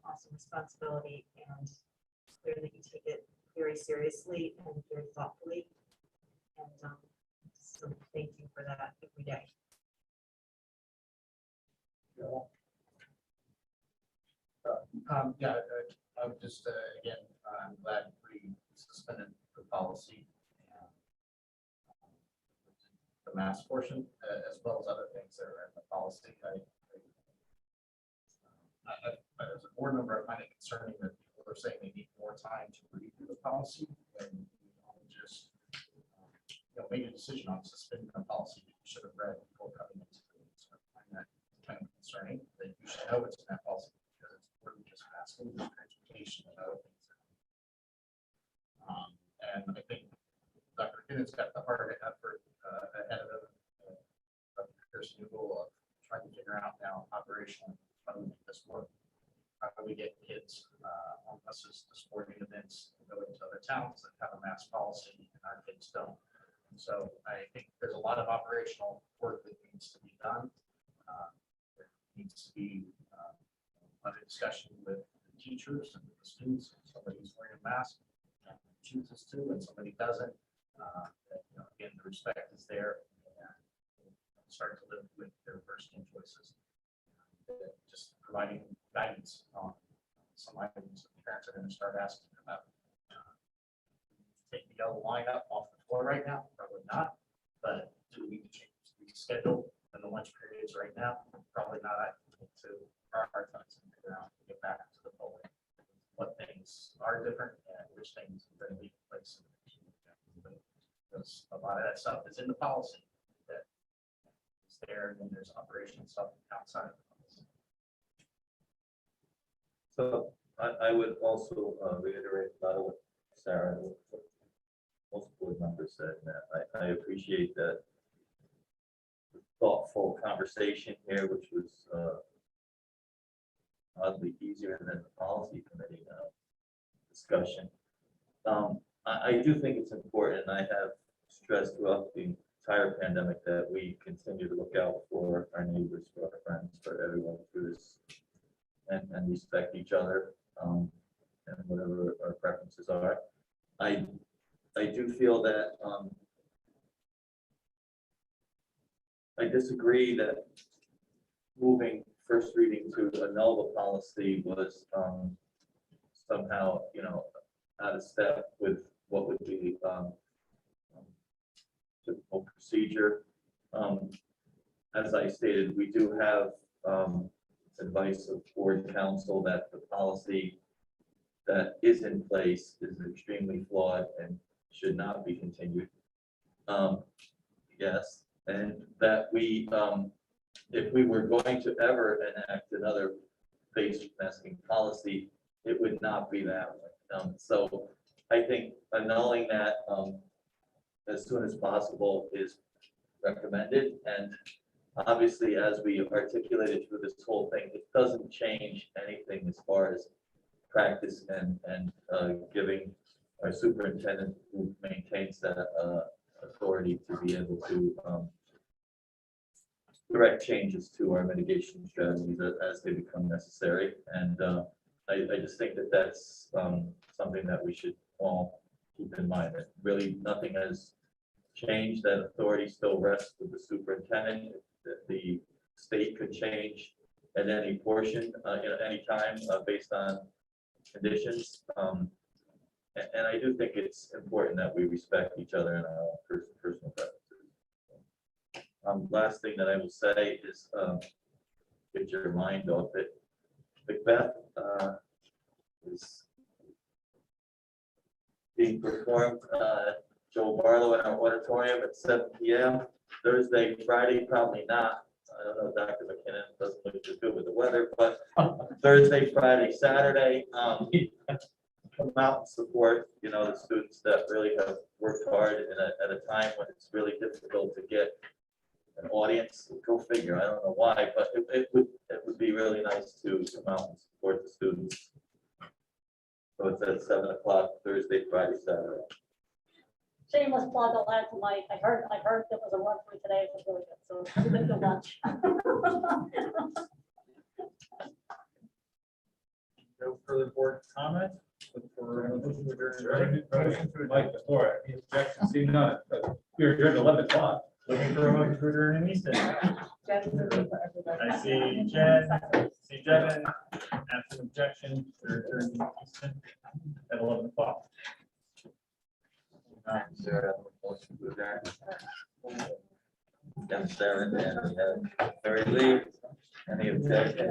Speaker 14: awesome responsibility, and it's clear that you take it very seriously and very thoughtfully. And so thank you for that every day.
Speaker 11: Yeah, I'm just, again, I'm glad we suspended the policy. The mask portion, as well as other things that are in the policy. As a board member, I find it concerning that people are saying they need more time to read through the policy and just, made a decision on suspending the policy that you should have read before coming into the meeting. So I find that kind of concerning that you should know it's in that policy because it's more than just masking, there's transportation and other things. And I think Dr. McKinnon's got the hard effort ahead of him. There's a new goal of trying to figure out now operationally how to make this work. How do we get kids on buses to sporting events and going to other towns that have a mask policy and our kids don't? And so I think there's a lot of operational work that needs to be done. There needs to be a lot of discussion with the teachers and with the students. If somebody's wearing a mask and chooses to, and somebody doesn't. Again, the respect is there. Start to live with their personal choices. Just providing guidance on some items that parents are going to start asking about. Take the yellow line up off the floor right now? Probably not. But do we need to change the schedule and the lunch periods right now? Probably not. I need to prioritize and figure out to get back to the public what things are different and which things are going to be in place. Because a lot of that stuff is in the policy that is there, and then there's operational stuff outside of the policy.
Speaker 3: So I would also reiterate a lot of what Sarah and most board members said, that I appreciate that thoughtful conversation here, which was oddly easier than the policy committee discussion. I do think it's important, and I have stressed throughout the entire pandemic that we continue to look out for our neighbors, for our friends, for everyone through this, and respect each other, and whatever our preferences are. I do feel that I disagree that moving first reading to annul the policy was somehow, out of step with what would be typical procedure. As I stated, we do have advice of board counsel that the policy that is in place is extremely flawed and should not be continued. Yes, and that we, if we were going to ever enact another face masking policy, it would not be that way. So I think annulling that as soon as possible is recommended. And obviously, as we articulated through this whole thing, it doesn't change anything as far as practice and giving our superintendent, who maintains that authority, to be able to direct changes to our mitigation strategies as they become necessary. And I just think that that's something that we should all keep in mind, that really nothing has changed. That authority still rests with the superintendent, that the state could change at any portion, any time based on conditions. And I do think it's important that we respect each other and our personal preferences. Last thing that I will say is get your mind off it. Macbeth is being performed Joe Barlow in our auditorium at 7 p.m. Thursday, Friday, probably not. I don't know, Dr. McKinnon doesn't look too good with the weather, but Thursday, Friday, Saturday, come out and support, the students that really have worked hard at a time when it's really difficult to get an audience. Go figure. I don't know why, but it would be really nice to come out and support the students. So it's at 7 o'clock Thursday, Friday, Saturday.
Speaker 18: Shameless plug, I'll add to my, I heard there was a run through today, it was really good, so everybody go watch.
Speaker 2: No further board comment? Look for a motion to adjourn.
Speaker 1: Motion to Mike before, any objection, see none, we're adjourned at 11 o'clock.
Speaker 2: Looking for a motion to adjourn in Easton. I see Jen, see Devin, absent objection, we're adjourned in Easton at 11 o'clock.
Speaker 3: Jen, Sarah, and Mary Lee, any objection?